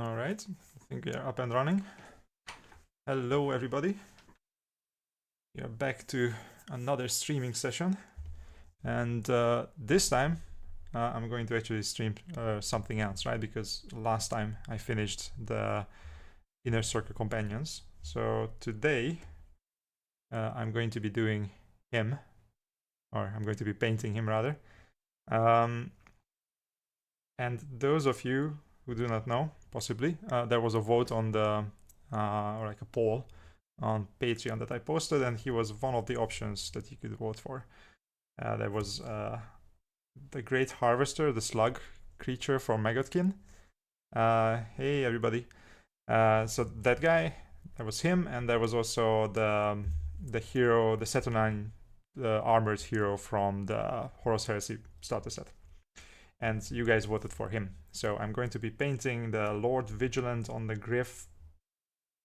All right, I think we are up and running. Hello, everybody. We are back to another streaming session. And this time, I'm going to actually stream something else, right? Because last time I finished the Inner Circle Companions. So today, I'm going to be doing him, or I'm going to be painting him rather. And those of you who do not know, possibly, there was a vote on the, or like a poll on Patreon that I posted, and he was one of the options that you could vote for. There was the Great Harvester, the slug creature from Magotkin. Hey everybody. So that guy, that was him, and there was also the hero, the Saturnine armored hero from the Horus Heresy starter set. And you guys voted for him. So I'm going to be painting the Lord Vigilant on the Gryph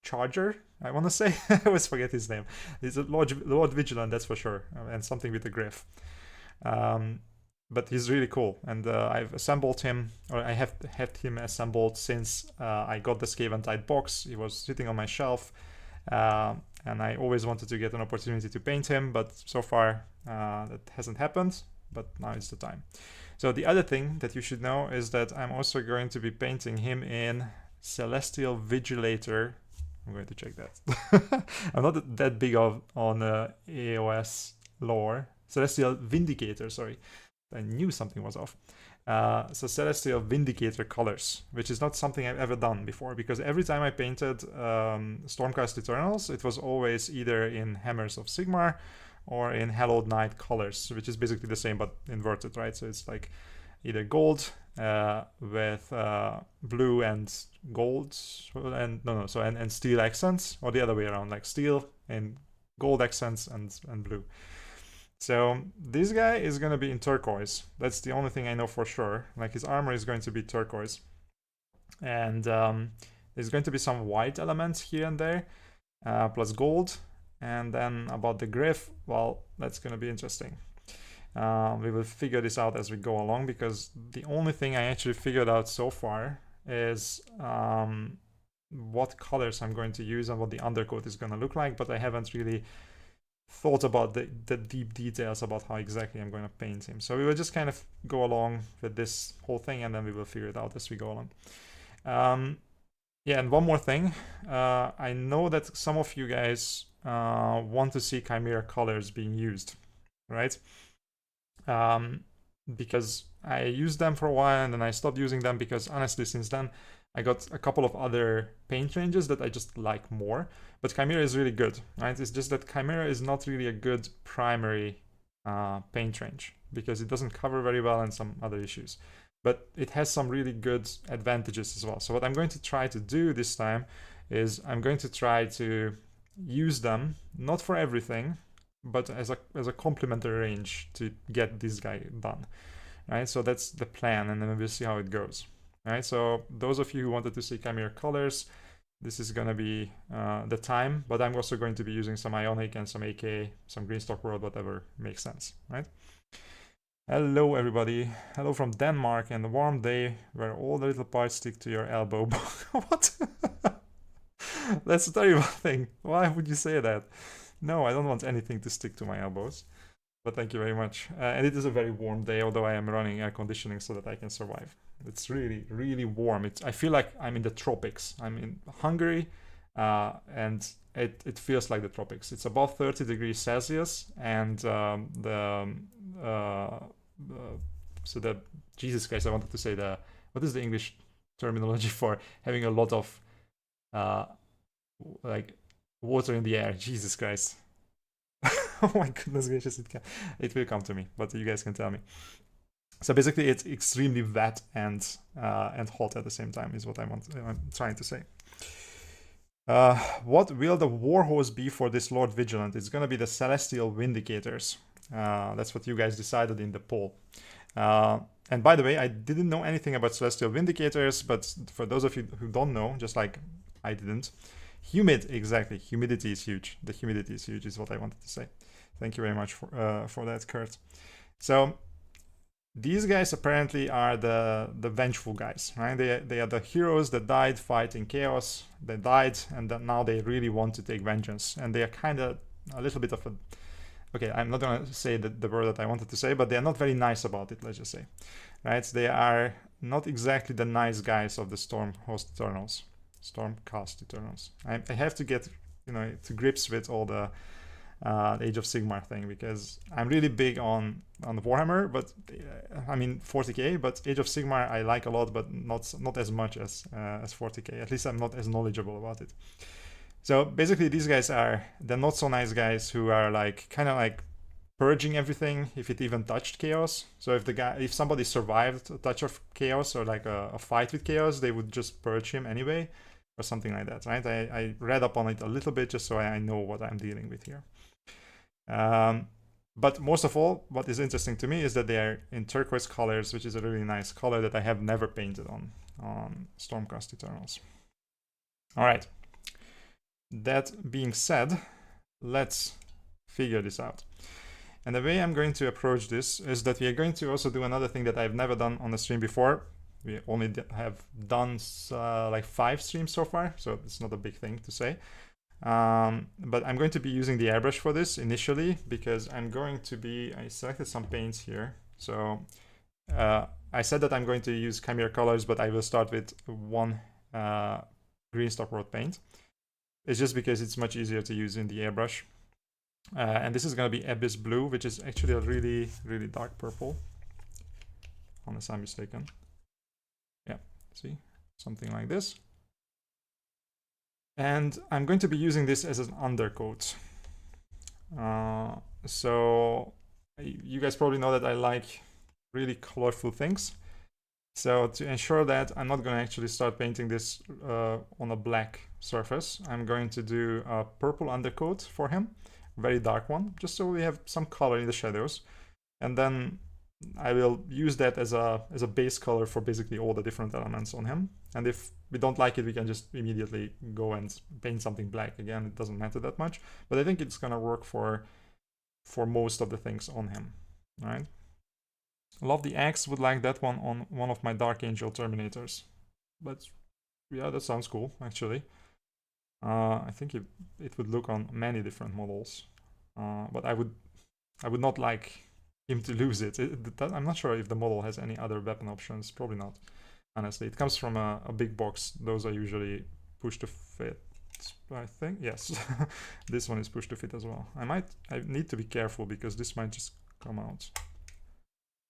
Charger, I want to say. I always forget his name. It's a Lord Vigilant, that's for sure, and something with the Gryph. But he's really cool, and I've assembled him, or I have had him assembled since I got the Scaventide box. He was sitting on my shelf, and I always wanted to get an opportunity to paint him, but so far that hasn't happened, but now is the time. So the other thing that you should know is that I'm also going to be painting him in Celestial Vigilator. I'm going to check that. I'm not that big on AOS lore. Celestial Vindicator, sorry. I knew something was off. So Celestial Vindicator colors, which is not something I've ever done before, because every time I painted Stormcast Eternals, it was always either in Hammers of Sigmar or in Hallowed Knight colors, which is basically the same but inverted, right? So it's like either gold with blue and gold, and and steel accents, or the other way around, like steel and gold accents and blue. So this guy is going to be in turquoise. That's the only thing I know for sure. Like his armor is going to be turquoise, and there's going to be some white elements here and there, plus gold. And then about the Gryph, well, that's going to be interesting. We will figure this out as we go along, because the only thing I actually figured out so far is what colors I'm going to use and what the undercoat is going to look like, but I haven't really thought about the deep details about how exactly I'm going to paint him. So we will just kind of go along with this whole thing, and then we will figure it out as we go along. Yeah, and one more thing. I know that some of you guys want to see Chimera colors being used, right? Because I used them for a while and then I stopped using them, because honestly since then I got a couple of other paint ranges that I just like more. But Chimera is really good, right? It's just that Chimera is not really a good primary paint range, because it doesn't cover very well and some other issues. But it has some really good advantages as well. So what I'm going to try to do this time is I'm going to try to use them, not for everything, but as a complementary range to get this guy done, right? So that's the plan, and then we'll see how it goes, right? So those of you who wanted to see Chimera colors, this is going to be the time, but I'm also going to be using some Ionic and some AK, some Greenstock World, whatever makes sense, right? Hello everybody, hello from Denmark, and a warm day where all the little parts stick to your elbow. What? That's a terrible thing. Why would you say that? No, I don't want anything to stick to my elbows. But thank you very much. And it is a very warm day, although I am running air conditioning so that I can survive. It's really, really warm. I feel like I'm in the tropics. I'm in Hungary, and it feels like the tropics. It's above 30 degrees Celsius, and Jesus Christ, I wanted to say what is the English terminology for having a lot of like water in the air? Jesus Christ. Oh my goodness gracious, it will come to me, but you guys can tell me. So basically it's extremely wet and hot at the same time is what I'm trying to say. What will the warhorse be for this Lord Vigilant? It's gonna be the Celestial Vindicators. That's what you guys decided in the poll. And by the way, I didn't know anything about Celestial Vindicators, but for those of you who don't know, just like I didn't, exactly, humidity is huge. The humidity is huge is what I wanted to say. Thank you very much for that, Kurt. So these guys apparently are the vengeful guys, right? They are the heroes that died fighting chaos. They died, and that now they really want to take vengeance. And they are kind of a little bit of a... Okay, I'm not going to say the word that I wanted to say, but they are not very nice about it, let's just say. Right? They are not exactly the nice guys of the Stormcast Eternals. I have to get, you know, to grips with all the Age of Sigmar thing, because I'm really big on Warhammer, but I mean 40k, but Age of Sigmar I like a lot, but not as much as 40k. At least I'm not as knowledgeable about it. So basically these guys are the not so nice guys who are like kind of like purging everything if it even touched chaos. So if somebody survived a touch of chaos or like a fight with chaos, they would just purge him anyway, or something like that, right? I read up on it a little bit just so I know what I'm dealing with here. But most of all, what is interesting to me is that they are in turquoise colors, which is a really nice color that I have never painted on Stormcast Eternals. All right. That being said, let's figure this out. And the way I'm going to approach this is that we are going to also do another thing that I've never done on the stream before. We only have done like 5 streams so far, so it's not a big thing to say. But I'm going to be using the airbrush for this initially, because I'm going to be... I selected some paints here. So I said that I'm going to use Chimera colors, but I will start with one green stop road paint. It's just because it's much easier to use in the airbrush. And this is going to be Abyss Blue, which is actually a really, really dark purple, unless I'm mistaken. Yeah, see? Something like this. And I'm going to be using this as an undercoat. So you guys probably know that I like really colorful things. So to ensure that I'm not going to actually start painting this on a black surface, I'm going to do a purple undercoat for him, very dark one, just so we have some color in the shadows. And then I will use that as a base color for basically all the different elements on him. And if we don't like it, we can just immediately go and paint something black again. It doesn't matter that much, but I think it's gonna work for most of the things on him. All right. Love the Axe, would like that one on one of my Dark Angel Terminators. But yeah, that sounds cool actually. I think it would look on many different models, but I would not like him to lose it. I'm not sure if the model has any other weapon options. Probably not, honestly. It comes from a big box. Those are usually push to fit, I think. Yes. This one is push to fit as well. I need to be careful because this might just come out.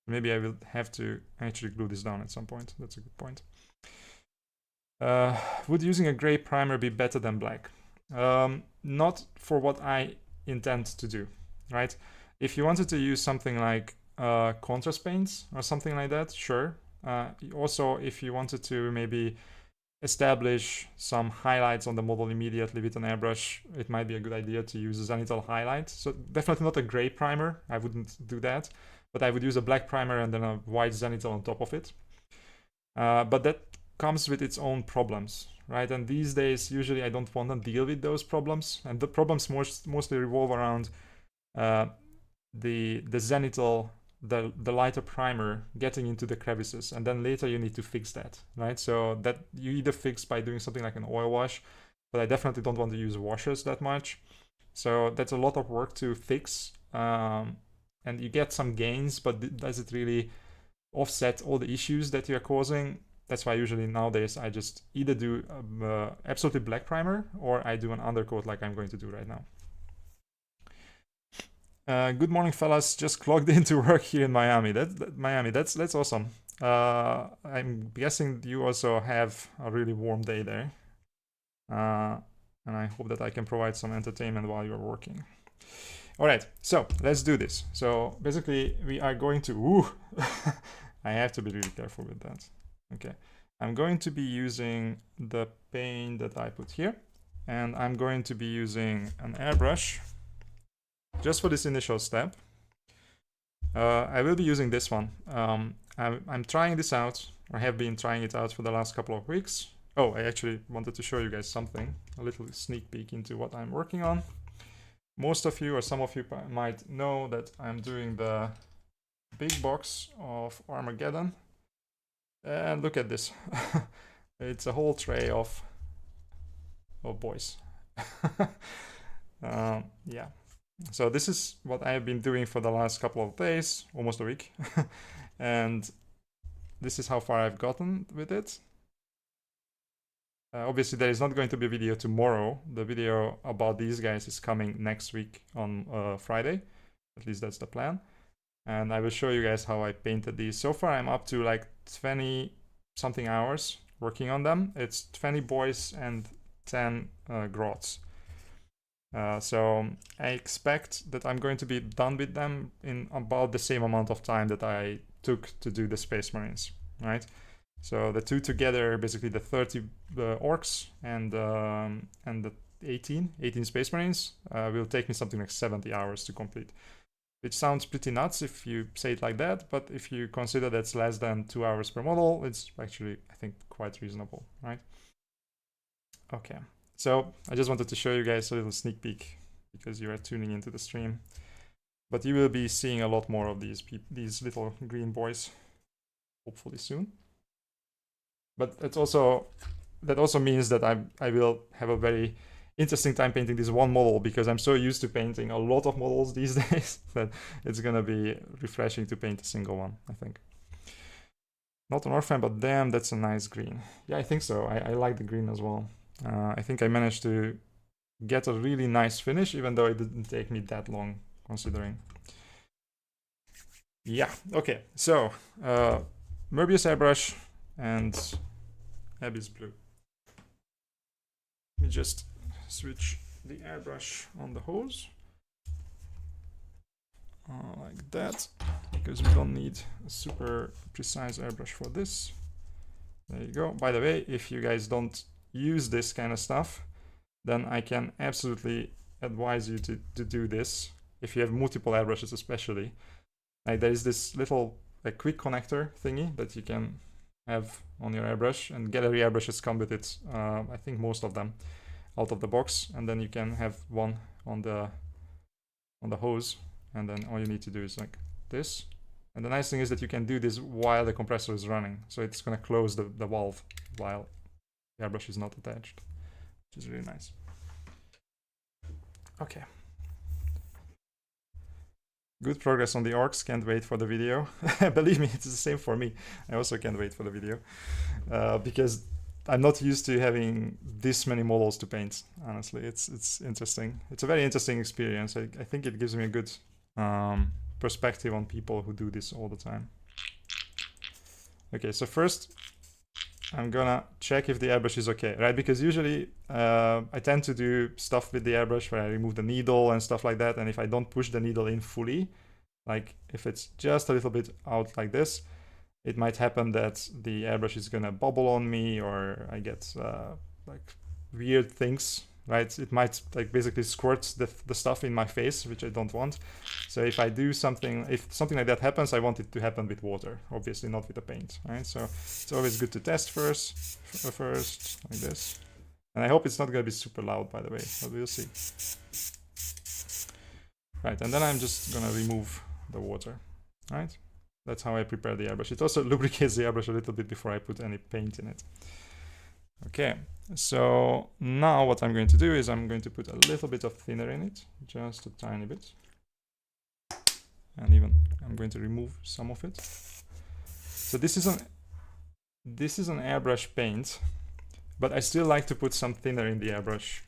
Maybe I will have to actually glue this down at some point. That's a good point. Would using a gray primer be better than black? Not for what I intend to do, right? If you wanted to use something like contrast paints or something like that, sure. Also, if you wanted to maybe establish some highlights on the model immediately with an airbrush, it might be a good idea to use a zenithal highlight. So definitely not a gray primer. I wouldn't do that. But I would use a black primer and then a white zenithal on top of it. But that comes with its own problems, right? And these days, usually I don't want to deal with those problems. And the problems mostly revolve around the zenithal, the lighter primer getting into the crevices, and then later you need to fix that, right? So that you either fix by doing something like an oil wash, but I definitely don't want to use washers that much. So that's a lot of work to fix, and you get some gains, but does it really offset all the issues that you're causing? That's why usually nowadays I just either do absolutely black primer or I do an undercoat like I'm going to do right now. Good morning, fellas. Just clocked into work here in Miami. That's awesome. I'm guessing you also have a really warm day there. And I hope that I can provide some entertainment while you're working. All right, so let's do this. So basically we are going to, I have to be really careful with that. Okay, I'm going to be using the paint that I put here, and I'm going to be using an airbrush just for this initial step. I will be using this one. I'm trying this out, or have been trying it out for the last couple of weeks. Oh, I actually wanted to show you guys something, a little sneak peek into what I'm working on. Most of you, or some of you might know that I'm doing the big box of Armageddon. And look at this. It's a whole tray of boys. Yeah. So this is what I have been doing for the last couple of days, almost a week. And this is how far I've gotten with it. Obviously, there is not going to be a video tomorrow. The video about these guys is coming next week on Friday. At least that's the plan. And I will show you guys how I painted these. So far, I'm up to like 20 something hours working on them. It's 20 boys and 10 grots. So I expect that I'm going to be done with them in about the same amount of time that I took to do the Space Marines, right? So the two together, basically the 30 orcs and the 18 Space Marines, will take me something like 70 hours to complete. Which sounds pretty nuts if you say it like that, but if you consider that's less than 2 hours per model, it's actually, I think, quite reasonable, right? Okay, so I just wanted to show you guys a little sneak peek because you are tuning into the stream. But you will be seeing a lot more of these little green boys, hopefully soon. But that also means that I will have a very interesting time painting this one model because I'm so used to painting a lot of models these days that it's gonna be refreshing to paint a single one, I think. Not an orphan, but damn, that's a nice green. Yeah, I think so. I like the green as well. I think I managed to get a really nice finish, even though it didn't take me that long, considering. Yeah, okay, so Möbius airbrush and Abyss blue. Let me just switch the airbrush on the hose like that, because we don't need a super precise airbrush for this. There you go. By the way, if you guys don't use this kind of stuff, then I can absolutely advise you to do this if you have multiple airbrushes, especially. Like there is this little quick connector thingy that you can have on your airbrush, and Gaahleri airbrushes come with it. I think most of them out of the box, and then you can have one on the hose, and then all you need to do is like this. And the nice thing is that you can do this while the compressor is running, so it's going to close the valve while the airbrush is not attached, which is really nice. Okay. Good progress on the orcs, can't wait for the video. Believe me, it's the same for me. I also can't wait for the video. Because I'm not used to having this many models to paint, honestly. It's interesting. It's a very interesting experience. I think it gives me a good perspective on people who do this all the time. Okay, so first I'm gonna check if the airbrush is okay, right? Because usually I tend to do stuff with the airbrush where I remove the needle and stuff like that, and if I don't push the needle in fully, like if it's just a little bit out like this, it might happen that the airbrush is gonna bubble on me, or I get like weird things, right? It might like basically squirt the stuff in my face, which I don't want. So if I do something, if something like that happens, I want it to happen with water, obviously not with the paint, right? So it's always good to test first like this. And I hope it's not gonna be super loud, by the way, but we'll see. Right, and then I'm just gonna remove the water, right? That's how I prepare the airbrush. It also lubricates the airbrush a little bit before I put any paint in it. Okay, so now what I'm going to do is I'm going to put a little bit of thinner in it, just a tiny bit. And even I'm going to remove some of it. So this is an airbrush paint, but I still like to put some thinner in the airbrush,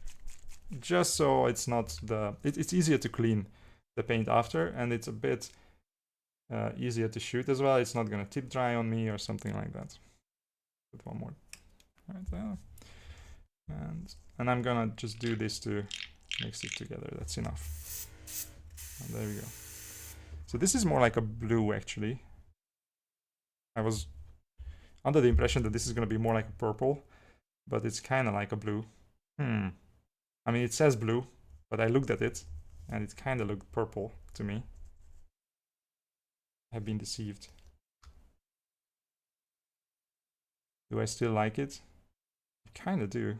just so it's not it's easier to clean the paint after, and it's a bit easier to shoot as well. It's not gonna tip dry on me or something like that. Put one more right there, and I'm gonna just do this to mix it together. That's enough. And there we go. So this is more like a blue, actually. I was under the impression that this is gonna be more like a purple, but it's kind of like a blue. I mean, it says blue, but I looked at it and it kind of looked purple to me. I've been deceived. Do I still like it? I kind of do.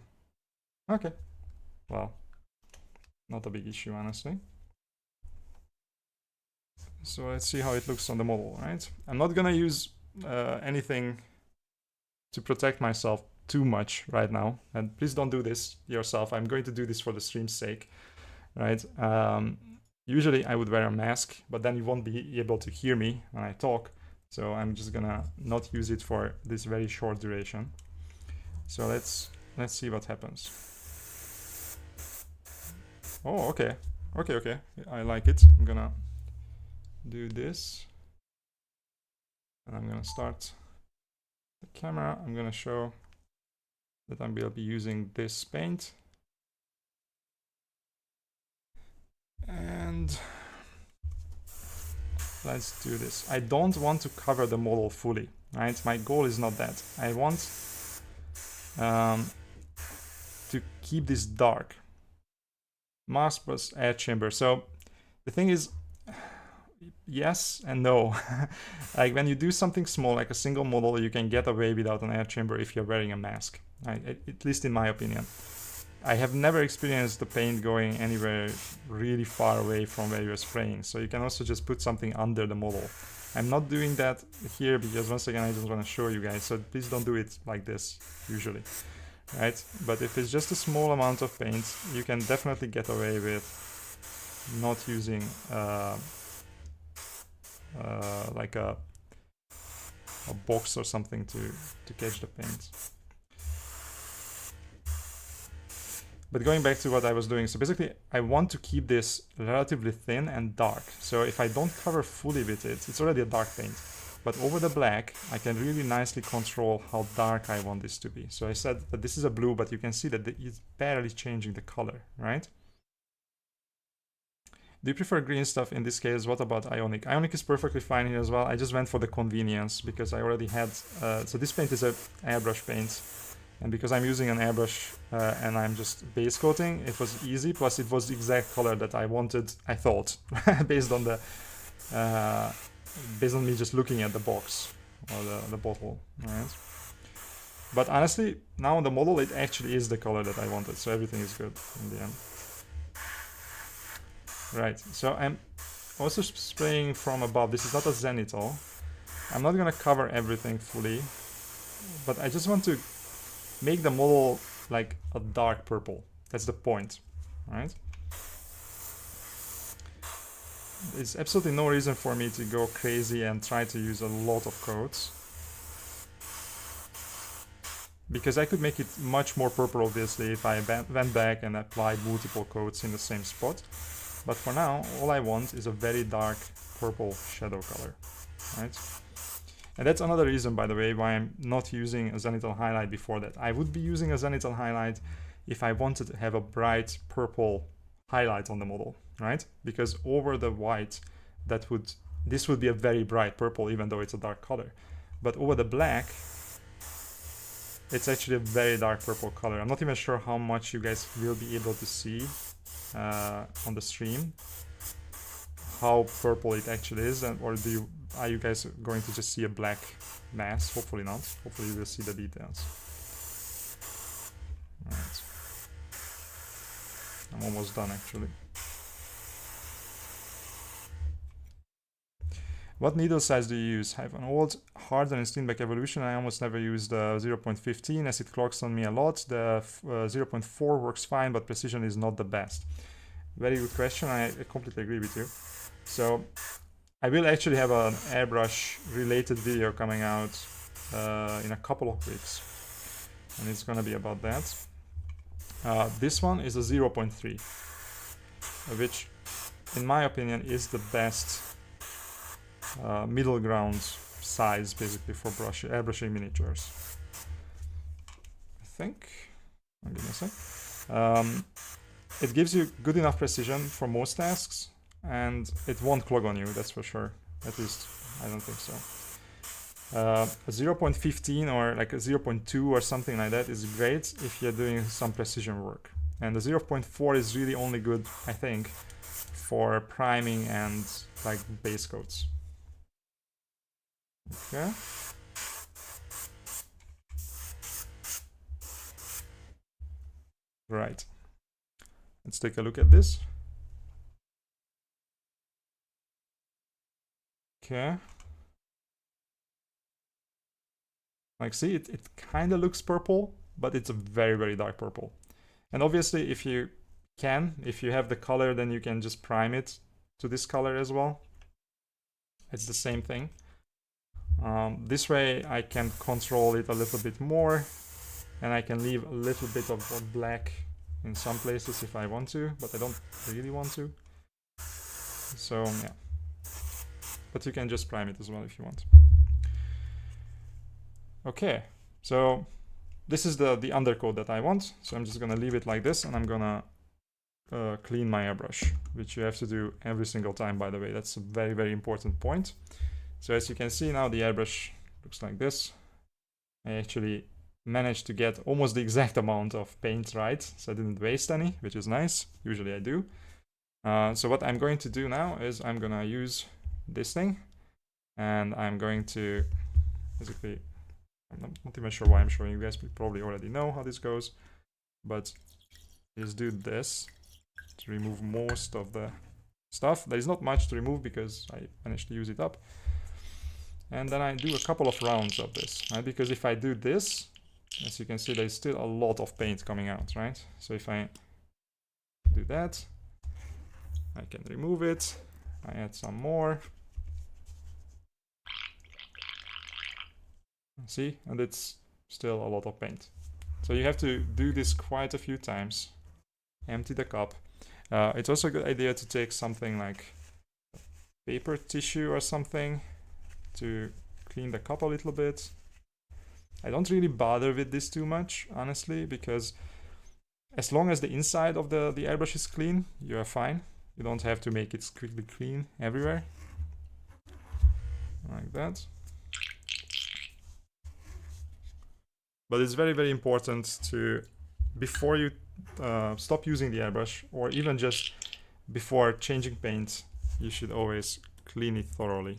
Okay. Well, not a big issue, honestly. So let's see how it looks on the model, right? I'm not gonna use anything to protect myself too much right now, and please don't do this yourself. I'm going to do this for the stream's sake, right? Usually I would wear a mask, but then you won't be able to hear me when I talk, so I'm just gonna not use it for this very short duration. So let's see what happens. Oh, okay, I like it. I'm gonna do this, and I'm gonna start the camera. I'm gonna show that I will be using this paint, and let's do this. I don't want to cover the model fully, right? My goal is not that. I want to keep this dark. Mask plus air chamber. So the thing is, yes and no. Like when you do something small, like a single model, you can get away without an air chamber if you're wearing a mask, right? At least in my opinion. I have never experienced the paint going anywhere really far away from where you're spraying, so you can also just put something under the model. I'm not doing that here because once again I just want to show you guys, so please don't do it like this usually, right? But if it's just a small amount of paint, you can definitely get away with not using like a box or something to catch the paint. But going back to what I was doing, so basically I want to keep this relatively thin and dark. So if I don't cover fully with it, it's already a dark paint. But over the black, I can really nicely control how dark I want this to be. So I said that this is a blue, but you can see that it's barely changing the color, right? Do you prefer green stuff in this case? What about Ionic? Ionic is perfectly fine here as well. I just went for the convenience because I already had... so this paint is an airbrush paint. And because I'm using an airbrush and I'm just base coating, it was easy. Plus, it was the exact color that I wanted, I thought, based on the based on me just looking at the box or the bottle, right? But honestly, now on the model, it actually is the color that I wanted, so everything is good in the end. Right. So I'm also spraying from above. This is not a zenithal. I'm not gonna cover everything fully, but I just want to make the model like a dark purple. That's the point, right? There's absolutely no reason for me to go crazy and try to use a lot of coats, because I could make it much more purple obviously if I went back and applied multiple coats in the same spot. But for now, all I want is a very dark purple shadow color, right? And that's another reason, by the way, why I'm not using a zenithal highlight before that. I would be using a zenithal highlight if I wanted to have a bright purple highlight on the model, right? Because over the white, this would be a very bright purple, even though it's a dark color. But over the black, it's actually a very dark purple color. I'm not even sure how much you guys will be able to see on the stream, how purple it actually is, or are you guys going to just see a black mass? Hopefully not. Hopefully you will see the details. Right. I'm almost done actually. What needle size do you use? I have an old hardened Steenbeck Evolution. I almost never use the 0.15 as it clogs on me a lot. The 0.4 works fine, but precision is not the best. Very good question. I completely agree with you. So I will actually have an airbrush related video coming out in a couple of weeks, and it's gonna be about that. This one is a 0.3, which in my opinion is the best middle ground size basically for airbrushing miniatures. I think, I'll give me a sec. It gives you good enough precision for most tasks, and it won't clog on you, that's for sure. At least, I don't think so. A 0.15 or like a 0.2 or something like that is great if you're doing some precision work. And the 0.4 is really only good, I think, for priming and like base coats. Okay. Right. Let's take a look at this. Okay. Like, see, it kind of looks purple, but it's a very, very dark purple. And obviously, if you have the color, then you can just prime it to this color as well. It's the same thing. This way, I can control it a little bit more, and I can leave a little bit of black in some places if I want to, but I don't really want to. So, yeah. But you can just prime it as well if you want. Okay, so this is the undercoat that I want. So I'm just gonna leave it like this, and I'm gonna clean my airbrush, which you have to do every single time, by the way. That's a very, very important point. So as you can see now, the airbrush looks like this. I actually managed to get almost the exact amount of paint right, so I didn't waste any, which is nice. Usually I do. So what I'm going to do now is I'm gonna use this thing, and I'm going to basically, I'm not even sure why I'm showing you guys, but you probably already know how this goes, but just do this to remove most of the stuff. There is not much to remove because I managed to use it up. And then I do a couple of rounds of this, right? Because if I do this, as you can see, there's still a lot of paint coming out, right? So if I do that, I can remove it. I add some more. See, and it's still a lot of paint. So you have to do this quite a few times. Empty the cup. It's also a good idea to take something like paper tissue or something to clean the cup a little bit. I don't really bother with this too much, honestly, because as long as the inside of the airbrush is clean, you are fine. You don't have to make it strictly clean everywhere. Like that. But it's very, very important to, before you stop using the airbrush, or even just before changing paint, you should always clean it thoroughly.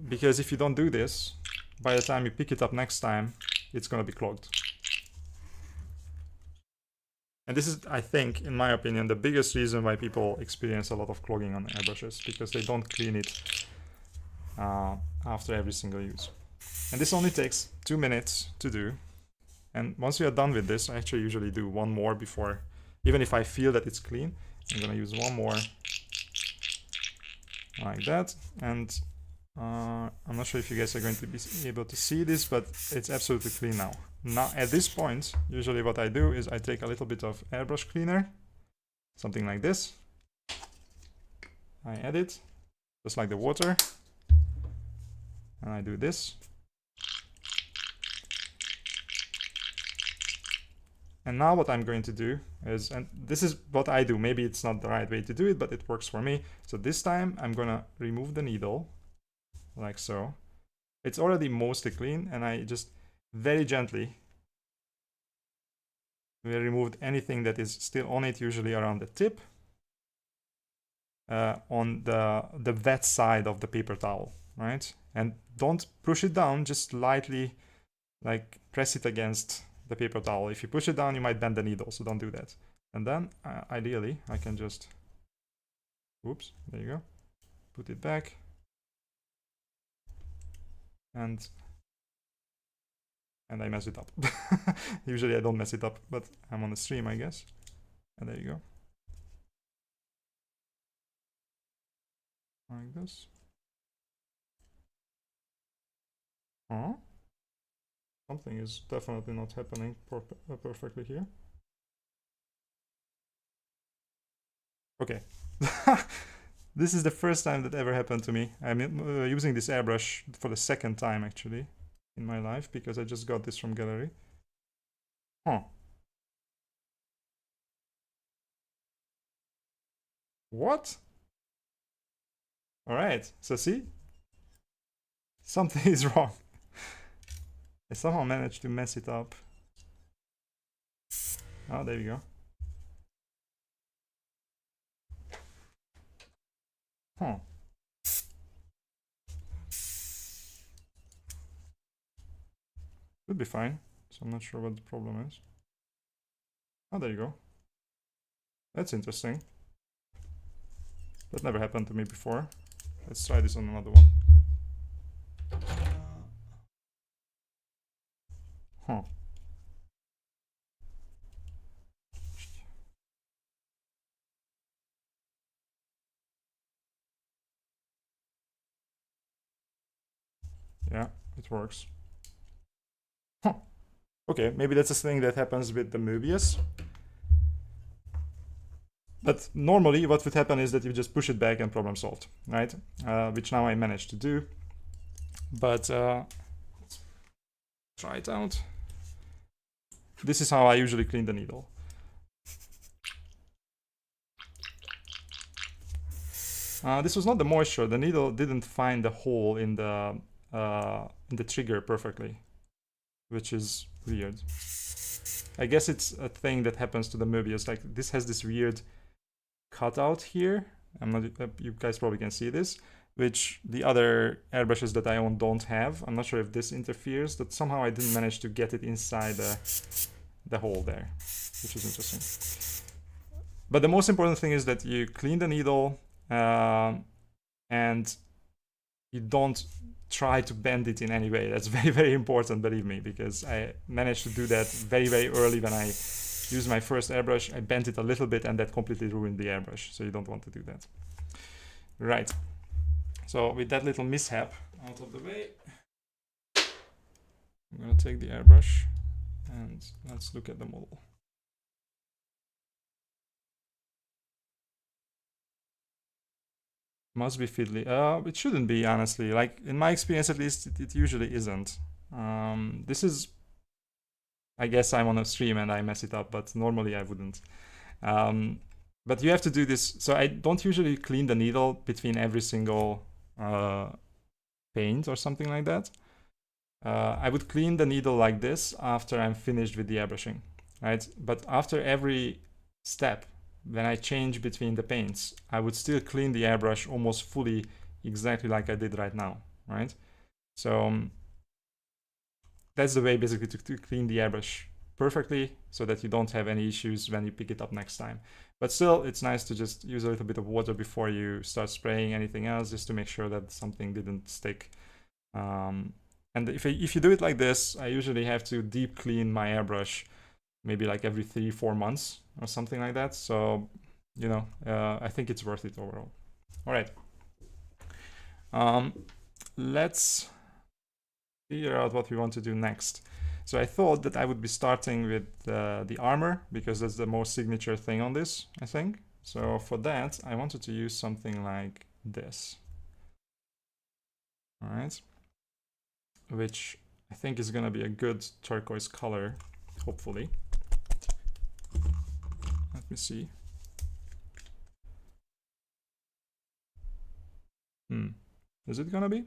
Because if you don't do this, by the time you pick it up next time, it's going to be clogged. And this is, I think, in my opinion, the biggest reason why people experience a lot of clogging on airbrushes, because they don't clean it after every single use. And this only takes 2 minutes to do. And once you are done with this, I actually usually do one more before, even if I feel that it's clean. I'm going to use one more like that. And I'm not sure if you guys are going to be able to see this, but it's absolutely clean now. Now at this point, usually what I do is I take a little bit of airbrush cleaner, something like this. I add it, just like the water, and I do this. And now what I'm going to do is, and this is what I do, maybe it's not the right way to do it, but it works for me. So this time I'm gonna remove the needle, like so. It's already mostly clean, and I just very gently removed anything that is still on it, usually around the tip, on the wet side of the paper towel, right? And don't push it down, just lightly like press it against the paper towel. If you push it down, you might bend the needle, so don't do that. And then ideally I can just, oops, there you go, put it back, and I mess it up. Usually I don't mess it up, but I'm on the stream, I guess. And there you go, like this. Huh? Something is definitely not happening perfectly here. Okay. This is the first time that ever happened to me. I'm using this airbrush for the second time, actually, in my life, because I just got this from Gaahleri. Huh. What? Alright, so see? Something is wrong. I somehow managed to mess it up. Oh, there we go. Huh. Should be fine. So I'm not sure what the problem is. Oh, there you go. That's interesting. That never happened to me before. Let's try this on another one. Huh. Yeah, it works. Huh. Okay, maybe that's a thing that happens with the Möbius. But normally what would happen is that you just push it back and problem solved, right? Which now I managed to do. But let's try it out. This is how I usually clean the needle. This was not the moisture. The needle didn't find the hole in the trigger perfectly, which is weird. I guess it's a thing that happens to the Möbius. Like this has this weird cutout here. I'm not. You guys probably can see this, which the other airbrushes that I own don't have. I'm not sure if this interferes, but somehow I didn't manage to get it inside the hole there, which is interesting. But the most important thing is that you clean the needle and you don't try to bend it in any way. That's very, very important, believe me, because I managed to do that very, very early when I used my first airbrush. I bent it a little bit and that completely ruined the airbrush, so you don't want to do that. Right. So with that little mishap out of the way, I'm gonna take the airbrush and let's look at the model. Must be fiddly. It shouldn't be, honestly. Like, in my experience at least, it usually isn't. This is... I guess I'm on a stream and I mess it up, but normally I wouldn't. But you have to do this. So I don't usually clean the needle between every single paint or something like that. I would clean the needle like this after I'm finished with the airbrushing, right? But after every step, when I change between the paints, I would still clean the airbrush almost fully, exactly like I did right now, right? So that's the way basically to clean the airbrush perfectly so that you don't have any issues when you pick it up next time. But still, it's nice to just use a little bit of water before you start spraying anything else, just to make sure that something didn't stick. And if you do it like this, I usually have to deep clean my airbrush maybe like every 3-4 months or something like that. So, you know, I think it's worth it overall. All right. Let's figure out what we want to do next. So I thought that I would be starting with the armor, because that's the most signature thing on this, I think. So for that, I wanted to use something like this. All right. Which I think is going to be a good turquoise color, hopefully. Let me see. Is it gonna be?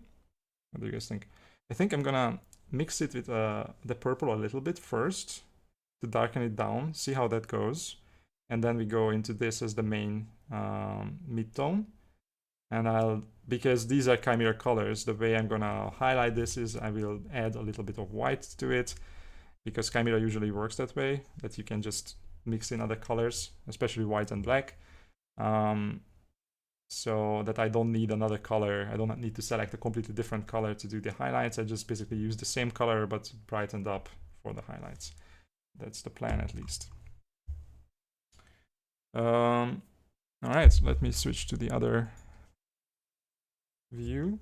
What do you guys think? I think I'm gonna mix it with the purple a little bit first to darken it down, see how that goes. And then we go into this as the main mid-tone. And because these are chimera colors, the way I'm gonna highlight this is I will add a little bit of white to it, because chimera usually works that way, that you can just mix in other colors, especially white and black, so that I don't need another color. I don't need to select a completely different color to do the highlights. I just basically use the same color but brightened up for the highlights. That's the plan, at least. All right, so let me switch to the other view,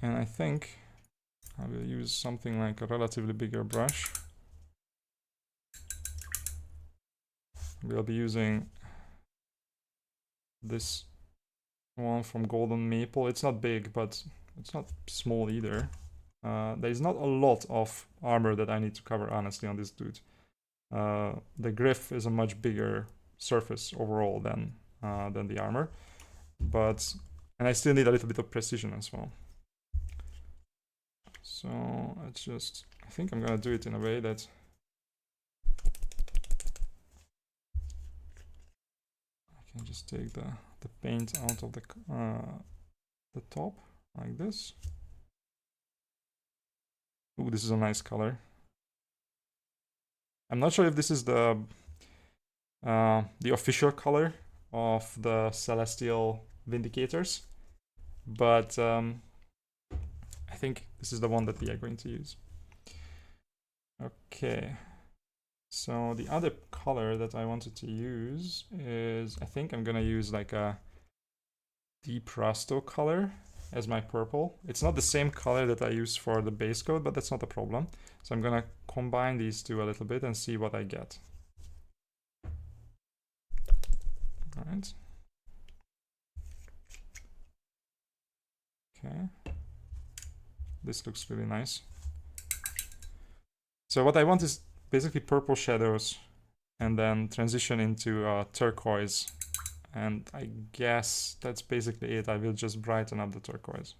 and I think I will use something like a relatively bigger brush. We'll be using this one from Golden Maple. It's not big, but it's not small either. There's not a lot of armor that I need to cover, honestly, on this dude. The Gryph is a much bigger surface overall than the armor, and I still need a little bit of precision as well. So I think I'm gonna do it in a way that I can just take the paint out of the top like this. Ooh, this is a nice color. I'm not sure if this is the official color of the Celestial Vindicators, but I think this is the one that we are going to use. Okay, so the other color that I wanted to use is, I think I'm gonna use like a deep Rasto color as my purple. It's not the same color that I use for the base coat, but that's not a problem. So I'm gonna combine these two a little bit and see what I get. All right. Okay. This looks really nice. So what I want is basically purple shadows and then transition into turquoise. And I guess that's basically it. I will just brighten up the turquoise.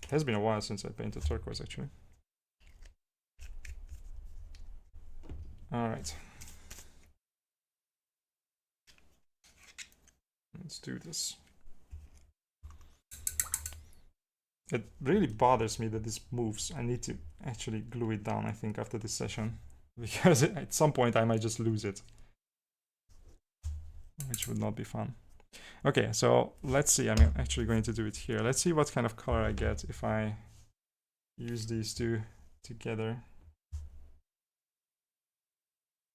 It has been a while since I painted turquoise, actually. All right. Let's do this. It really bothers me that this moves. I need to actually glue it down, I think, after this session. Because at some point I might just lose it. Which would not be fun. Okay, so let's see. I'm actually going to do it here. Let's see what kind of color I get if I use these two together.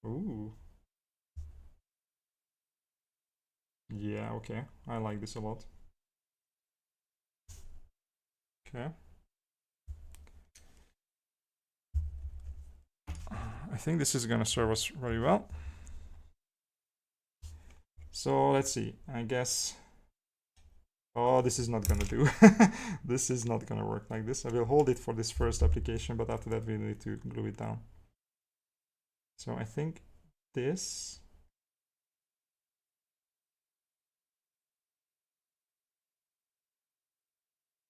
Ooh. Yeah, okay. I like this a lot. Okay. I think this is gonna serve us very well. So let's see. I guess... Oh, this is not gonna do. This is not gonna work like this. I will hold it for this first application, but after that we need to glue it down. So I think this...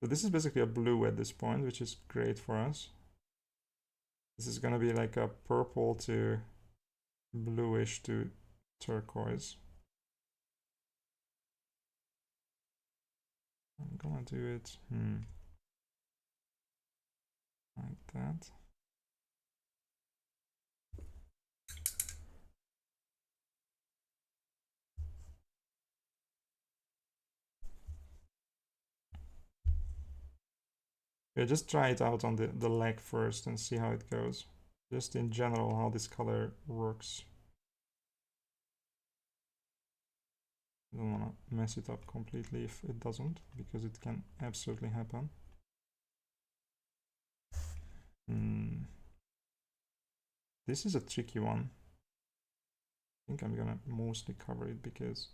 So this is basically a blue at this point, which is great for us. This is gonna be like a purple to bluish to turquoise. I'm gonna do it like that. Yeah, just try it out on the leg first and see how it goes. Just in general, how this color works. I don't want to mess it up completely if it doesn't, because it can absolutely happen. This is a tricky one. I think I'm gonna mostly cover it because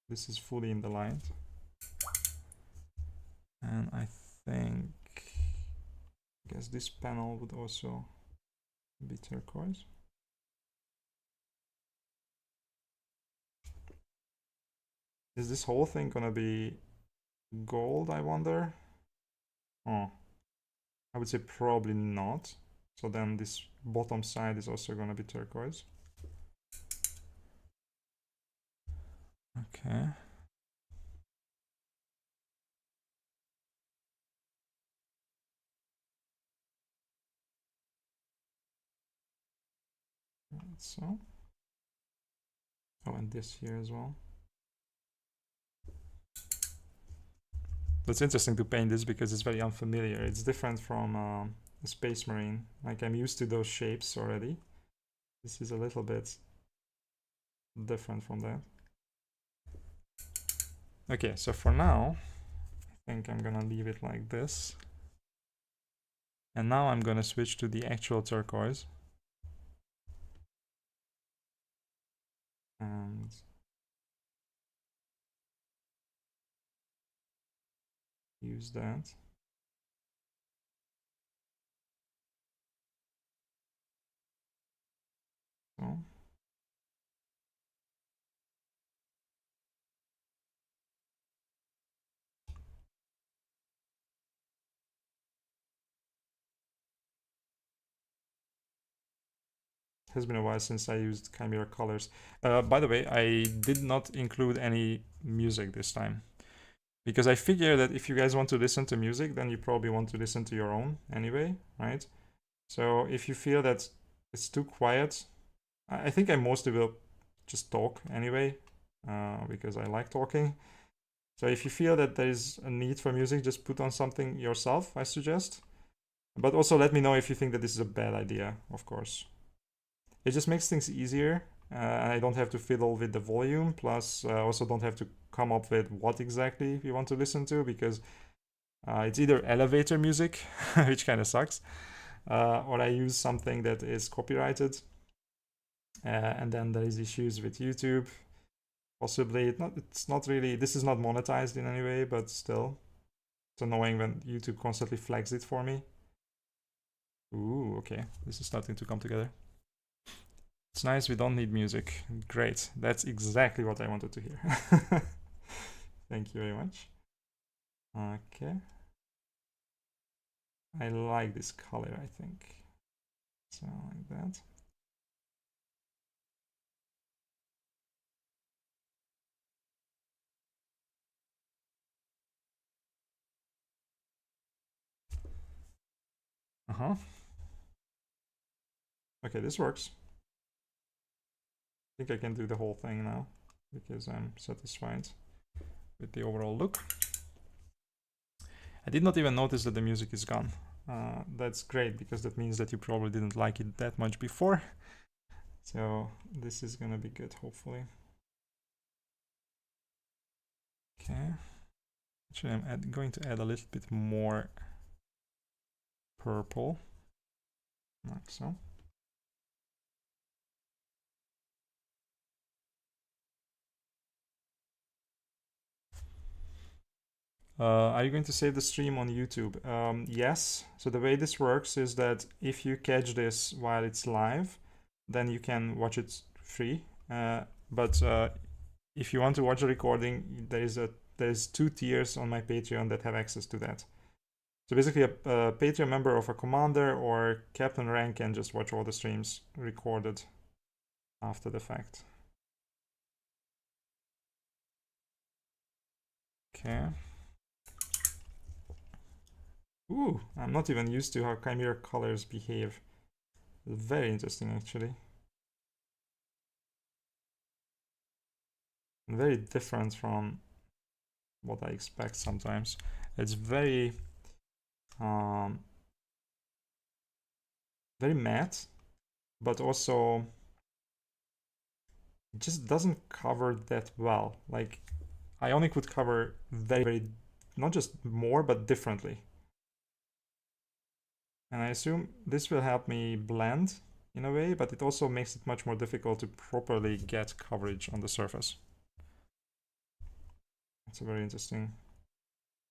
this is fully in the light. And I think, I guess this panel would also be turquoise. Is this whole thing gonna be gold, I wonder? Oh, I would say probably not. So then this bottom side is also gonna be turquoise. Okay. So. Oh, and this here as well. It's interesting to paint this because it's very unfamiliar. It's different from a Space Marine. Like, I'm used to those shapes already. This is a little bit different from that. Okay, so for now, I think I'm gonna leave it like this. And now I'm gonna switch to the actual turquoise. And use that. So. It has been a while since I used Chimera colors. By the way, I did not include any music this time, because I figure that if you guys want to listen to music, then you probably want to listen to your own anyway, right? So if you feel that it's too quiet, I think I mostly will just talk anyway, because I like talking. So if you feel that there is a need for music, just put on something yourself, I suggest. But also let me know if you think that this is a bad idea, of course. It just makes things easier. I don't have to fiddle with the volume, plus I also don't have to come up with what exactly you want to listen to, because it's either elevator music, which kind of sucks, or I use something that is copyrighted. And then there is issues with YouTube. Possibly, it's not really, this is not monetized in any way, but still, it's annoying when YouTube constantly flags it for me. Ooh, okay, this is starting to come together. It's nice, we don't need music. Great, that's exactly what I wanted to hear. Thank you very much. Okay. I like this color, I think. So, like that. Okay, this works. I think I can do the whole thing now because I'm satisfied with the overall look. I did not even notice that the music is gone. That's great, because that means that you probably didn't like it that much before. So this is gonna be good, hopefully. Okay. Actually, I'm going to add a little bit more purple, like so. Are you going to save the stream on YouTube? Yes. So the way this works is that if you catch this while it's live, then you can watch it free. But if you want to watch a recording, there's 2 tiers on my Patreon that have access to that. So basically, a Patreon member of a commander or captain rank can just watch all the streams recorded after the fact. Okay. Ooh, I'm not even used to how chimera colors behave. Very interesting, actually. Very different from what I expect sometimes. It's very very matte, but also it just doesn't cover that well. Like, Ionic would cover very, not just more, but differently. And I assume this will help me blend in a way, but it also makes it much more difficult to properly get coverage on the surface. It's very interesting.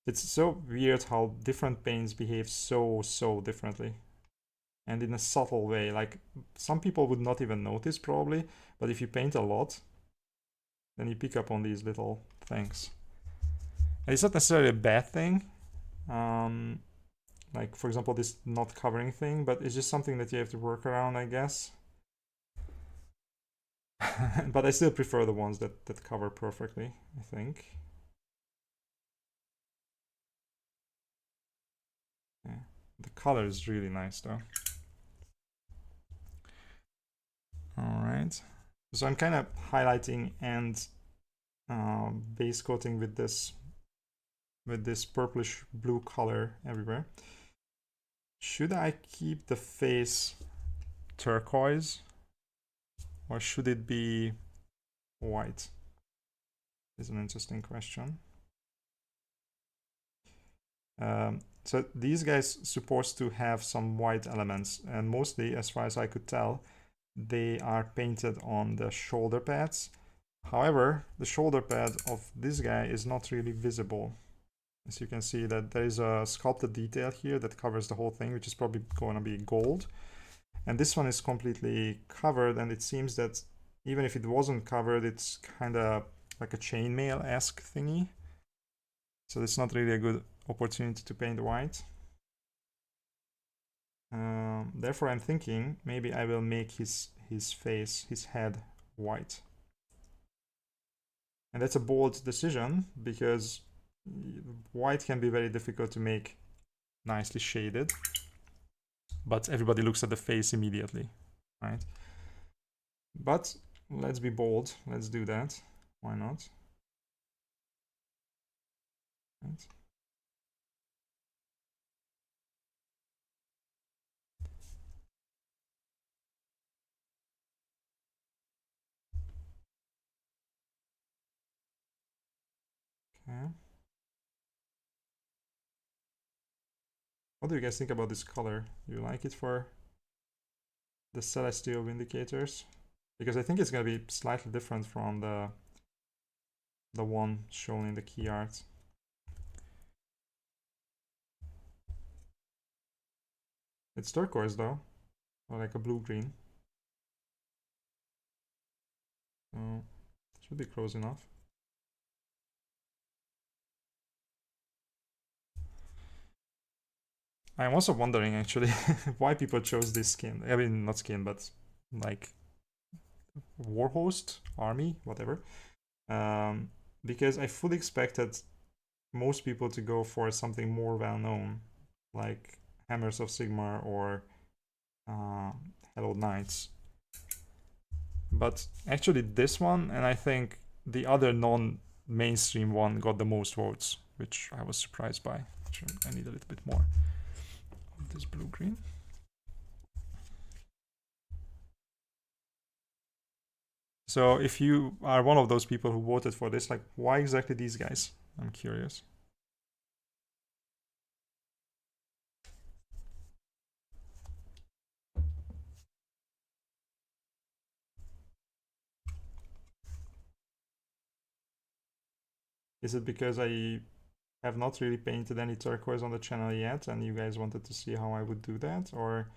It's so weird how different paints behave so differently. And in a subtle way. Like, some people would not even notice probably, but if you paint a lot, then you pick up on these little things. And it's not necessarily a bad thing. Like, for example, this not covering thing, but it's just something that you have to work around, I guess. But I still prefer the ones that cover perfectly, I think. Yeah. The color is really nice though. Alright. So I'm kind of highlighting and base coating with this purplish blue color everywhere. Should I keep the face turquoise or should it be white? Is an interesting question. So these guys supposed to have some white elements, and mostly, as far as I could tell, they are painted on the shoulder pads. However, the shoulder pad of this guy is not really visible. As you can see, that there is a sculpted detail here that covers the whole thing, which is probably going to be gold. And this one is completely covered, and it seems that even if it wasn't covered, it's kind of like a chainmail-esque thingy. So it's not really a good opportunity to paint white. Therefore, I'm thinking maybe I will make his face, his head, white. And that's a bold decision because white can be very difficult to make nicely shaded, but everybody looks at the face immediately, right? But let's be bold. Let's do that. Why not? Right. Okay. What do you guys think about this color? Do you like it for the celestial indicators? Because I think it's gonna be slightly different from the one shown in the key art. It's turquoise though, or like a blue-green. So should be close enough. I'm also wondering actually why people chose this skin. I mean, not skin, but like Warhost, Army, whatever. Because I fully expected most people to go for something more well-known, like Hammers of Sigmar or Hallowed Knights. But actually this one, and I think the other non-mainstream one, got the most votes, which I was surprised by. I need a little bit more of this blue-green. So if you are one of those people who voted for this, like, why exactly these guys? I'm curious. Is it because I have not really painted any turquoise on the channel yet and you guys wanted to see how I would do that? Or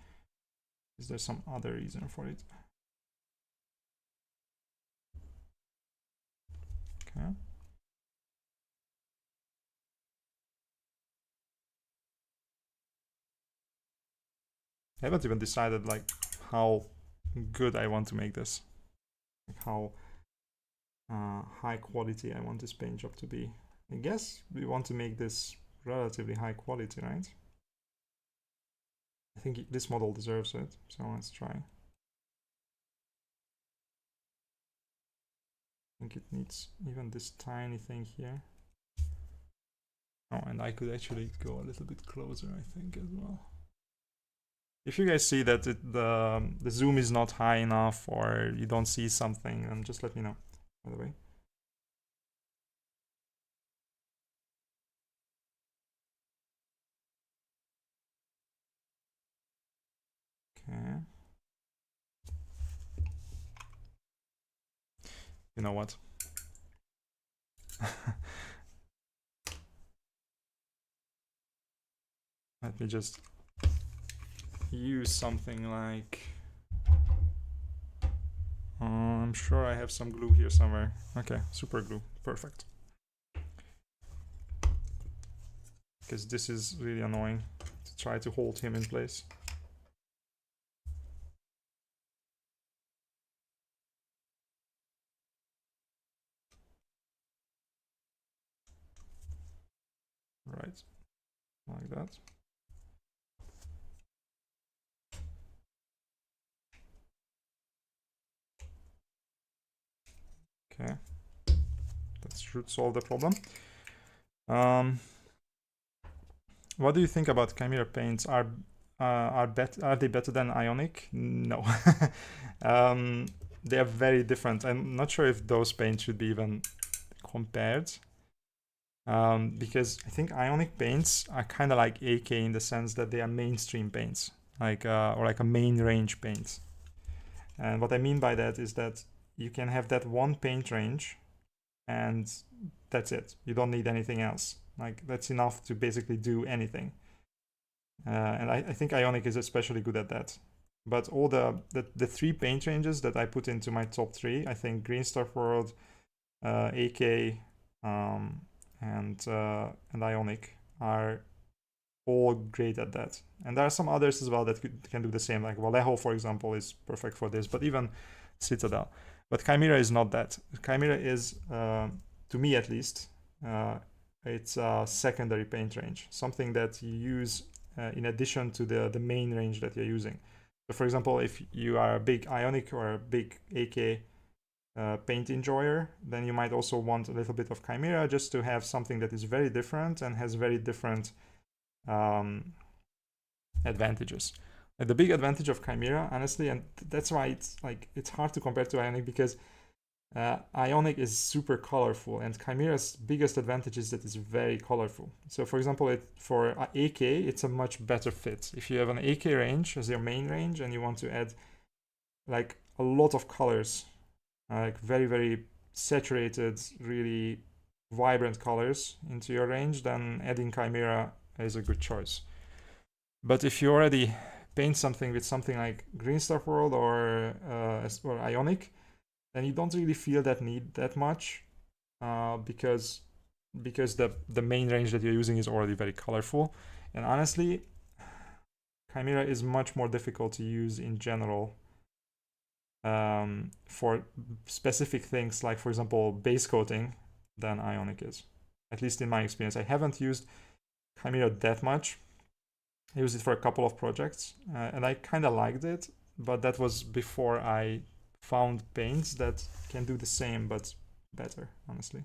is there some other reason for it? Okay. I haven't even decided like how good I want to make this, like how high quality I want this paint job to be. I guess we want to make this relatively high quality, right? I think this model deserves it, so let's try. I think it needs even this tiny thing here. Oh, and I could actually go a little bit closer, I think, as well. If you guys see that the zoom is not high enough or you don't see something, then just let me know, by the way. Okay. You know what? Let me just use something like... I'm sure I have some glue here somewhere. Okay, super glue. Perfect. Because this is really annoying to try to hold him in place. Right, like that. Okay, that should solve the problem. What do you think about Chimera paints? Are they better than Ionic? No. They are very different. I'm not sure if those paints should be even compared. Because I think Ionic paints are kind of like AK in the sense that they are mainstream paints, like or like a main range paint. And what I mean by that is that you can have that one paint range and that's it. You don't need anything else. Like that's enough to basically do anything. And I think Ionic is especially good at that. But all the 3 paint ranges that I put into my top 3, I think Green Star World, AK, and Ionic are all great at that. And there are some others as well that can do the same, like Vallejo, for example, is perfect for this, but even Citadel. But Chimera is not that. Chimera is, to me at least, it's a secondary paint range, something that you use in addition to the main range that you're using. So for example, if you are a big Ionic or a big AK paint enjoyer, then you might also want a little bit of Chimera just to have something that is very different and has very different advantages. The big advantage of Chimera, honestly, and that's why it's hard to compare to Ionic, because Ionic is super colorful, and Chimera's biggest advantage is that it's very colorful. So for example, for AK, it's a much better fit. If you have an AK range as your main range and you want to add like a lot of colors, like very, very saturated, really vibrant colors into your range, then adding Chimera is a good choice. But if you already paint something with something like Green Stuff World or Ionic, then you don't really feel that need that much, because the main range that you're using is already very colorful. And honestly, Chimera is much more difficult to use in general for specific things, like for example base coating, than Ionic is. At least in my experience. I haven't used Chimera that much. I used it for a couple of projects, and I kind of liked it, but that was before I found paints that can do the same but better, honestly.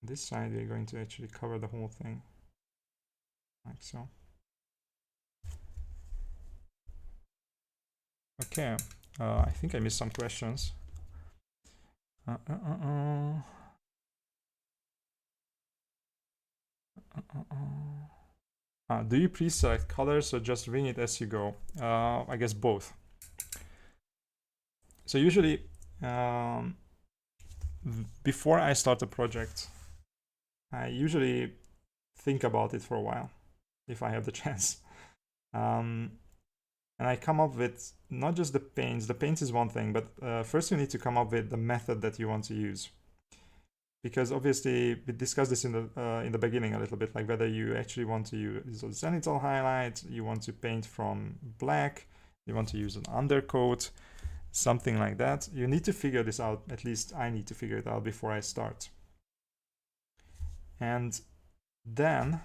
This side we're going to actually cover the whole thing, like so. Okay, I think I missed some questions. Do you pre-select colors or just wing it as you go? I guess both. So usually, before I start a project, I usually think about it for a while, if I have the chance. And I come up with not just the paints. The paints is one thing, but first you need to come up with the method that you want to use. Because obviously we discussed this in the beginning a little bit, like whether you actually want to use a zenithal highlight, you want to paint from black, you want to use an undercoat, something like that. You need to figure this out. At least I need to figure it out before I start. And then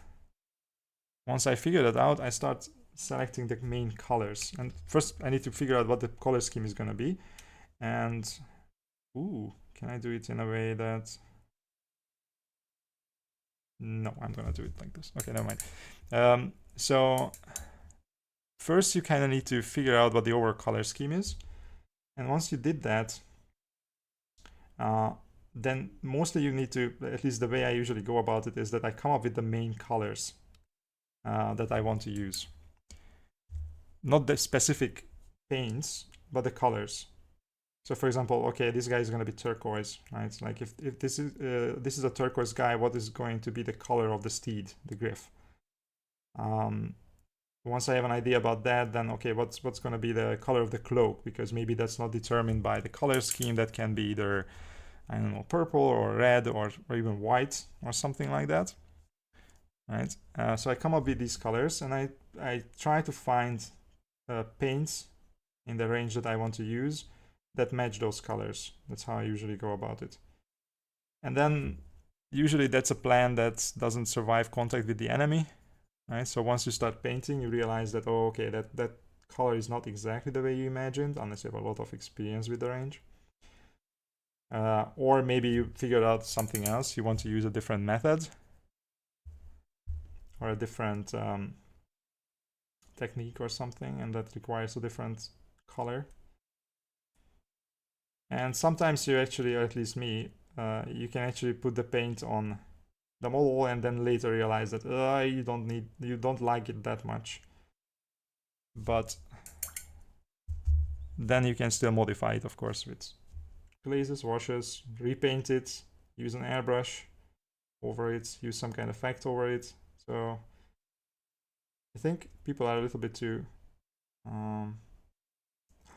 once I figure that out, I start selecting the main colors. And first I need to figure out what the color scheme is going to be. And can I do it in a way that... No, I'm gonna do it like this. Okay, never mind. So first you kind of need to figure out what the overall color scheme is. And once you did that, then mostly you need to, at least the way I usually go about it, is that I come up with the main colors that I want to use. Not the specific paints, but the colors. So for example, okay, this guy is going to be turquoise, right? Like if this is a turquoise guy, what is going to be the color of the steed, the Gryph? Once I have an idea about that, then okay, what's going to be the color of the cloak? Because maybe that's not determined by the color scheme. That can be either, I don't know, purple or red or even white or something like that, right? So I come up with these colors, and I try to find paints in the range that I want to use that match those colors. That's how I usually go about it. And then usually that's a plan that doesn't survive contact with the enemy, right? So once you start painting, you realize that, oh, okay, that color is not exactly the way you imagined, unless you have a lot of experience with the range. Or maybe you figured out something else. You want to use a different method or a different technique or something, and that requires a different color. And sometimes you actually, or at least me, you can actually put the paint on the model and then later realize that you don't like it that much. But then you can still modify it, of course, with glazes, washes, repaint it, use an airbrush over it, use some kind of effect over it. So I think people are a little bit too hung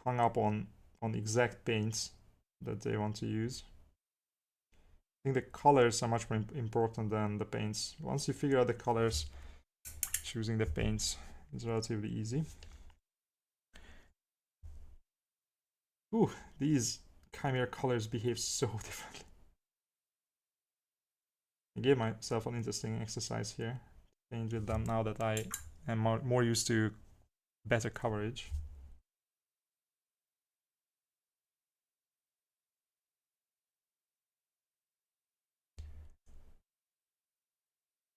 up on exact paints that they want to use. I think the colors are much more important than the paints. Once you figure out the colors, choosing the paints is relatively easy. Ooh, these Chimera colors behave so differently. I gave myself an interesting exercise here. Paint with them now that I am more used to better coverage.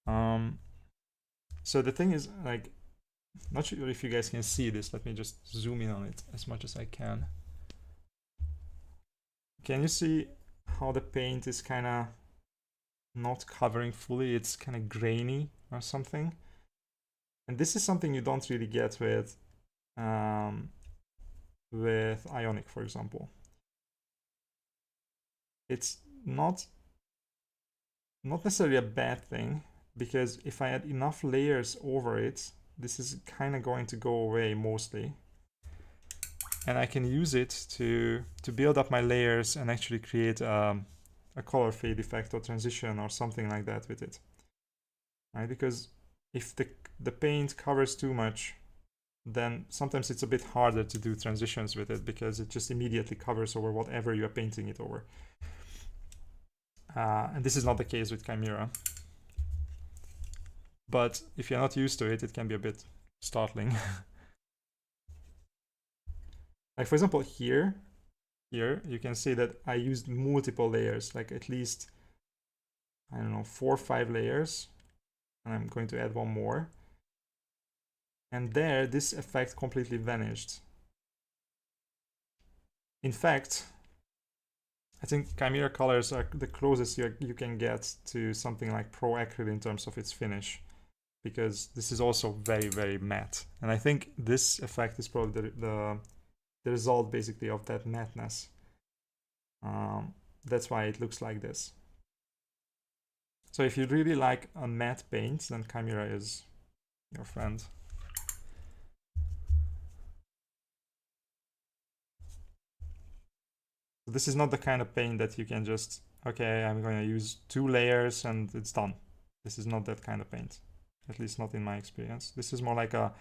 So the thing is, like, not sure if you guys can see this. Let me just zoom in on it as much as I can. Can you see how the paint is kind of not covering fully? It's kind of grainy or something. And this is something you don't really get with Ionic, for example. It's not necessarily a bad thing, because if I add enough layers over it, this is kind of going to go away mostly. And I can use it to build up my layers and actually create a color fade effect or transition or something like that with it. Right? Because if the paint covers too much, then sometimes it's a bit harder to do transitions with it, because it just immediately covers over whatever you are painting it over. And this is not the case with Chimera. But if you're not used to it, it can be a bit startling. Like, for example, here you can see that I used multiple layers, like at least, I don't know, 4 or 5 layers. And I'm going to add one more. And there, this effect completely vanished. In fact, I think Chimera colors are the closest you can get to something like Pro Acryl in terms of its finish, because this is also very, very matte. And I think this effect is probably the result basically of that matteness. That's why it looks like this. So if you really like a matte paint, then Chimera is your friend. This is not the kind of paint that you can just, okay, I'm going to use 2 layers and it's done. This is not that kind of paint, at least not in my experience. This is more like a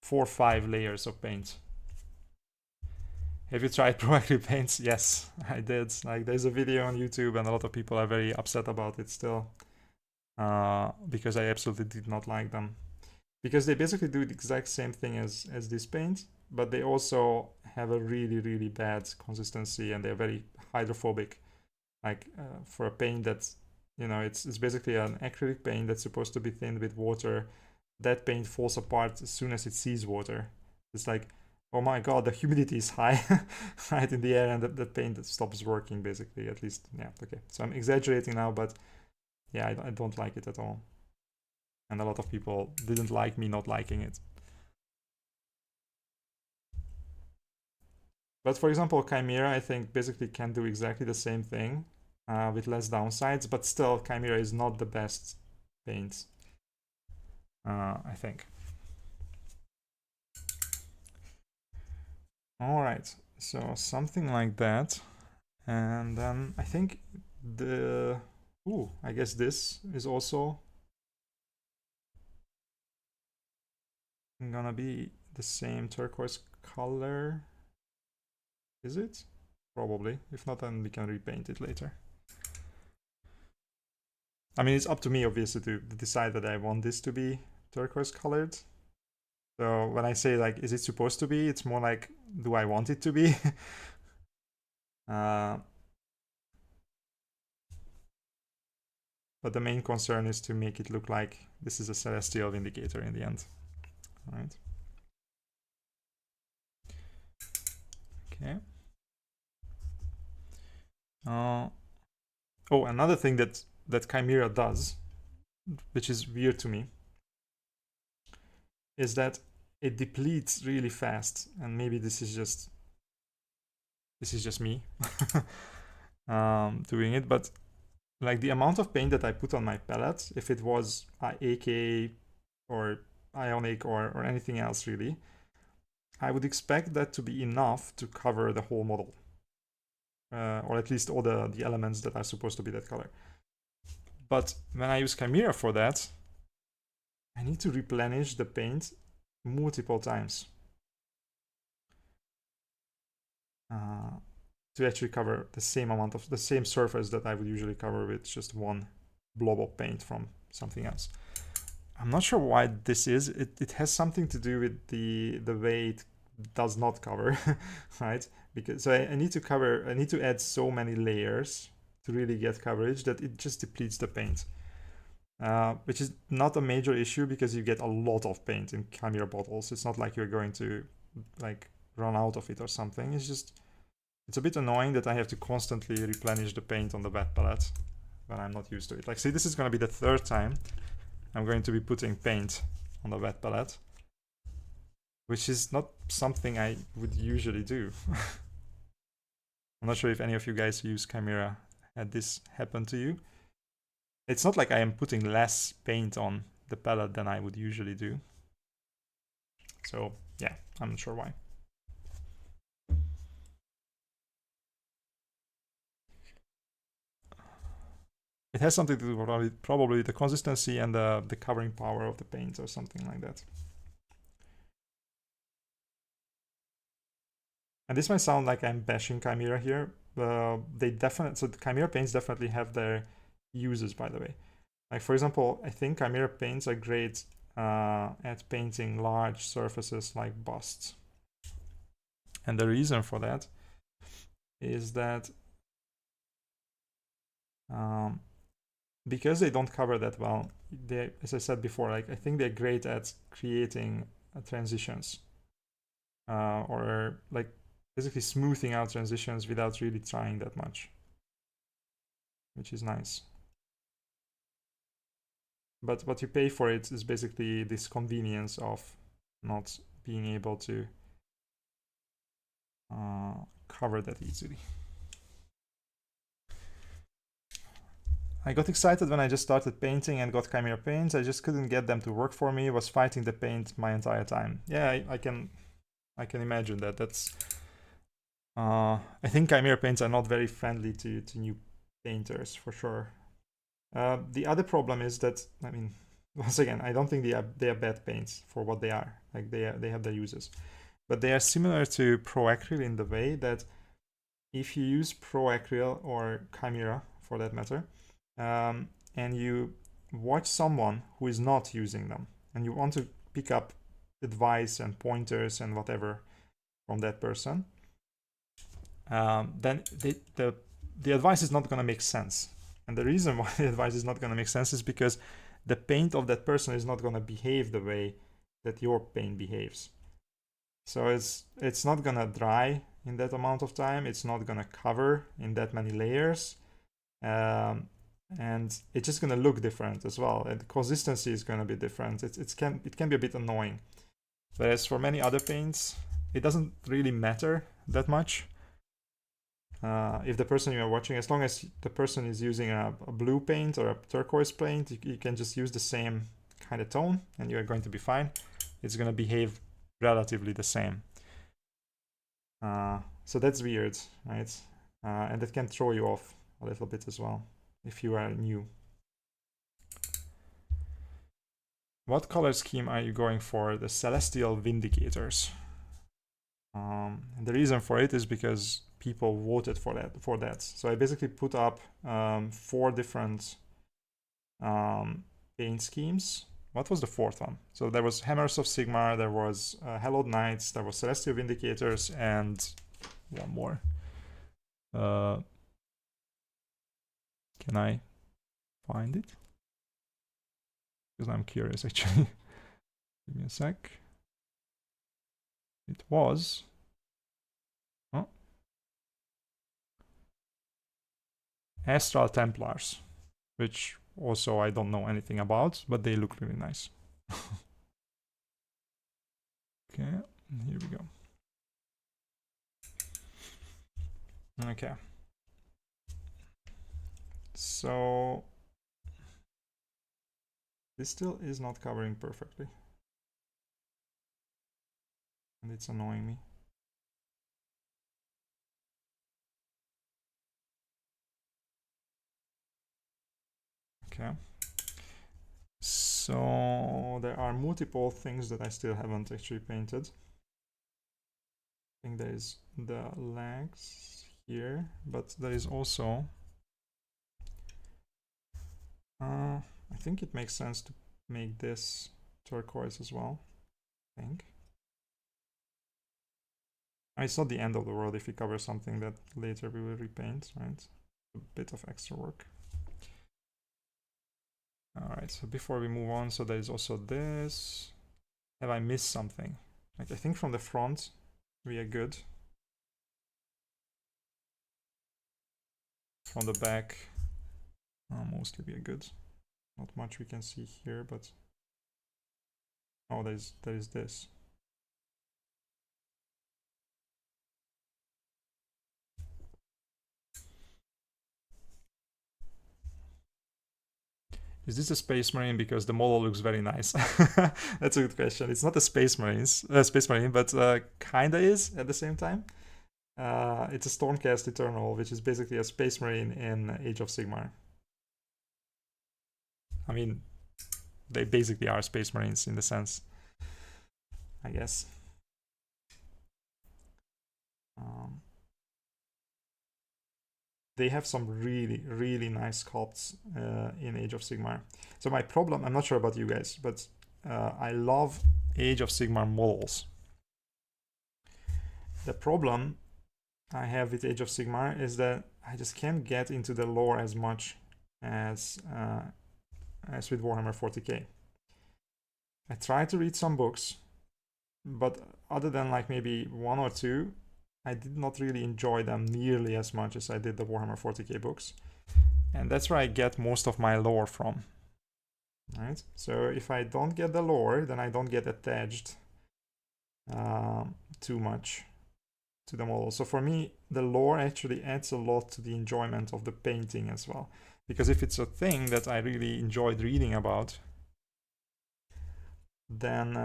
4 or 5 layers of paint. Have you tried Pro Acrylic paints? Yes, I did. Like, there's a video on YouTube and a lot of people are very upset about it still, because I absolutely did not like them, because they basically do the exact same thing as this paint, but they also have a really, really bad consistency, and they're very hydrophobic. Like, for a paint that's, you know, it's basically an acrylic paint that's supposed to be thinned with water. That paint falls apart as soon as it sees water. It's like, oh my god, the humidity is high right in the air, and the paint stops working basically, at least. Yeah, okay. So I'm exaggerating now, but yeah, I don't like it at all. And a lot of people didn't like me not liking it. But for example, Chimera, I think, basically can do exactly the same thing with less downsides, but still, Chimera is not the best paint, I think. All right, so something like that. And then I think I guess this is also gonna be the same turquoise color. Is it? Probably. If not, then we can repaint it later. I mean, it's up to me, obviously, to decide that I want this to be turquoise colored. So when I say, like, is it supposed to be? It's more like, do I want it to be? But the main concern is to make it look like this is a celestial indicator in the end. All right. Okay. Oh, another thing that Chimera does, which is weird to me, is that it depletes really fast. And maybe this is just me doing it, but like the amount of paint that I put on my palette, if it was AK or Ionic or anything else really, I would expect that to be enough to cover the whole model. Or at least all the elements that are supposed to be that color. But when I use Chimera for that, I need to replenish the paint multiple times to actually cover the same amount of the same surface that I would usually cover with just one blob of paint from something else. I'm not sure why this is. It has something to do with the way it does not cover, right? Because so I need to add so many layers to really get coverage that it just depletes the paint. which is not a major issue because you get a lot of paint in Chimera bottles. It's not like you're going to like run out of it or something. It's a bit annoying that I have to constantly replenish the paint on the wet palette when I'm not used to it. Like, see, this is going to be the third time I'm going to be putting paint on the wet palette, which is not something I would usually do. I'm not sure if any of you guys who use Chimera had this happen to you. It's not like I am putting less paint on the palette than I would usually do. So yeah, I'm not sure why. It has something to do with probably the consistency and the covering power of the paint or something like that. And this might sound like I'm bashing Chimera here. So the Chimera paints definitely have their uses, by the way. Like, for example, I think Chimera paints are great at painting large surfaces like busts. And the reason for that is that because they don't cover that well, as I said before, like, I think they're great at creating transitions or like basically smoothing out transitions without really trying that much, which is nice. But what you pay for it is basically this convenience of not being able to cover that easily. I got excited when I just started painting and got Chimera paints. I just couldn't get them to work for me. I was fighting the paint my entire time. Yeah, I can imagine that. That's I think Chimera paints are not very friendly to new painters for sure. The other problem is that, I mean, once again, I don't think they are bad paints for what they are. Like, they have their uses, but they are similar to ProAcryl in the way that if you use ProAcryl or Chimera for that matter, and you watch someone who is not using them, and you want to pick up advice and pointers and whatever from that person, then the advice is not going to make sense. And the reason why the advice is not going to make sense is because the paint of that person is not going to behave the way that your paint behaves. So it's not going to dry in that amount of time. It's not going to cover in that many layers. And it's just going to look different as well. And the consistency is going to be different. It can be a bit annoying. Whereas for many other paints, it doesn't really matter that much. If the person you are watching, as long as the person is using a blue paint or a turquoise paint, you can just use the same kind of tone and you are going to be fine. It's going to behave relatively the same. So that's weird, right? And that can throw you off a little bit as well if you are new. What color scheme are you going for? The Celestial Vindicators. And the reason for it is because people voted for that. So I basically put up 4 different paint schemes. What was the 4th one? So there was Hammers of Sigmar, there was Hallowed Knights, there was Celestial Vindicators, and one more. Can I find it? Because I'm curious, actually. Give me a sec. It was... Oh. Astral Templars, which also I don't know anything about, but they look really nice. Okay, here we go. Okay. So this still is not covering perfectly. And it's annoying me. Okay. So there are multiple things that I still haven't actually painted. I think there is the legs here, but there is also... I think it makes sense to make this turquoise as well, I think. It's not the end of the world if we cover something that later we will repaint, right? A bit of extra work. All right, so before we move on, so there is also this. Have I missed something? Like, I think from the front, we are good. From the back, mostly we are good. Not much we can see here, but oh, there is this. Is this a Space Marine? Because the model looks very nice. That's a good question. It's not a Space Marine, but kinda is at the same time. It's a Stormcast Eternal, which is basically a Space Marine in Age of Sigmar. I mean, they basically are Space Marines in the sense, I guess. They have some really, really nice sculpts in Age of Sigmar. So my problem, I'm not sure about you guys, but I love Age of Sigmar models. The problem I have with Age of Sigmar is that I just can't get into the lore as much as with Warhammer 40k. I tried to read some books, but other than like maybe one or two, I did not really enjoy them nearly as much as I did the Warhammer 40k books. And that's where I get most of my lore from. Right? So if I don't get the lore, then I don't get attached too much to the model. So for me, the lore actually adds a lot to the enjoyment of the painting as well. Because if it's a thing that I really enjoyed reading about, then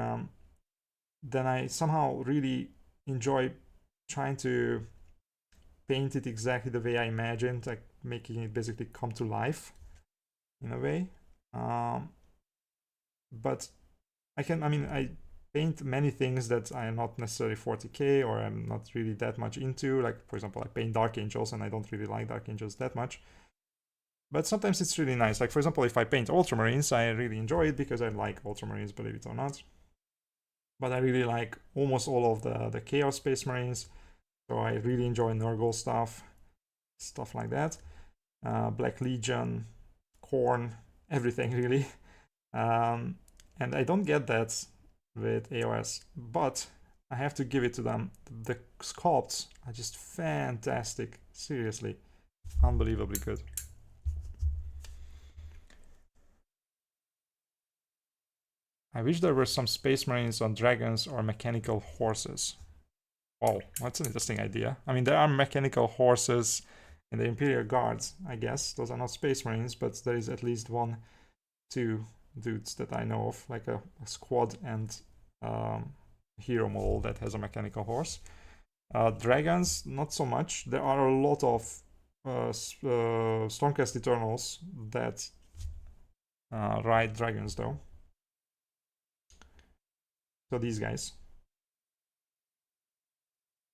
I somehow really enjoy trying to paint it exactly the way I imagined, like making it basically come to life in a way. But I paint many things that I am not necessarily 40k or I'm not really that much into. Like, for example, I paint Dark Angels and I don't really like Dark Angels that much. But sometimes it's really nice. Like, for example, if I paint Ultramarines, I really enjoy it because I like Ultramarines, believe it or not. But I really like almost all of the Chaos Space Marines. So I really enjoy Nurgle stuff like that. Black Legion, Khorne, everything really. And I don't get that with AOS, but I have to give it to them. The sculpts are just fantastic. Seriously, unbelievably good. I wish there were some Space Marines on dragons or mechanical horses. Oh, that's an interesting idea. I mean, there are mechanical horses in the Imperial Guards, I guess. Those are not Space Marines, but there is at least 2 dudes that I know of, like a squad and hero model that has a mechanical horse. Dragons, not so much. There are a lot of Stormcast Eternals that ride dragons, though. So these guys.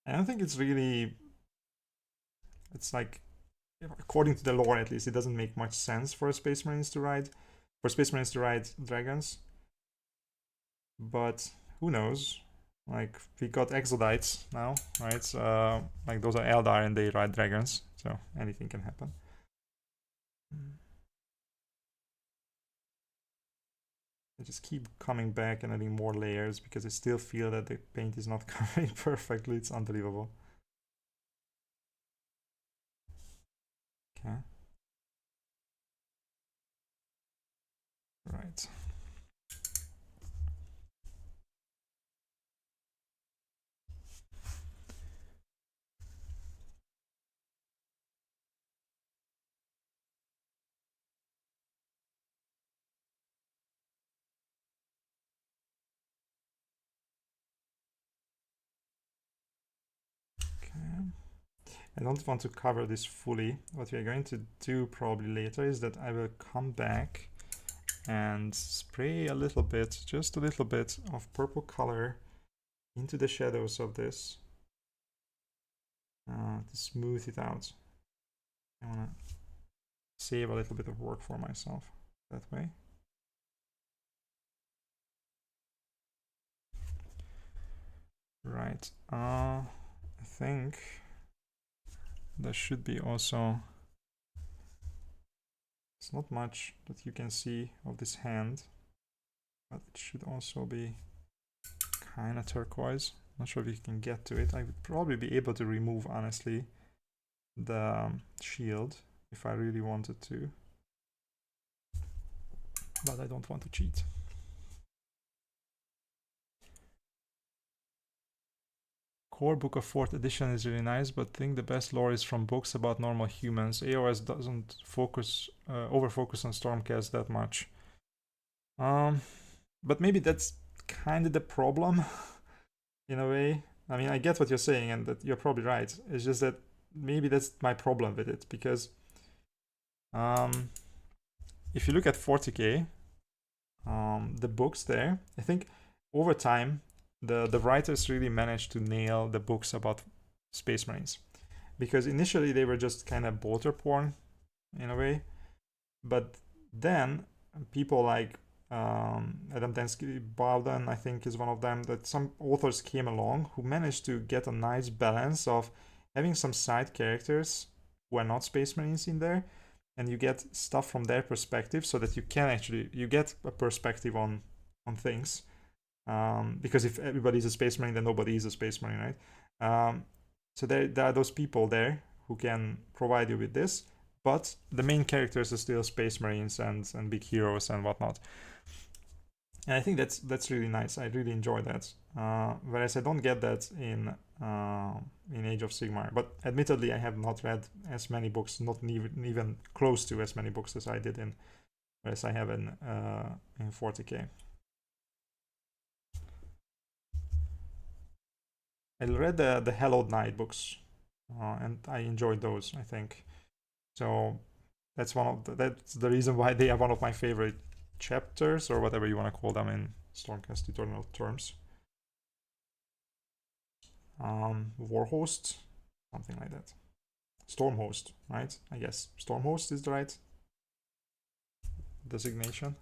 I don't think it's really... It's like, according to the lore at least, it doesn't make much sense for Space Marines to ride dragons. But who knows? Like, we got Exodites now, right? Like, those are Eldar and they ride dragons, so anything can happen. I just keep coming back and adding more layers because I still feel that the paint is not covering perfectly. It's unbelievable. Okay. Right. I don't want to cover this fully. What we are going to do probably later is that I will come back and spray a little bit, just a little bit of purple color into the shadows of this to smooth it out. I want to save a little bit of work for myself that way. Right. I think there should be also It's not much that you can see of this hand, but it should also be kind of turquoise. Not sure if you can get to it. I would probably be able to remove, honestly, the shield if I really wanted to, but I don't want to cheat. Core book of 4th edition is really nice, but think the best lore is from books about normal humans. AOS doesn't focus over-focus on Stormcast that much. But maybe that's kind of the problem in a way. I mean, I get what you're saying, and that you're probably right. It's just that maybe that's my problem with it, because if you look at 40k, the books there, I think over time the writers really managed to nail the books about Space Marines, because initially they were just kind of bolter porn in a way, but then people like Adam Tensky Bowden, I think, is one of them, that some authors came along who managed to get a nice balance of having some side characters who are not Space Marines in there, and you get stuff from their perspective, so that you can actually, you get a perspective on things. Because if everybody's a Space Marine, then nobody is a Space Marine, right? So there are those people there who can provide you with this, but the main characters are still Space Marines and big heroes and whatnot. And I think that's really nice. I really enjoy that. Whereas I don't get that in Age of Sigmar. But admittedly, I have not read as many books, not even close to as many books as I did as I have in 40k. I read the Hallowed Knight books, and I enjoyed those, I think. So that's that's the reason why they are one of my favorite chapters, or whatever you want to call them in Stormcast Eternal terms. Warhost, something like that. Stormhost, right? I guess Stormhost is the right designation.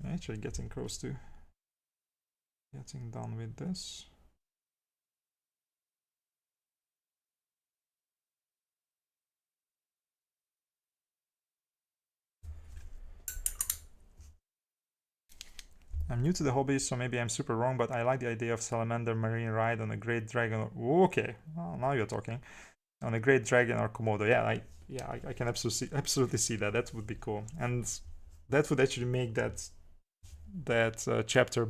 Actually getting close to getting done with this. I'm new to the hobby, so maybe I'm super wrong, but I like the idea of Salamander Marine ride on a Great Dragon. Okay, well, now you're talking. On a Great Dragon or Komodo. Yeah, I can absolutely see that. That would be cool, and that would actually make that chapter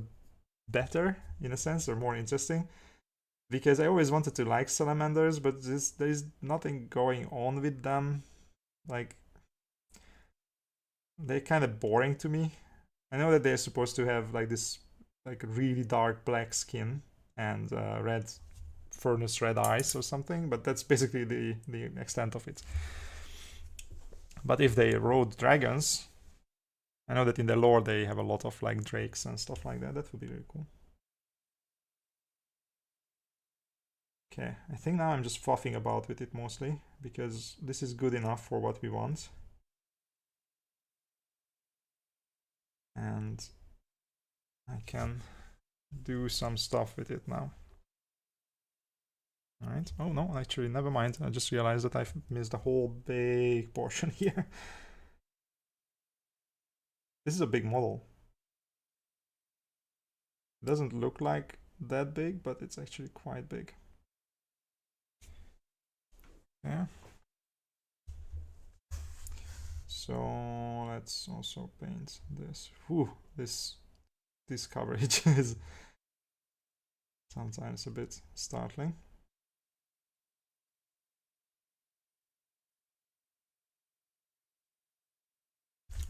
better in a sense, or more interesting, because I always wanted to like salamanders, but there is nothing going on with them. Like, they're kind of boring to me. I know that they're supposed to have like this like really dark black skin and red furnace red eyes or something, but that's basically the extent of it. But if they rode dragons, I know that in the lore they have a lot of like drakes and stuff like that. That would be really cool. Okay, I think now I'm just fluffing about with it mostly, because this is good enough for what we want. And I can do some stuff with it now. Alright, oh no, actually, never mind. I just realized that I've missed a whole big portion here. This is a big model. It doesn't look like that big, but it's actually quite big. Yeah. So let's also paint this. Whew, this coverage is sometimes a bit startling.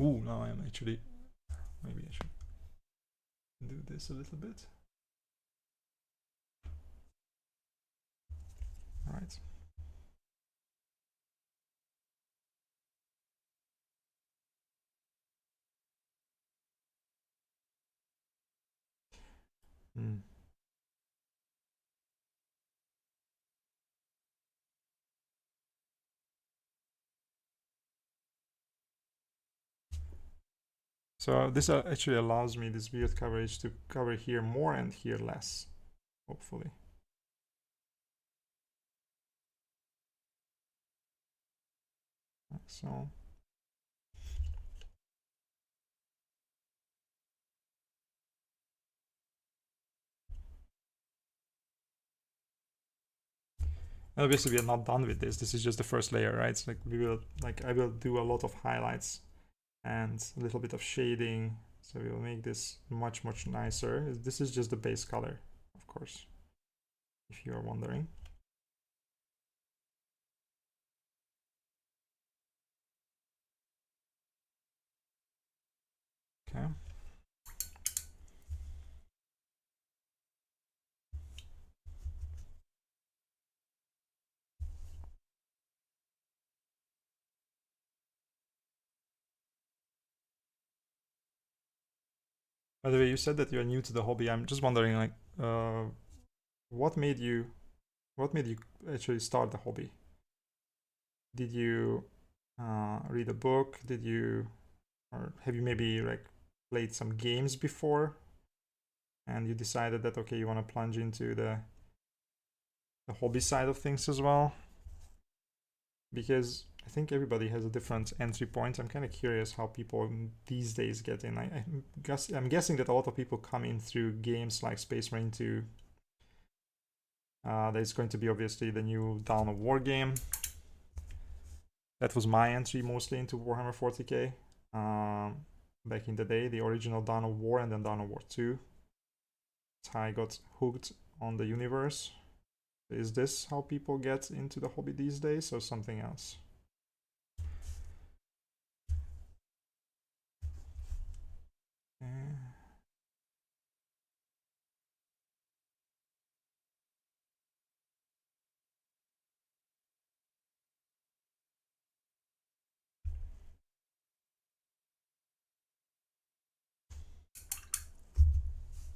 Ooh, now I'm actually, maybe I should do this a little bit. All right. So this actually allows me, this weird coverage, to cover here more and here less, hopefully. So obviously we are not done with this. This is just the first layer, right? It's like I will do a lot of highlights and a little bit of shading. So we will make this much nicer. This is just the base color, of course, if you are wondering. Okay. By the way, you said that you're new to the hobby. I'm just wondering, like, what made you actually start the hobby? Did you read a book? Or have you maybe like played some games before, and you decided that okay, you want to plunge into the hobby side of things as well? Because I think everybody has a different entry point. I'm kind of curious how people these days get in. I'm guessing that a lot of people come in through games like Space Marine 2. There's going to be obviously the new Dawn of War game. That was my entry mostly into Warhammer 40k. Back in the day, the original Dawn of War and then Dawn of War 2. That's how I got hooked on the universe. Is this how people get into the hobby these days, or something else?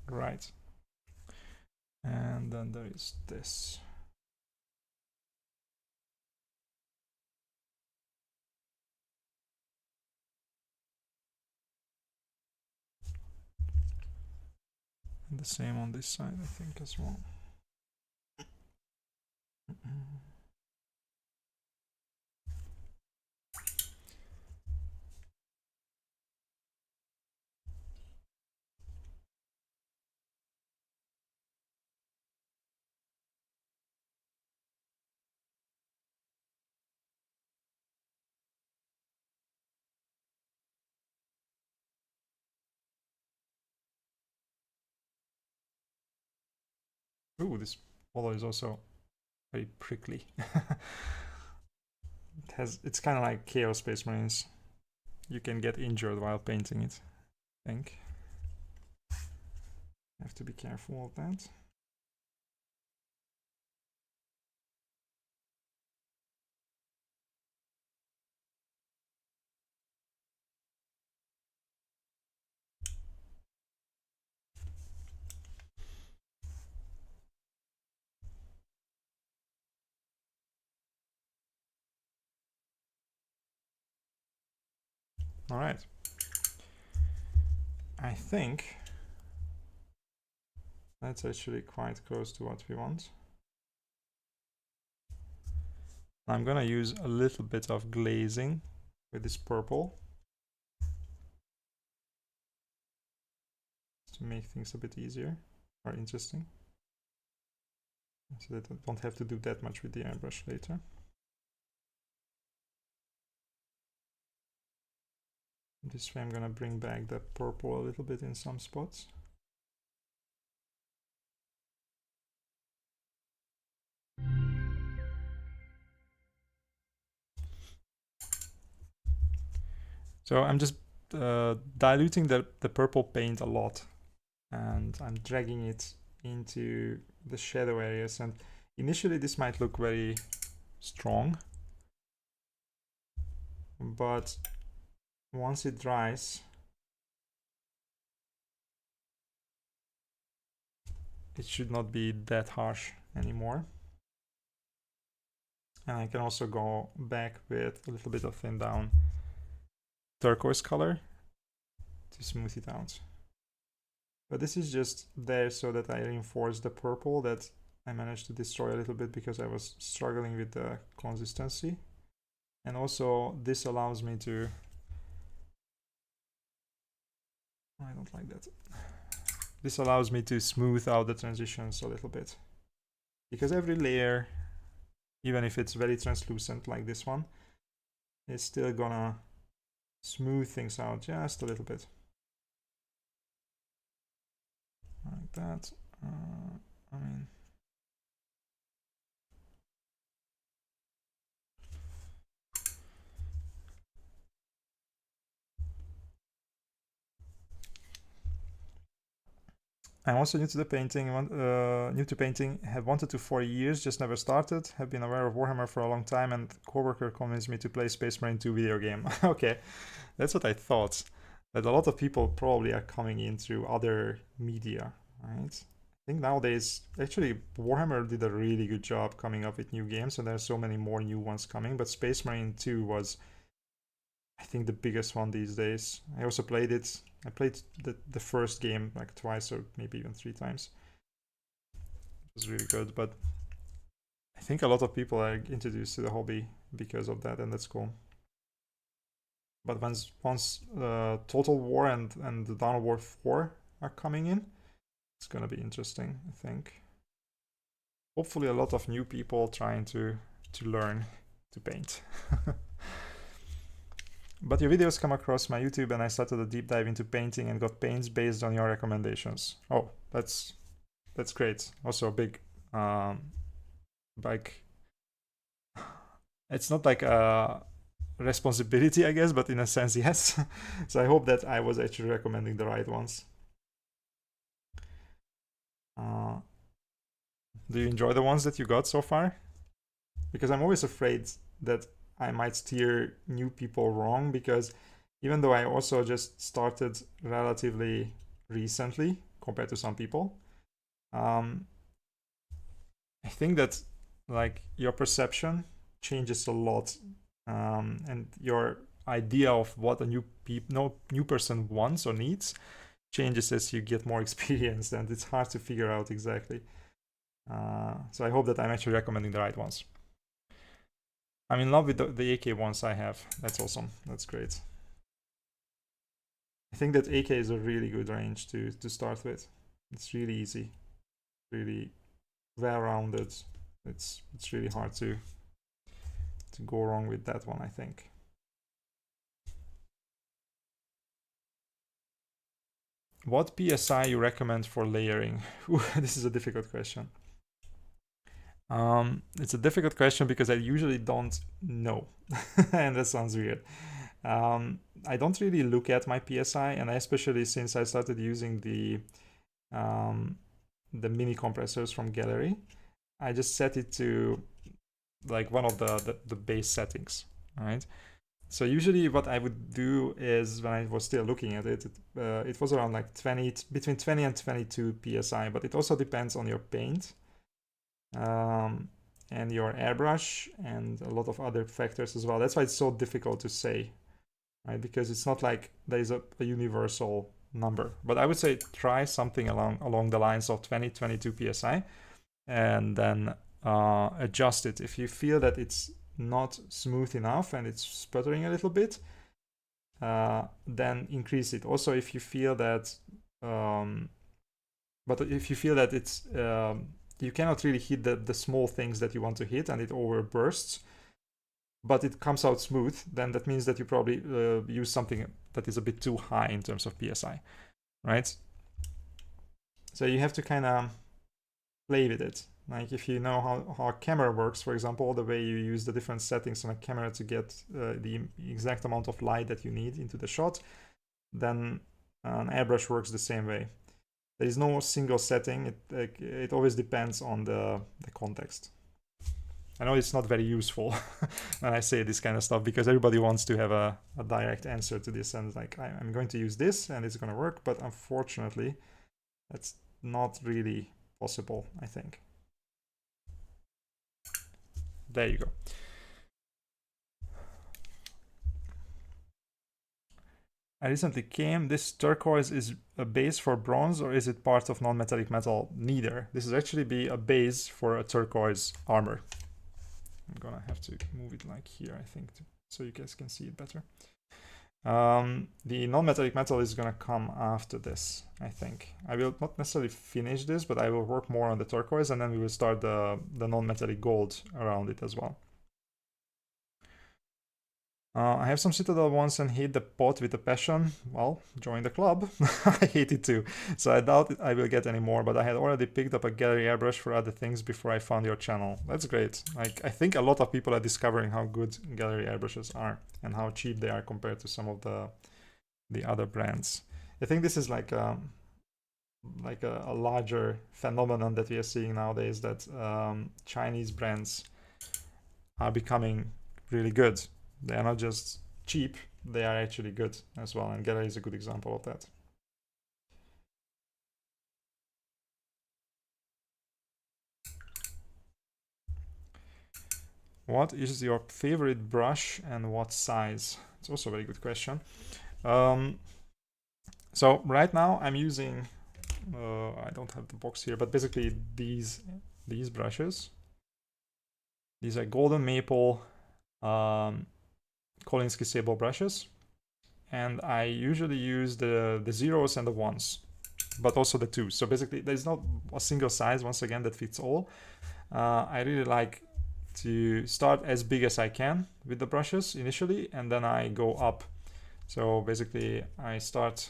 Right. And then there is this. And the same on this side, I think, as well. Ooh, this follow is also very prickly. It's kind of like Chaos Space Marines. You can get injured while painting it, I think. Have to be careful of that. All right. I think that's actually quite close to what we want. I'm gonna use a little bit of glazing with this purple to make things a bit easier or interesting, so that I don't have to do that much with the airbrush later. This way I'm gonna bring back the purple a little bit in some spots. So I'm just diluting the purple paint a lot, and I'm dragging it into the shadow areas. And initially this might look very strong, but once it dries, it should not be that harsh anymore. And I can also go back with a little bit of thin down turquoise color to smooth it out. But this is just there so that I reinforce the purple that I managed to destroy a little bit because I was struggling with the consistency. And also this allows me to, I don't like that. This allows me to smooth out the transitions a little bit, because every layer, even if it's very translucent like this one, is still gonna smooth things out just a little bit. Like that. I mean, I'm also new to the painting, have wanted to for years, just never started, have been aware of Warhammer for a long time, and coworker convinced me to play Space Marine 2 video game. Okay, that's what I thought. But a lot of people probably are coming in through other media, right? I think nowadays, actually, Warhammer did a really good job coming up with new games, and there are so many more new ones coming, but Space Marine 2 was, I think, the biggest one these days. I also played it. I played the first game like twice or maybe even 3 times. It was really good, but I think a lot of people are introduced to the hobby because of that, and that's cool. But once Total War and the Dawn of War 4 are coming in, it's gonna be interesting, I think. Hopefully a lot of new people trying to learn to paint. But your videos come across my YouTube and I started a deep dive into painting and got paints based on your recommendations. Oh, that's great. Also a big it's not like a responsibility, I guess, but in a sense, yes. So I hope that I was actually recommending the right ones. Do you enjoy the ones that you got so far? Because I'm always afraid that I might steer new people wrong, because even though I also just started relatively recently compared to some people, I think that like your perception changes a lot, and your idea of what a new person wants or needs changes as you get more experienced, and it's hard to figure out exactly. So I hope that I'm actually recommending the right ones. I'm in love with the AK ones I have. That's awesome. That's great. I think that AK is a really good range to start with. It's really easy, really well-rounded. It's really hard to go wrong with that one, I think. What PSI you recommend for layering? Ooh, this is a difficult question. It's a difficult question because I usually don't know, and that sounds weird. I don't really look at my PSI, and especially since I started using the mini compressors from Gaahleri, I just set it to like one of the base settings, right? So usually what I would do is, when I was still looking at it, it was around like between 20 and 22 PSI, but it also depends on your paint. And your airbrush and a lot of other factors as well. That's why it's so difficult to say, right? Because it's not like there is a universal number. But I would say try something along the lines of 20-22 psi, and then adjust it. If you feel that it's not smooth enough and it's sputtering a little bit, then increase it. Also, if you feel that, but if you feel that it's you cannot really hit the small things that you want to hit and it overbursts, but it comes out smooth, then that means that you probably use something that is a bit too high in terms of PSI, right? So you have to kind of play with it. Like if you know how a camera works, for example, the way you use the different settings on a camera to get the exact amount of light that you need into the shot, then an airbrush works the same way. There is no single setting. It always depends on the context. I know it's not very useful when I say this kind of stuff, because everybody wants to have a direct answer to this, and like, I'm going to use this and it's going to work, but unfortunately that's not really possible, I think. There you go. I recently came. This turquoise is a base for bronze, or is it part of non-metallic metal? Neither. This is actually be a base for a turquoise armor. gonna have to move it like here, I think, so you guys can see it better. The non-metallic metal is gonna come after this, I think. I will not necessarily finish this, but I will work more on the turquoise, and then we will start the non-metallic gold around it as well. I have some Citadel ones and hate the pot with a passion. Well, join the club. I hate it too. So I doubt I will get any more, but I had already picked up a Gaahleri Airbrush for other things before I found your channel. That's great. Like, I think a lot of people are discovering how good Gaahleri Airbrushes are and how cheap they are compared to some of the other brands. I think this is like a larger phenomenon that we are seeing nowadays, that Chinese brands are becoming really good. They are not just cheap, they are actually good as well, and Gaahleri is a good example of that. What is your favorite brush and what size? It's also a very good question. So right now I'm using, I don't have the box here, but basically these brushes. These are golden maple Kolinsky sable brushes, and I usually use the zeros and the ones, but also the twos. So basically there's not a single size, once again, that fits all. I really like to start as big as I can with the brushes initially, and then I go up. So basically I start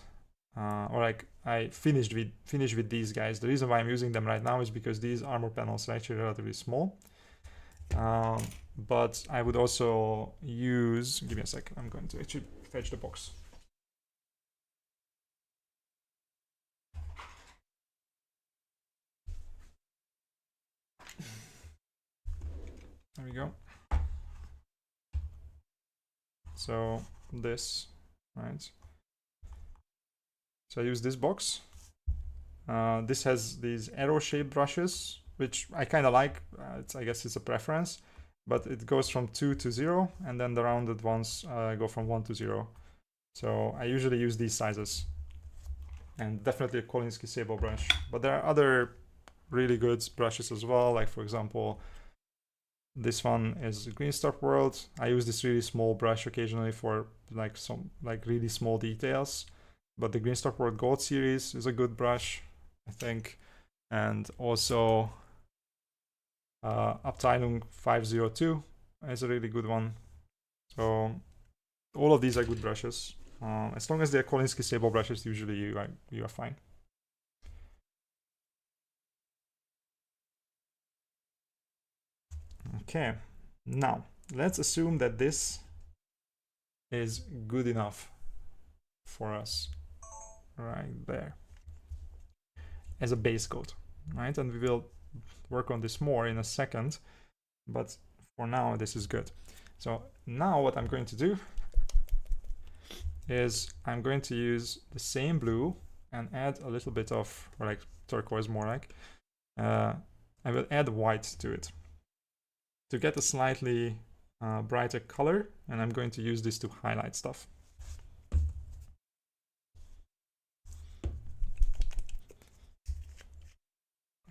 or like I finish with these guys. The reason why I'm using them right now is because these armor panels are actually relatively small. But I would also use, give me a sec, I'm going to actually fetch the box. There we go. So this, right? So I use this box. This has these arrow-shaped brushes, which I kind of like. I guess it's a preference, but it goes from 2 to 0, and then the rounded ones go from 1 to 0. So I usually use these sizes, and definitely a Kolinsky sable brush. But there are other really good brushes as well, like for example, this one is Green Stop World. I use this really small brush occasionally for like some really small details, but the Green Stop World Gold series is a good brush, I think. And also Abteilung 502 is a really good one. So all of these are good brushes. As long as they're Kolinsky sable brushes, usually you are fine. Okay, now let's assume that this is good enough for us right there as a base coat, right? And we will work on this more in a second, but for now this is good. So now what I'm going to do is I'm going to use the same blue and add a little bit of, or like turquoise more like, I will add white to it to get a slightly brighter color, and I'm going to use this to highlight stuff.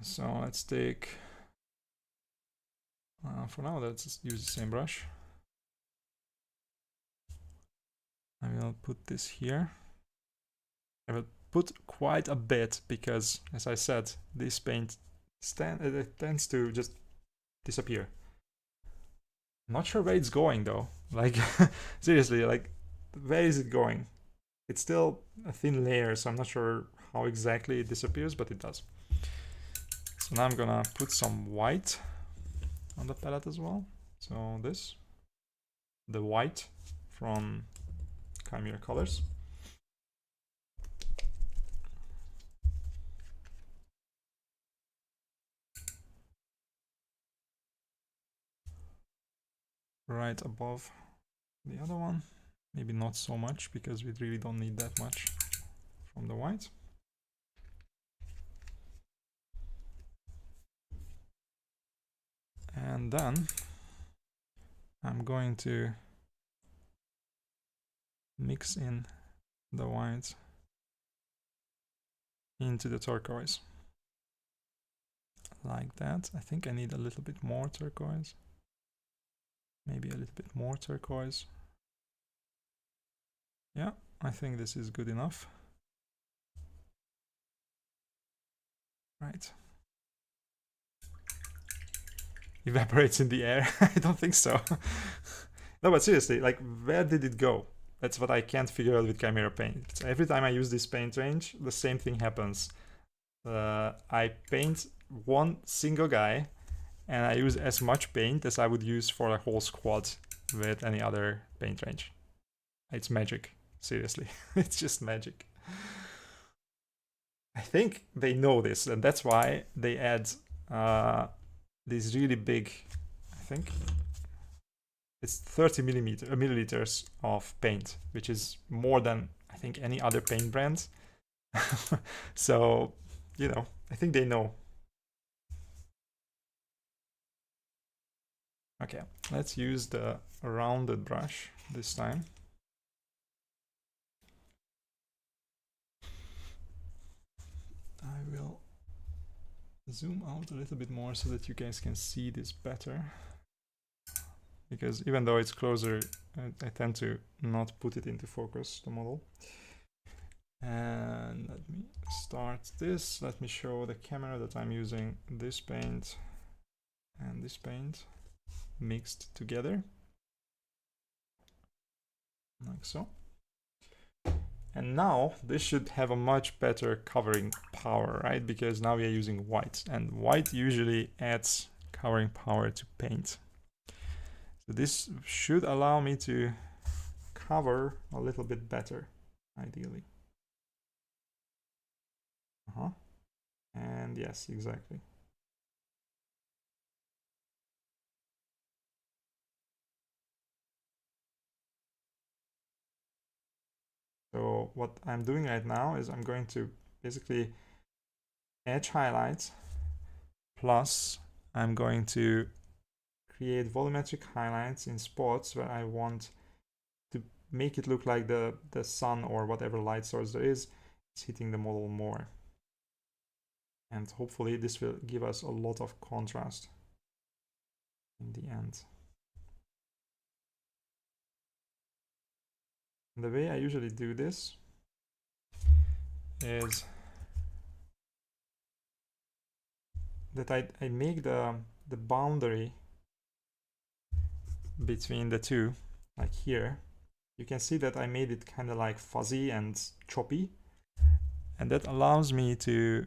So let's take, for now, let's just use the same brush. I will put this here. I will put quite a bit because, as I said, this paint it tends to just disappear. I'm not sure where it's going though. Like, seriously, like, where is it going? It's still a thin layer, so I'm not sure how exactly it disappears, but it does. So now I'm gonna put some white on the palette as well. So this, the white from Chimera Colors. Right above the other one. Maybe not so much because we really don't need that much from the white. And then I'm going to mix in the white into the turquoise. Like that. I think I need a little bit more turquoise. Maybe a little bit more turquoise. Yeah, I think this is good enough. Right. Evaporates in the air. I don't think so. No, but seriously, like, where did it go? That's what I can't figure out with Chimera Paint. Every time I use this paint range, the same thing happens. I paint one single guy, and I use as much paint as I would use for a whole squad with any other paint range. It's magic. Seriously. It's just magic. I think they know this, and that's why they add these really big, I think it's 30 milliliters of paint, which is more than I think any other paint brand. So, you know, I think they know. Okay, let's use the rounded brush this time. I will zoom out a little bit more so that you guys can see this better. Because even though it's closer, I tend to not put it into focus, the model. And let me start this. Let me show the camera that I'm using this paint and this paint mixed together. Like so. And now this should have a much better covering power, right? Because now we are using white, and white usually adds covering power to paint. So this should allow me to cover a little bit better, ideally. And yes, exactly. So what I'm doing right now is I'm going to basically edge highlights, plus I'm going to create volumetric highlights in spots where I want to make it look like the sun or whatever light source there is hitting the model more. And hopefully this will give us a lot of contrast in the end. And the way I usually do this is that I make the boundary between the two, like here. You can see that I made it kind of like fuzzy and choppy, and that allows me to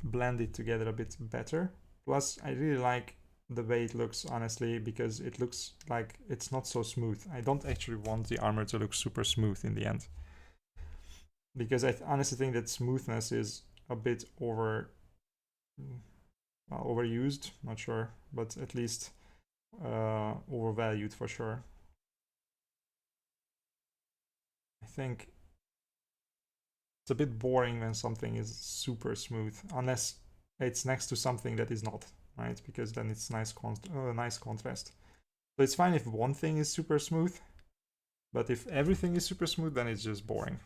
blend it together a bit better. Plus, I really like the way it looks, honestly, because it looks like it's not so smooth. I don't actually want the armor to look super smooth in the end, because I honestly think that smoothness is a bit overused, not sure, but at least overvalued for sure. I think it's a bit boring when something is super smooth, unless it's next to something that is not, right? Because then it's nice contrast. So it's fine if one thing is super smooth, but if everything is super smooth, then it's just boring.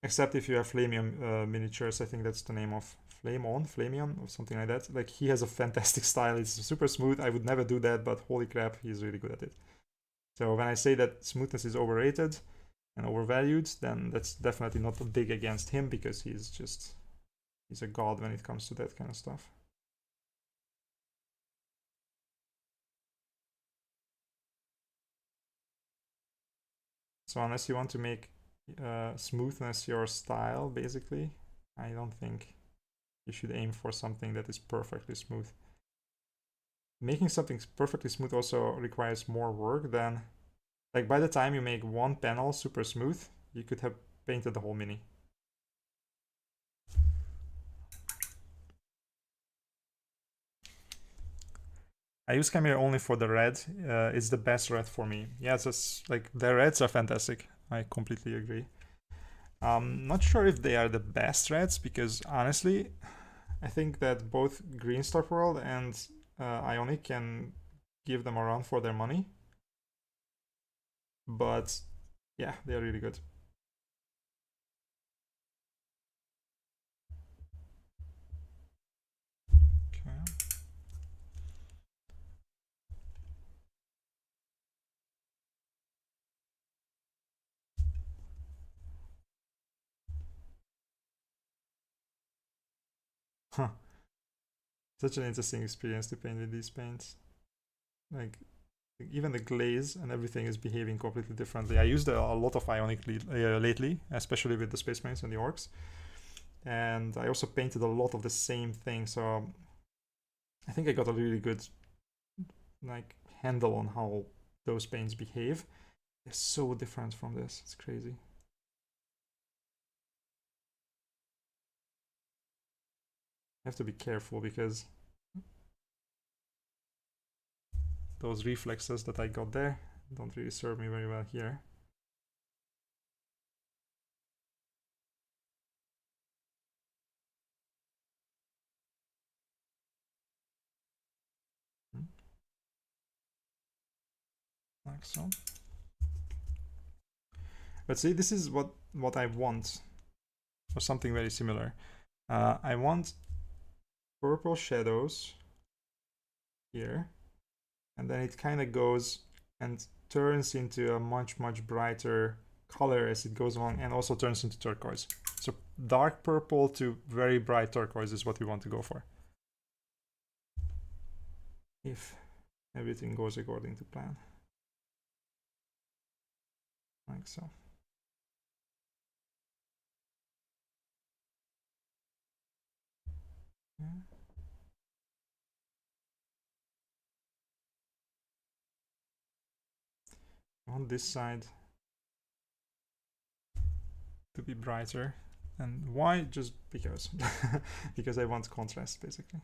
Except if you have Flamion miniatures, I think that's the name of Flamion or something like that. Like, he has a fantastic style. It's super smooth. I would never do that, but holy crap, he's really good at it. So when I say that smoothness is overrated and overvalued, then that's definitely not a dig against him, because he's a god when it comes to that kind of stuff. So unless you want to make smoothness your style, basically, I don't think you should aim for something that is perfectly smooth. Making something perfectly smooth also requires more work than, like, by the time you make one panel super smooth, you could have painted the whole mini. I use Chimera only for the red. It's the best red for me. Yeah, it's like, the reds are fantastic. I completely agree. Not sure if they are the best reds, because honestly, I think that both Green Star World and Ionic can give them a run for their money. But yeah, they are really good. Okay. Huh. Such an interesting experience to paint with these paints. Like, even the glaze and everything is behaving completely differently. I used a lot of Ionic lately, especially with the Space Marines and the Orcs. And I also painted a lot of the same thing, so I think I got a really good like handle on how those paints behave. They're so different from this, it's crazy. I have to be careful because those reflexes that I got there don't really serve me very well here. Like so. But see, this is what I want, or something very similar. I want purple shadows here, and then it kind of goes and turns into a much brighter color as it goes along, and also turns into turquoise. So dark purple to very bright turquoise is what we want to go for, if everything goes according to plan, like so. Yeah. On this side to be brighter. And why? Just because. Because I want contrast, basically.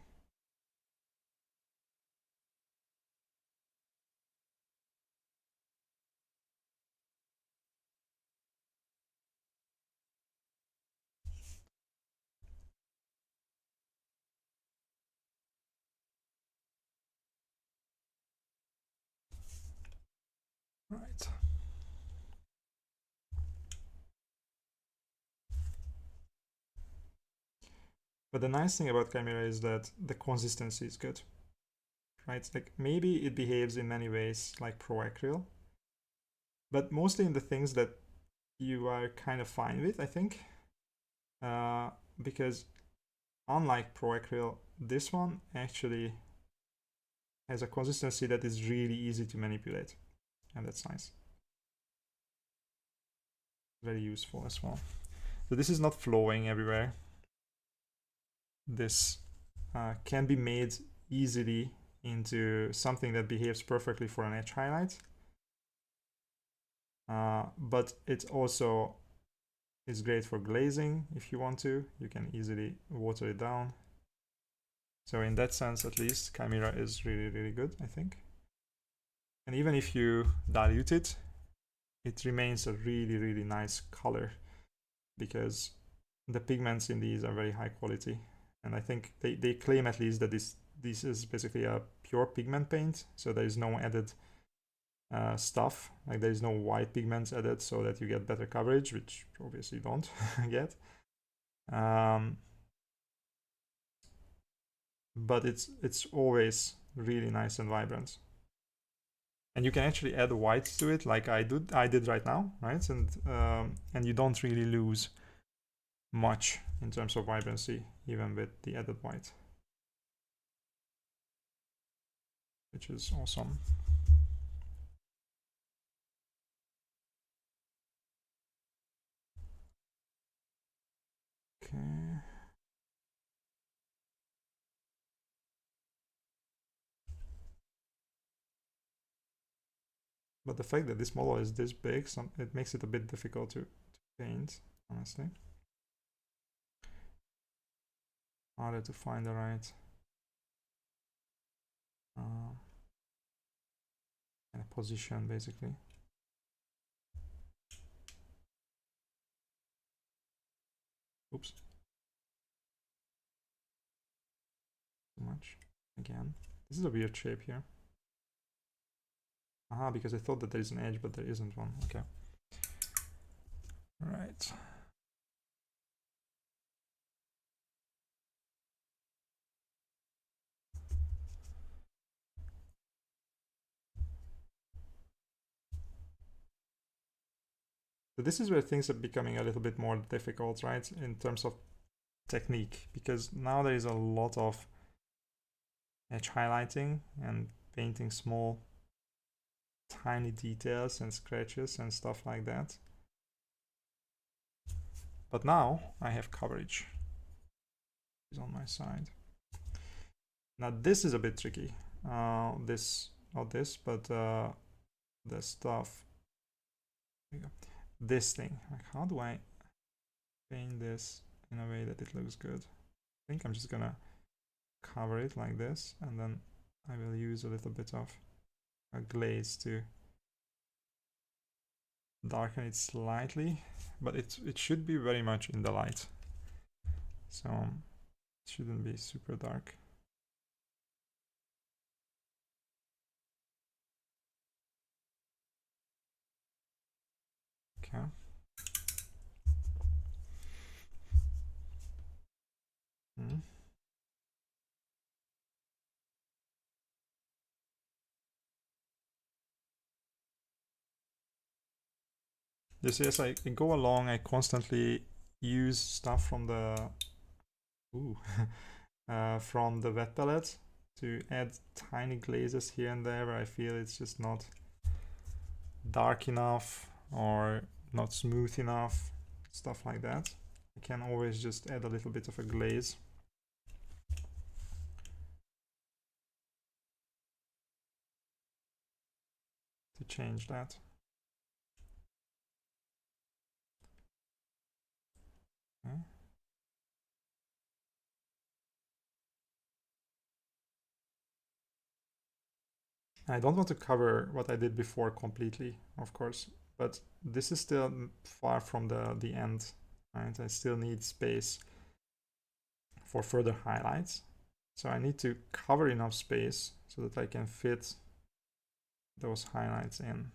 Right. But the nice thing about Chimera is that the consistency is good. Right? Like, maybe it behaves in many ways like ProAcryl, but mostly in the things that you are kind of fine with, I think. Because unlike ProAcryl, this one actually has a consistency that is really easy to manipulate, and that's nice. Very useful as well. So this is not flowing everywhere. This can be made easily into something that behaves perfectly for an edge highlight. But it also is great for glazing if you want to. You can easily water it down. So in that sense, at least, Chimera is really good, I think. And even if you dilute it, it remains a really nice color, because the pigments in these are very high quality. And I think they claim at least that this is basically a pure pigment paint, so there is no added stuff, like there is no white pigments added so that you get better coverage, which obviously you don't get. But it's always really nice and vibrant. And you can actually add white to it, like I did right now, right? And you don't really lose much in terms of vibrancy, even with the added white, which is awesome. Okay. But the fact that this model is this big, it makes it a bit difficult to paint, honestly. Harder to find the right kind of position, basically. Oops. Too much. Again. This is a weird shape here. Aha, because I thought that there is an edge, but there isn't one. Okay. Right. So this is where things are becoming a little bit more difficult, right? In terms of technique, because now there is a lot of edge highlighting and painting small tiny details and scratches and stuff like that. But now I have coverage. It's on my side. Now this is a bit tricky. Not this, but the stuff. This thing. Like, how do I paint this in a way that it looks good? I think I'm just gonna cover it like this, and then I will use a little bit of a glaze to darken it slightly, but it should be very much in the light, so it shouldn't be super dark. Okay. You see, as I go along, I constantly use stuff from the from the wet palette to add tiny glazes here and there where I feel it's just not dark enough or not smooth enough, stuff like that. I can always just add a little bit of a glaze. To change that. Okay. I don't want to cover what I did before completely, of course, but this is still far from the end, right? I still need space for further highlights. So I need to cover enough space so that I can fit those highlights in.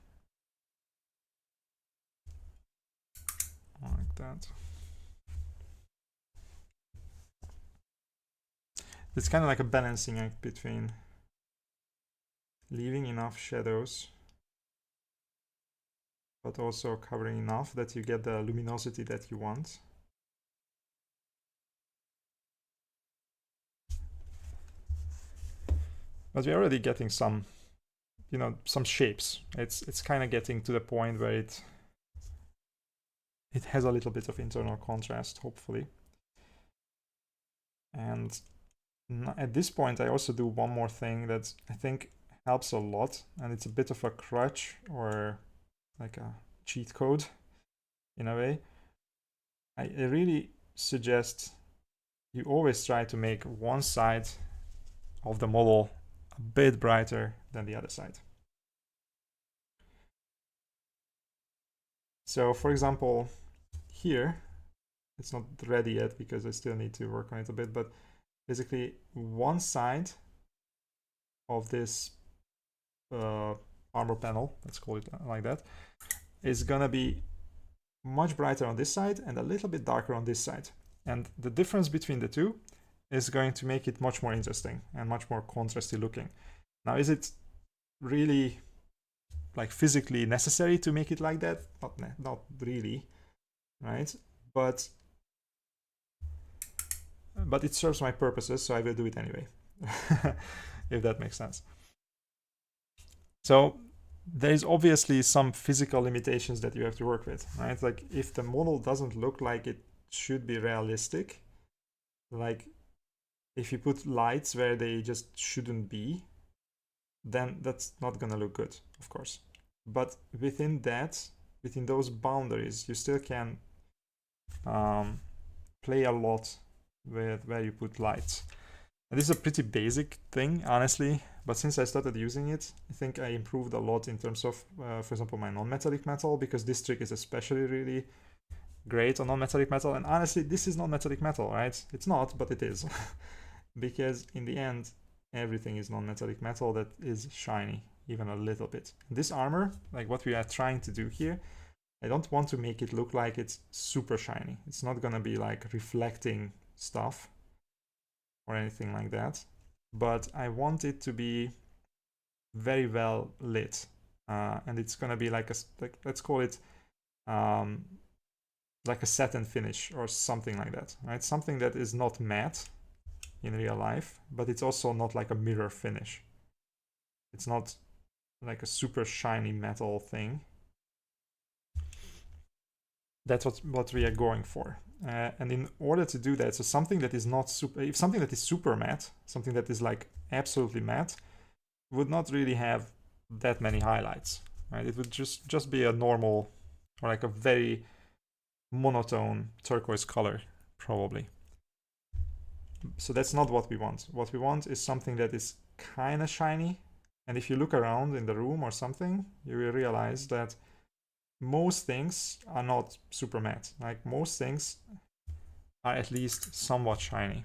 Like that. It's kind of like a balancing act between leaving enough shadows but also covering enough that you get the luminosity that you want. But we're already getting some, you know, some shapes. It's kind of getting to the point where it has a little bit of internal contrast, hopefully. And at this point, I also do one more thing that I think helps a lot, and it's a bit of a crutch or like a cheat code in a way. I really suggest you always try to make one side of the model a bit brighter than the other side. So for example, here, it's not ready yet because I still need to work on it a bit, but basically one side of this armor panel, let's call it like that, is gonna be much brighter on this side and a little bit darker on this side. And the difference between the two is going to make it much more interesting and much more contrasty looking. Now, is it really like physically necessary to make it like that? Not really, right? But it serves my purposes, so I will do it anyway, if that makes sense. So there is obviously some physical limitations that you have to work with, right? Like if the model doesn't look like it should be realistic, like if you put lights where they just shouldn't be, then that's not gonna look good, of course. But within those boundaries, you still can play a lot with where you put lights. And this is a pretty basic thing, honestly, but since I started using it, I think I improved a lot in terms of, for example, my non-metallic metal, because this trick is especially really great on non-metallic metal. And honestly, this is non-metallic metal, right? It's not, but it is. Because in the end, everything is non-metallic metal that is shiny, even a little bit. This armor, like what we are trying to do here, I don't want to make it look like it's super shiny. It's not gonna be like reflecting stuff or anything like that, but I want it to be very well lit, and it's gonna be like let's call it like a satin finish or something like that, right? Something that is not matte in real life, but it's also not like a mirror finish. It's not like a super shiny metal thing. That's what we are going for. And in order to do that, so something that is not super, if something that is super matte, something that is like absolutely matte, would not really have that many highlights, right? It would just be a normal or like a very monotone turquoise color, probably. So that's not what we want. What we want is something that is kind of shiny. And if you look around in the room or something, you will realize that most things are not super matte. Like most things are at least somewhat shiny.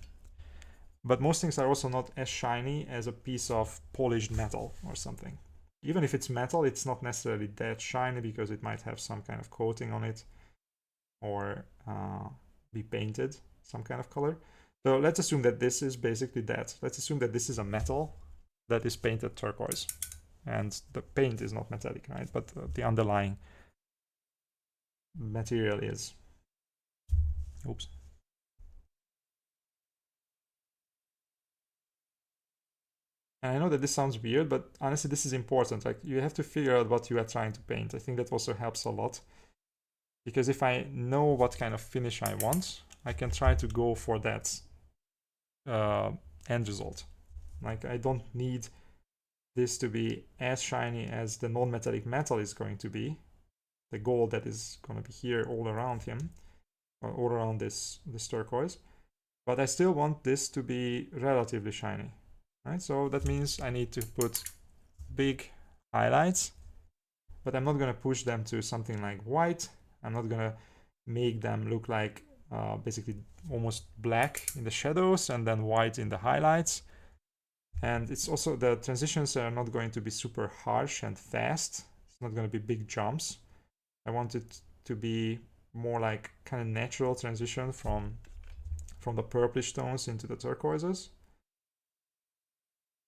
But most things are also not as shiny as a piece of polished metal or something. Even if it's metal, it's not necessarily that shiny because it might have some kind of coating on it or be painted some kind of color. So let's assume that this is basically that. Let's assume that this is a metal that is painted turquoise. And the paint is not metallic, right? But the underlying material is. Oops. And I know that this sounds weird, but honestly, this is important. Like, you have to figure out what you are trying to paint. I think that also helps a lot. Because if I know what kind of finish I want, I can try to go for that end result. Like, I don't need this to be as shiny as the non-metallic metal is going to be. The gold that is going to be here all around him, or all around this turquoise. But I still want this to be relatively shiny, right? So that means I need to put big highlights, but I'm not going to push them to something like white. I'm not going to make them look like basically almost black in the shadows and then white in the highlights. And it's also, the transitions are not going to be super harsh and fast. It's not going to be big jumps. I want it to be more like kind of natural transition from the purplish tones into the turquoises.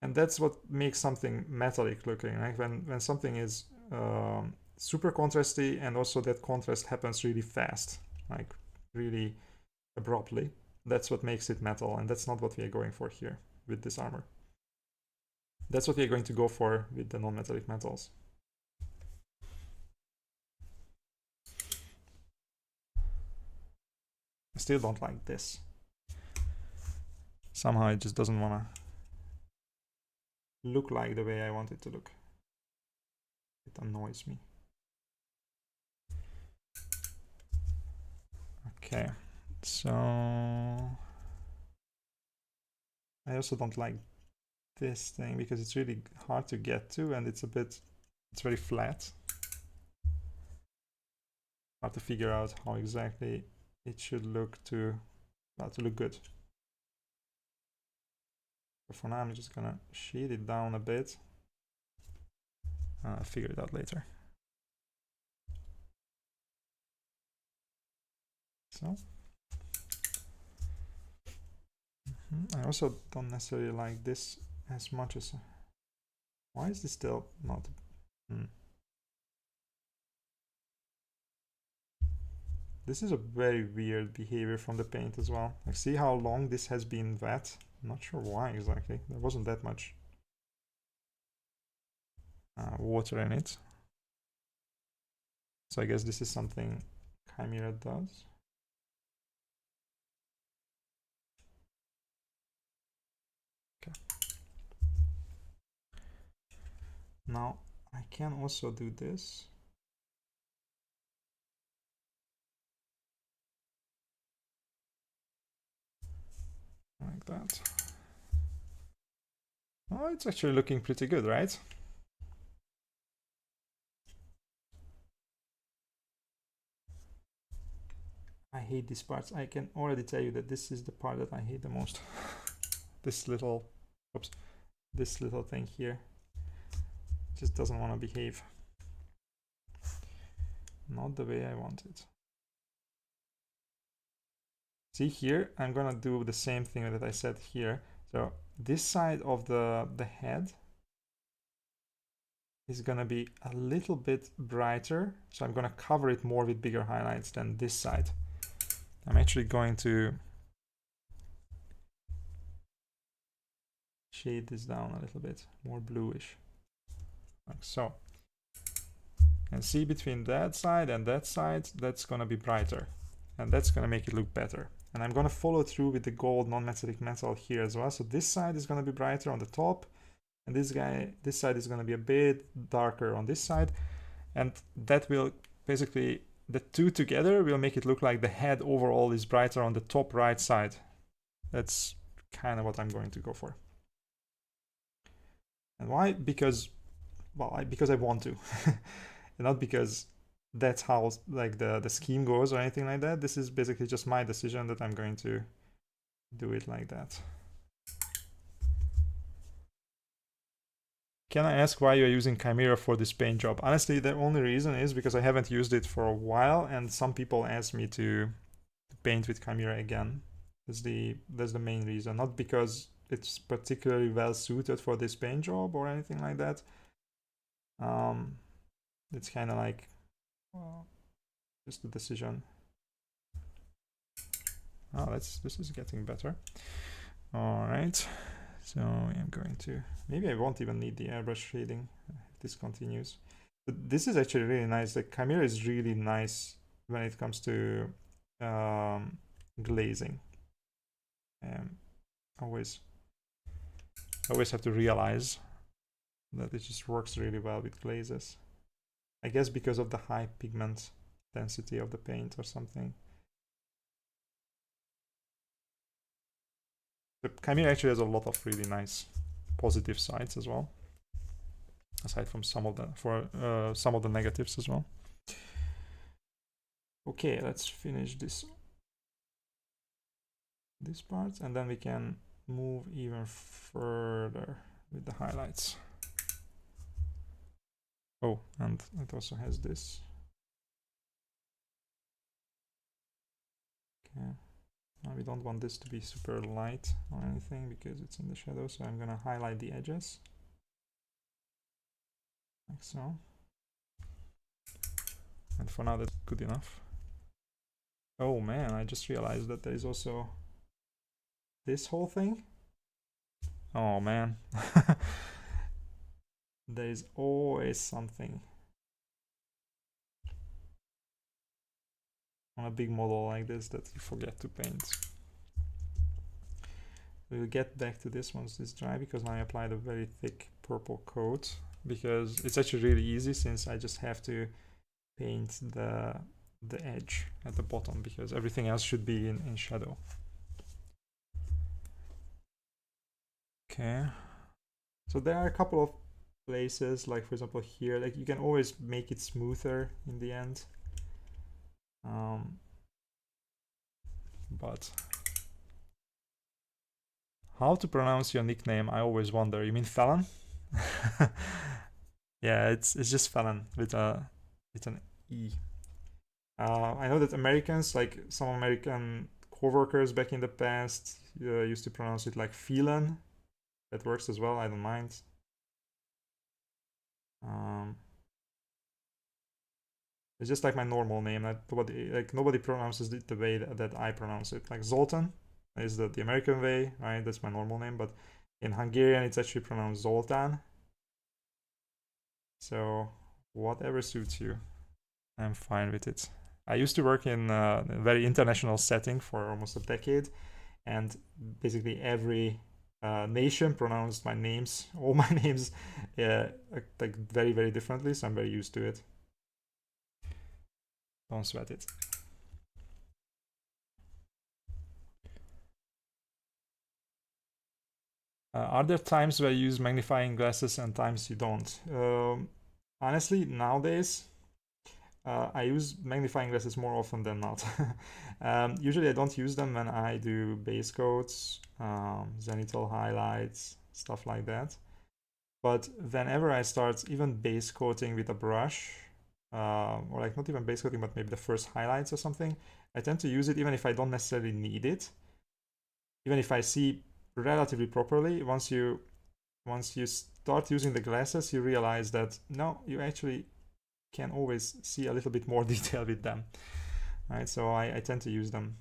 And that's what makes something metallic looking, like when something is super contrasty, and also that contrast happens really fast, like really abruptly. That's what makes it metal, and that's not what we are going for here with this armor. That's what we are going to go for with the non-metallic metals. I still don't like this. Somehow it just doesn't want to look like the way I want it to look. It annoys me. Okay, so I also don't like this thing because it's really hard to get to, and it's very flat. Hard to figure out how exactly it should look to look good. But for now, I'm just gonna shade it down a bit. I'll figure it out later. So. I also don't necessarily like this as much as... Why is this still not... This is a very weird behavior from the paint as well. Like, see how long this has been wet? I'm not sure why exactly. There wasn't that much water in it. So I guess this is something Chimera does. Okay. Now I can also do this. Like that. Oh, it's actually looking pretty good, right? I hate these parts. I can already tell you that this is the part that I hate the most. This little, oops, this little thing here just doesn't want to behave. Not the way I want it. See here, I'm gonna do the same thing that I said here. So this side of the head is gonna be a little bit brighter. So I'm gonna cover it more with bigger highlights than this side. I'm actually going to shade this down a little bit, more bluish, like so. And see between that side and that side, that's gonna be brighter. And that's gonna make it look better. And I'm gonna follow through with the gold non-metallic metal here as well. So this side is gonna be brighter on the top. And this side is gonna be a bit darker on this side. And that will basically, the two together will make it look like the head overall is brighter on the top right side. That's kind of what I'm going to go for. And why? Because, well, because I want to. And not because that's how like the scheme goes or anything like that. This is basically just my decision that I'm going to do it like that. Can I ask why you're using Chimera for this paint job? Honestly, the only reason is because I haven't used it for a while, and some people asked me to paint with Chimera again. That's the main reason, not because it's particularly well suited for this paint job or anything like that. It's kind of like just a decision. Oh, this is getting better. All right, so I'm going to, maybe I won't even need the airbrush shading if this continues. But this is actually really nice. The Chimera is really nice when it comes to glazing. Always have to realize that it just works really well with glazes. I guess because of the high pigment density of the paint or something. The Chimera actually has a lot of really nice positive sides as well, aside from some of the negatives as well. Okay, let's finish this part, and then we can move even further with the highlights. Oh, and it also has this. Okay. Now we don't want this to be super light or anything because it's in the shadow, so I'm gonna highlight the edges. Like so. And for now that's good enough. Oh man, I just realized that there is also this whole thing. Oh man. There is always something on a big model like this that you forget to paint. We'll get back to this once this dry, because now I applied a very thick purple coat, because it's actually really easy since I just have to paint the edge at the bottom, because everything else should be in shadow. Okay, so there are a couple of places, like for example here, like you can always make it smoother in the end, but how to pronounce your nickname, I always wonder. You mean Ph3lan? Yeah, it's just Ph3lan with an E. I know that Americans, like some American co-workers back in the past, used to pronounce it like Ph3lan. That works as well, I don't mind. It's just like my normal name. Nobody pronounces it the way that I pronounce it. Like Zoltan is the American way, right? That's my normal name, but in Hungarian it's actually pronounced Zoltán. So whatever suits you, I'm fine with it. I used to work in a very international setting for almost a decade, and basically every nation pronounced my names, all my names, like very, very differently, so I'm very used to it. Don't sweat it. Are there times where you use magnifying glasses and times you don't? Honestly, nowadays, I use magnifying glasses more often than not. Usually I don't use them when I do base coats, zenithal highlights, stuff like that. But whenever I start even base coating with a brush, or like not even base coating, but maybe the first highlights or something, I tend to use it even if I don't necessarily need it. Even if I see relatively properly, once you start using the glasses, you realize that no, you actually can always see a little bit more detail with them, right? So I tend to use them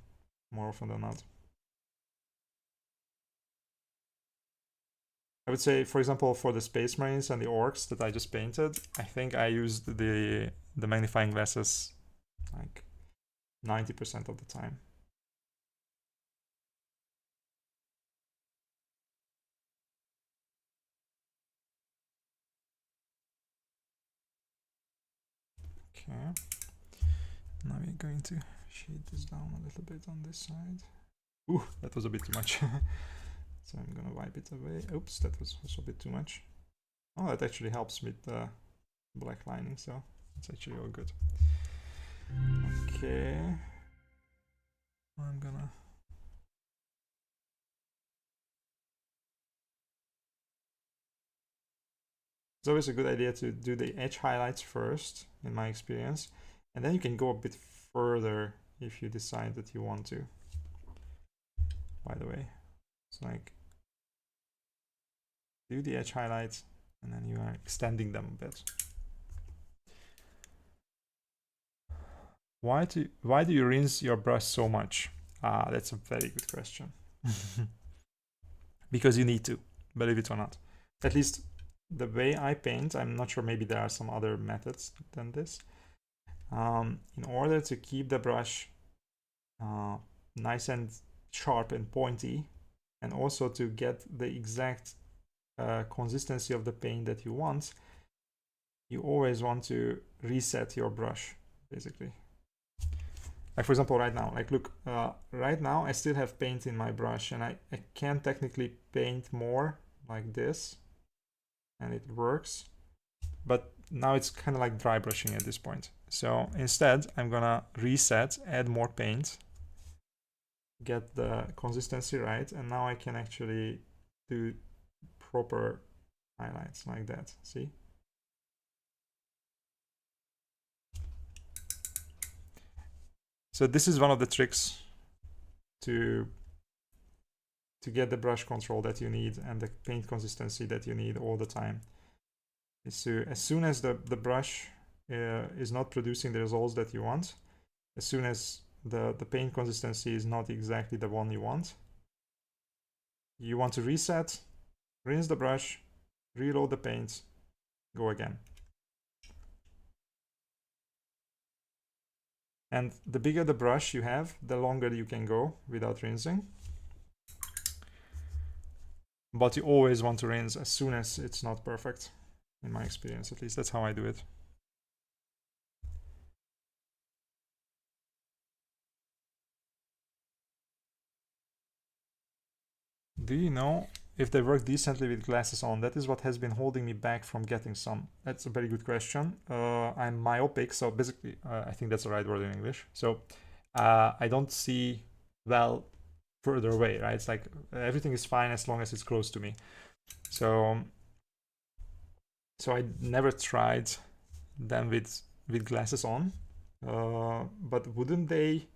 more often than not. I would say, for example, for the Space Marines and the Orcs that I just painted, I think I used the magnifying glasses like 90% of the time. Okay, now we're going to shade this down a little bit on this side. Ooh, that was a bit too much. So I'm gonna wipe it away. Oops, that was also a bit too much. Oh, that actually helps with the black lining, so it's actually all good. Okay, I'm gonna... It's always a good idea to do the edge highlights first, in my experience, and then you can go a bit further if you decide that you want to. By the way, it's like do the edge highlights and then you are extending them a bit. Why do you rinse your brush so much? That's a very good question. Because you need to, believe it or not. At least the way I paint, I'm not sure, maybe there are some other methods than this. In order to keep the brush nice and sharp and pointy, and also to get the exact consistency of the paint that you want, you always want to reset your brush, basically. Like for example, right now, like look, right now I still have paint in my brush, and I can technically paint more like this, and it works, but now it's kind of like dry brushing at this point. So instead, I'm gonna reset, add more paint, get the consistency right, and now I can actually do proper highlights like that. See? So this is one of the tricks to get the brush control that you need and the paint consistency that you need all the time. Is to, as soon as the brush is not producing the results that you want, as soon as the paint consistency is not exactly the one you want to reset, rinse the brush, reload the paint, go again. And the bigger the brush you have, the longer you can go without rinsing. But you always want to rinse as soon as it's not perfect. In my experience, at least, that's how I do it. Do you know if they work decently with glasses on? That is what has been holding me back from getting some. That's a very good question. I'm myopic, so basically, I think that's the right word in English. So I don't see well further away, right? It's like everything is fine as long as it's close to me. So I never tried them with glasses on, but wouldn't they?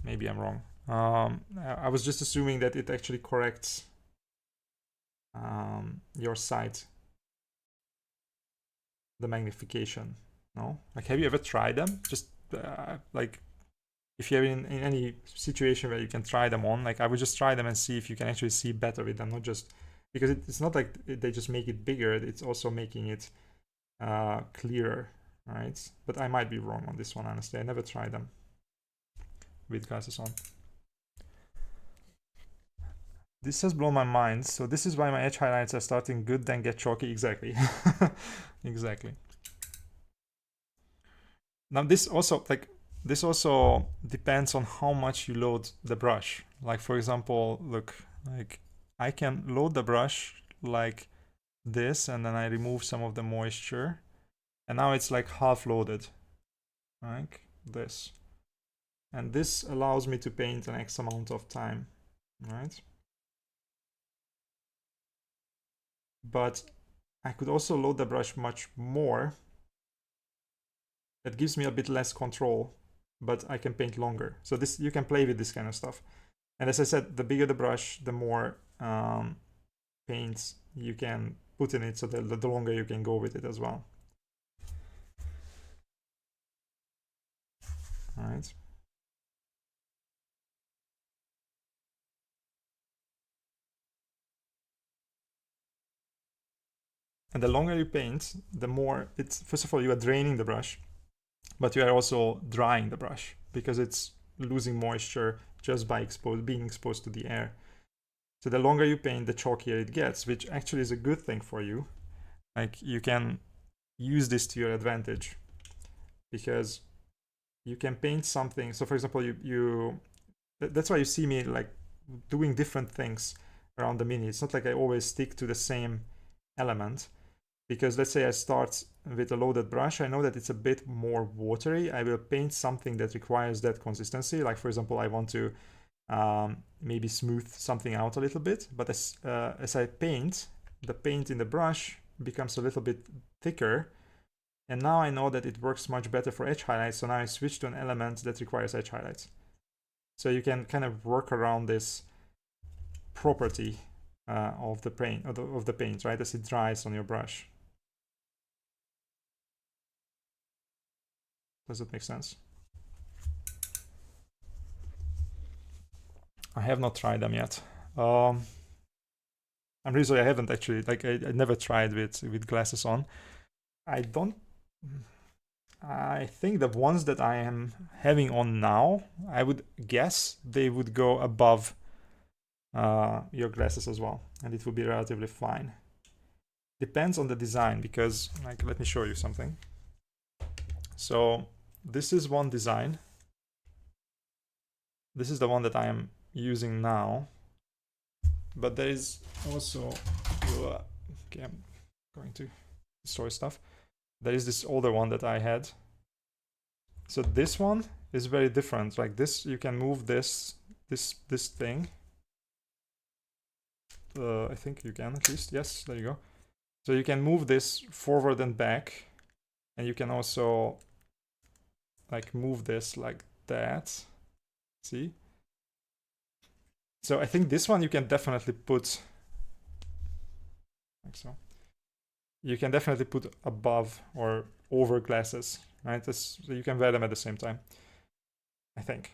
Maybe I'm wrong. I was just assuming that it actually corrects your sight, the magnification. No, like, have you ever tried them? Just like, if you're in any situation where you can try them on, like I would just try them and see if you can actually see better with them, not just because it's not like they just make it bigger, it's also making it clearer, right? But I might be wrong on this one, honestly. I never tried them with glasses on. This has blown my mind. So this is why my edge highlights are starting good, then get chalky. Exactly. Exactly. Now this also depends on how much you load the brush. Like for example, look, like I can load the brush like this, and then I remove some of the moisture, and now it's like half loaded, like this. And this allows me to paint an X amount of time, right? But I could also load the brush much more. That gives me a bit less control, but I can paint longer. So this, you can play with this kind of stuff. And as I said, the bigger the brush, the more paint you can put in it, so the longer you can go with it as well. All right. And the longer you paint, the more it's, first of all, you are draining the brush, but you are also drying the brush because it's losing moisture just by being exposed to the air. So the longer you paint, the chalkier it gets, which actually is a good thing for you. Like, you can use this to your advantage because you can paint something. So for example, that's why you see me like doing different things around the mini. It's not like I always stick to the same element, because let's say I start with a loaded brush, I know that it's a bit more watery. I will paint something that requires that consistency. Like for example, I want to maybe smooth something out a little bit, but as I paint, the paint in the brush becomes a little bit thicker, and now I know that it works much better for edge highlights. So now I switch to an element that requires edge highlights. So you can kind of work around this property of the paint, right, as it dries on your brush. Does that make sense? I have not tried them yet. I'm really sorry, I haven't actually, like I never tried with glasses on. I think the ones that I am having on now, I would guess they would go above your glasses as well, and it would be relatively fine. Depends on the design, because like, let me show you something. So this is one design. This is the one that I am using now, but there is also okay, I'm going to destroy stuff. There is this older one that I had. So this one is very different. Like this, you can move this thing. I think you can, at least. Yes, there you go. So you can move this forward and back, and you can also like move this like that. See? So I think this one you can definitely put like so. You can definitely put above or over glasses, right? So you can wear them at the same time, I think.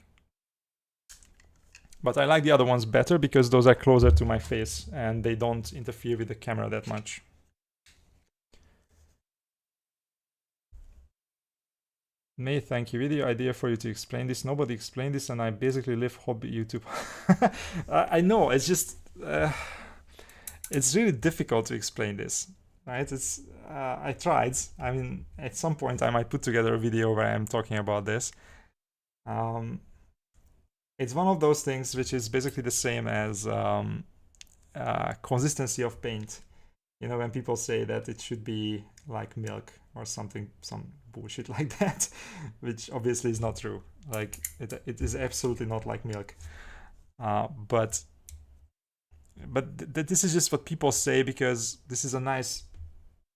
But I like the other ones better because those are closer to my face and they don't interfere with the camera that much. May, thank you. Video idea for you to explain this. Nobody explained this, and I basically live hobby YouTube. I know, it's just it's really difficult to explain this, right? It's I tried. I mean, at some point I might put together a video where I'm talking about this. It's one of those things which is basically the same as consistency of paint. You know, when people say that it should be like milk or something, some bullshit like that, which obviously is not true. Like it is absolutely not like milk. But this is just what people say because this is a nice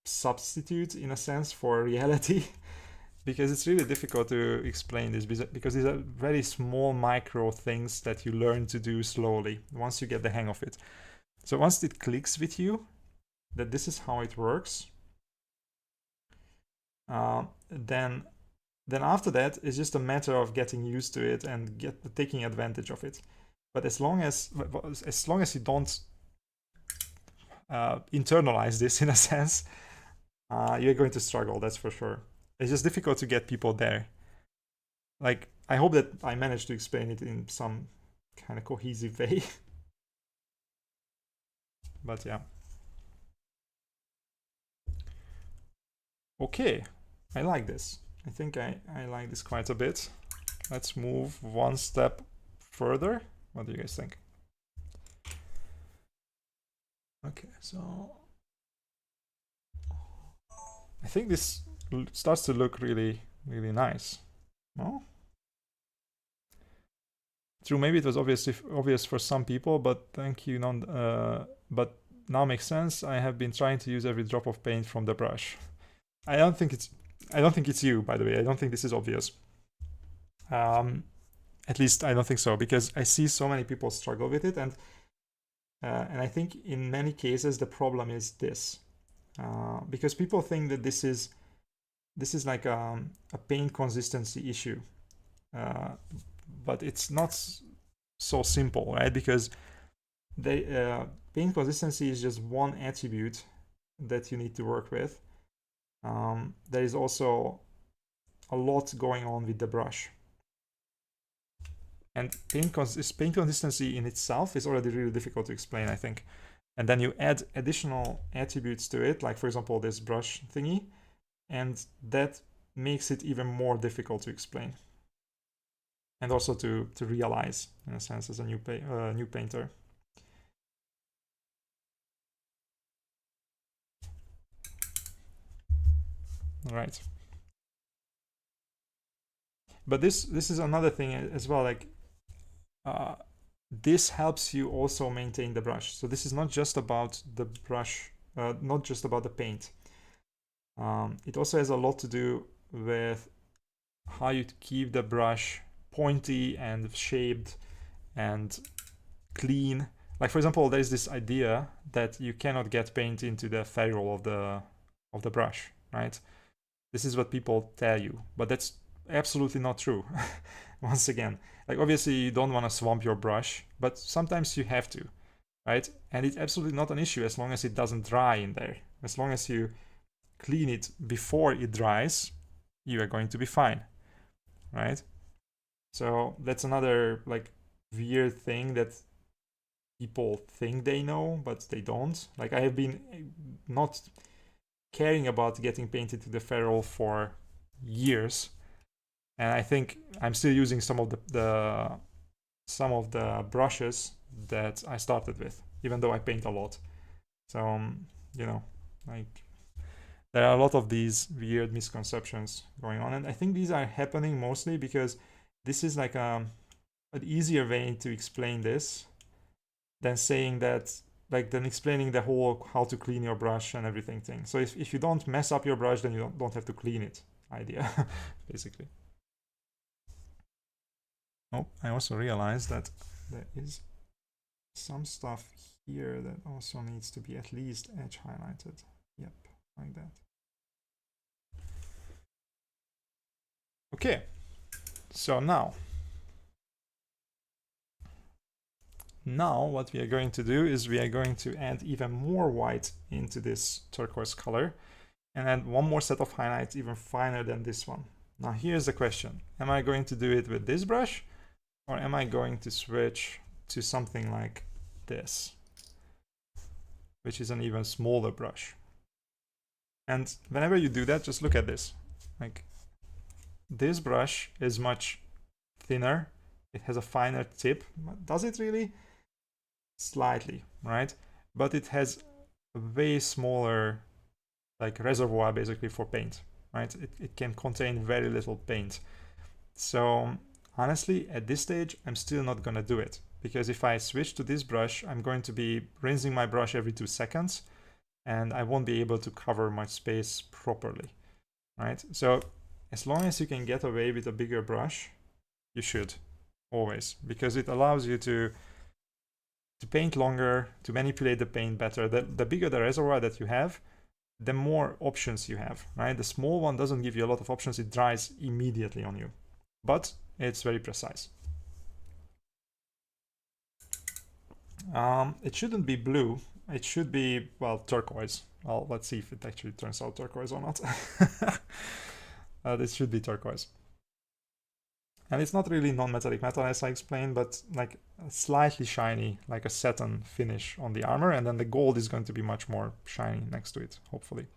substitute in a sense for reality. Because it's really difficult to explain this because these are very small micro things that you learn to do slowly once you get the hang of it. So once it clicks with you that this is how it works, then after that it's just a matter of getting used to it and taking advantage of it. But as long as you don't internalize this in a sense, you're going to struggle, that's for sure. It's just difficult to get people there. Like, I hope that I managed to explain it in some kind of cohesive way. But yeah. Okay, I like this. I think I like this quite a bit. Let's move one step further. What do you guys think? Okay, so I think this starts to look really, really nice. No? True, maybe it was obvious for some people, but thank you. But now makes sense. I have been trying to use every drop of paint from the brush. I don't think it's you, by the way. I don't think this is obvious. At least I don't think so, because I see so many people struggle with it, and And I think in many cases the problem is this, because people think that this is like a paint consistency issue, but it's not so simple, right? Because paint consistency is just one attribute that you need to work with. There is also a lot going on with the brush. And paint consistency in itself is already really difficult to explain, I think. And then you add additional attributes to it, like for example this brush thingy, and that makes it even more difficult to explain. And also to realize, in a sense, as a new painter. All right. But this is another thing as well, like this helps you also maintain the brush. So this is not just about the brush, not just about the paint. It also has a lot to do with how you keep the brush pointy and shaped and clean. Like for example, there's this idea that you cannot get paint into the ferrule of the brush, right? This is what people tell you, but that's absolutely not true. Once again, like obviously you don't want to swamp your brush, but sometimes you have to, right? And it's absolutely not an issue as long as it doesn't dry in there. As long as you clean it before it dries, you are going to be fine, right? So that's another like weird thing that people think they know, but they don't. Like I have been not caring about getting painted to the ferrule for years, and I think I'm still using some of the brushes that I started with, even though I paint a lot. So you know, like there are a lot of these weird misconceptions going on, and I think these are happening mostly because this is like an easier way to explain this than saying that, like than explaining the whole how to clean your brush and everything thing. So if you don't mess up your brush, then you don't have to clean it idea, basically. Oh, I also realized that there is some stuff here that also needs to be at least edge highlighted. Yep, like that. Okay, so now what we are going to do is we are going to add even more white into this turquoise color and add one more set of highlights even finer than this one. Now here's the question. Am I going to do it with this brush, or am I going to switch to something like this, which is an even smaller brush? And whenever you do that, just look at this. Like this brush is much thinner. It has a finer tip. Does it really? Slightly, right? But it has a way smaller like reservoir basically for paint, right? It can contain very little paint. So honestly, at this stage, I'm still not gonna do it, because if I switch to this brush, I'm going to be rinsing my brush every 2 seconds and I won't be able to cover my space properly, right? So as long as you can get away with a bigger brush, you should always, because it allows you to paint longer, to manipulate the paint better. The bigger the reservoir that you have, the more options you have, right? The small one doesn't give you a lot of options. It dries immediately on you, but it's very precise. It shouldn't be blue. It should be, well, turquoise. Well, let's see if it actually turns out turquoise or not. This should be turquoise. And it's not really non-metallic metal as I explained, but like slightly shiny, like a satin finish on the armor, and then the gold is going to be much more shiny next to it, hopefully.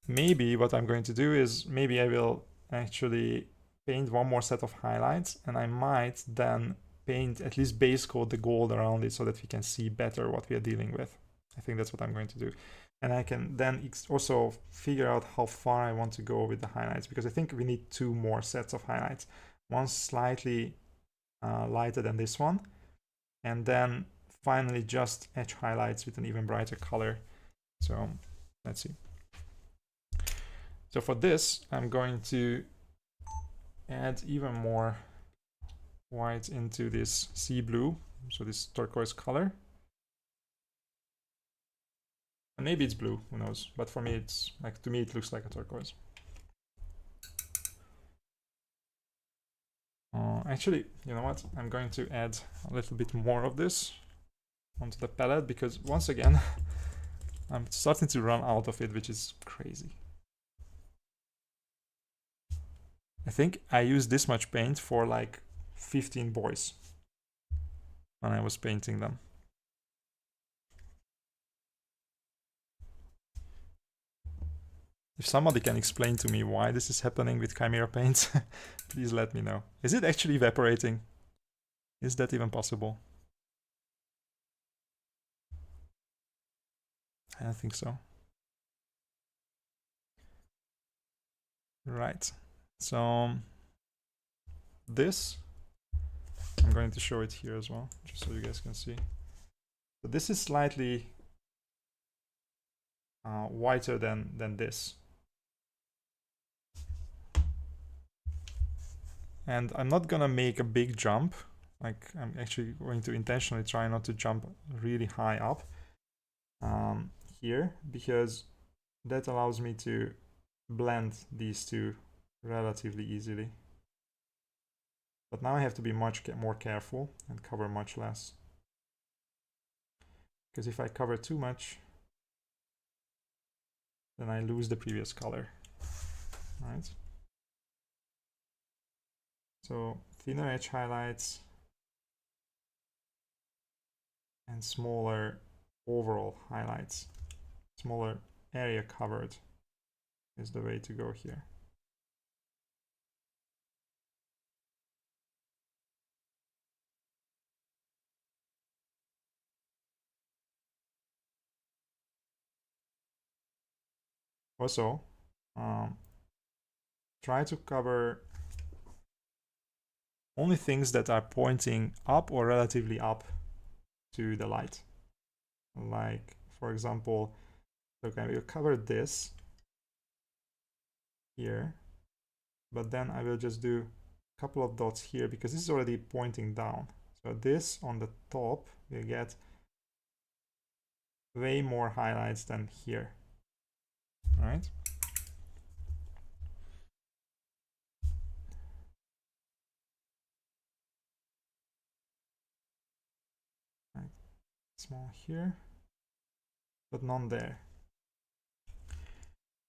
Maybe what I'm going to do is maybe I will actually paint one more set of highlights, and I might then paint at least base coat the gold around it so that we can see better what we are dealing with. I think that's what I'm going to do. And I can then also figure out how far I want to go with the highlights, because I think we need 2 more sets of highlights. One slightly lighter than this one, and then finally just edge highlights with an even brighter color. So let's see. So for this, I'm going to add even more white into this sea blue, so this turquoise color. Maybe it's blue, who knows? But for me, it's like, to me, it looks like a turquoise. Actually, you know what? I'm going to add a little bit more of this onto the palette because once again, I'm starting to run out of it, which is crazy. I think I used this much paint for like 15 boys when I was painting them. If somebody can explain to me why this is happening with Chimera paints, please let me know. Is it actually evaporating? Is that even possible? I don't think so. Right. So this, I'm going to show it here as well, just so you guys can see. So this is slightly whiter than this. And I'm not gonna make a big jump. Like, I'm actually going to intentionally try not to jump really high up here, because that allows me to blend these two relatively easily. But now I have to be much more careful and cover much less. Because if I cover too much, then I lose the previous color, right? So thinner edge highlights and smaller overall highlights, smaller area covered is the way to go here. Also, try to cover only things that are pointing up or relatively up to the light. Like, for example, look, I will cover this here, but then I will just do a couple of dots here because this is already pointing down. So this on the top will get way more highlights than here, right? Small here, but none there.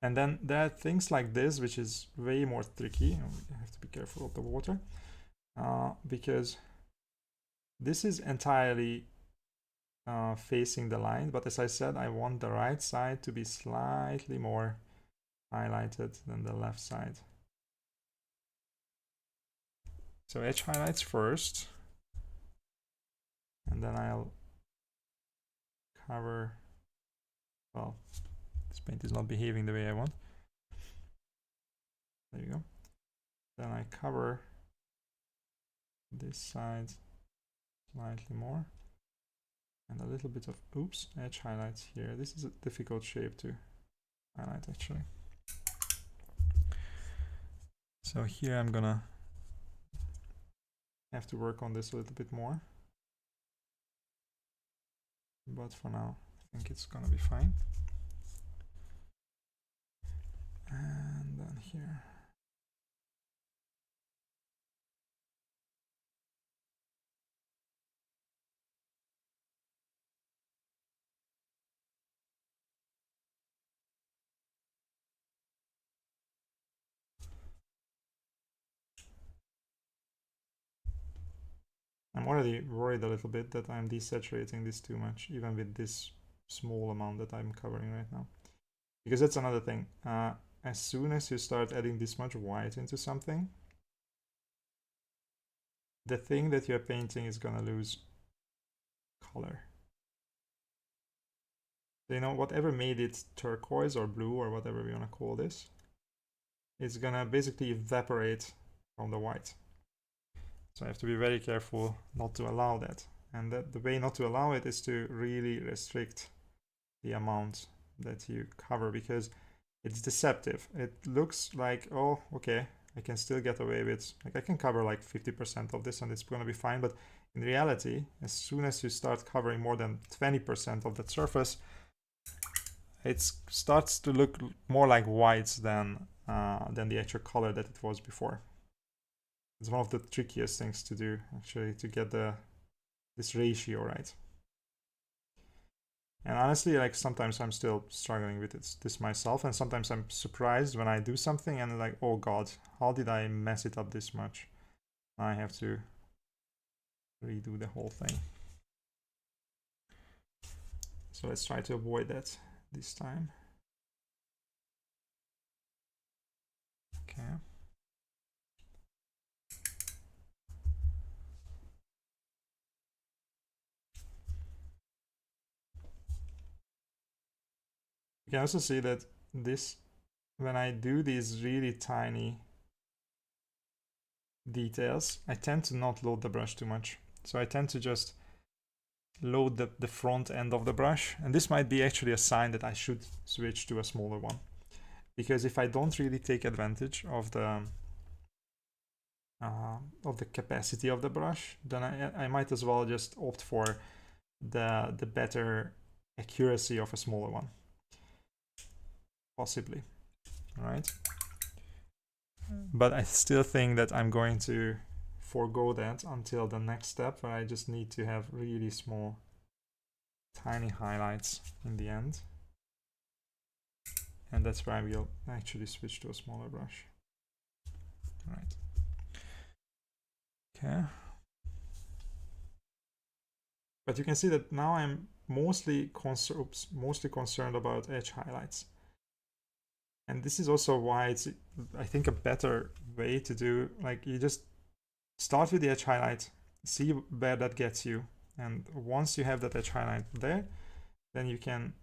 And then there are things like this, which is way more tricky. You have to be careful of the water because this is entirely facing the line. But as I said, I want the right side to be slightly more highlighted than the left side. So edge highlights first, and then I'll cover, well, this paint is not behaving the way I want. There you go. Then I cover this side slightly more. And a little bit of, oops, edge highlights here. This is a difficult shape to highlight actually. So here I'm gonna have to work on this a little bit more. But for now, I think it's gonna be fine. And then here. I'm already worried a little bit that I'm desaturating this too much, even with this small amount that I'm covering right now. Because that's another thing. As soon as you start adding this much white into something, the thing that you're painting is gonna lose color. So, you know, whatever made it turquoise or blue or whatever we wanna call this, it's gonna basically evaporate from the white. So I have to be very careful not to allow that. And the way not to allow it is to really restrict the amount that you cover, because it's deceptive. It looks like, oh, okay, I can still get away with, like, I can cover like 50% of this and it's gonna be fine. But in reality, as soon as you start covering more than 20% of that surface, it starts to look more like whites than the actual color that it was before. It's one of the trickiest things to do, actually, to get this ratio right. And honestly, like sometimes I'm still struggling with this myself, and sometimes I'm surprised when I do something and like, oh god, how did I mess it up this much? I have to redo the whole thing. So let's try to avoid that this time. Okay. You can also see that this, when I do these really tiny details, I tend to not load the brush too much. So I tend to just load the front end of the brush, and this might be actually a sign that I should switch to a smaller one, because if I don't really take advantage of the capacity of the brush, then I might as well just opt for the better accuracy of a smaller one, possibly. All right, but I still think that I'm going to forego that until the next step, where I just need to have really small, tiny highlights in the end, and that's where I will actually switch to a smaller brush. All right. Okay. But you can see that now I'm mostly concerned about edge highlights. And this is also why it's, I think, a better way to do, like, you just start with the edge highlight, see where that gets you. And once you have that edge highlight there, then you can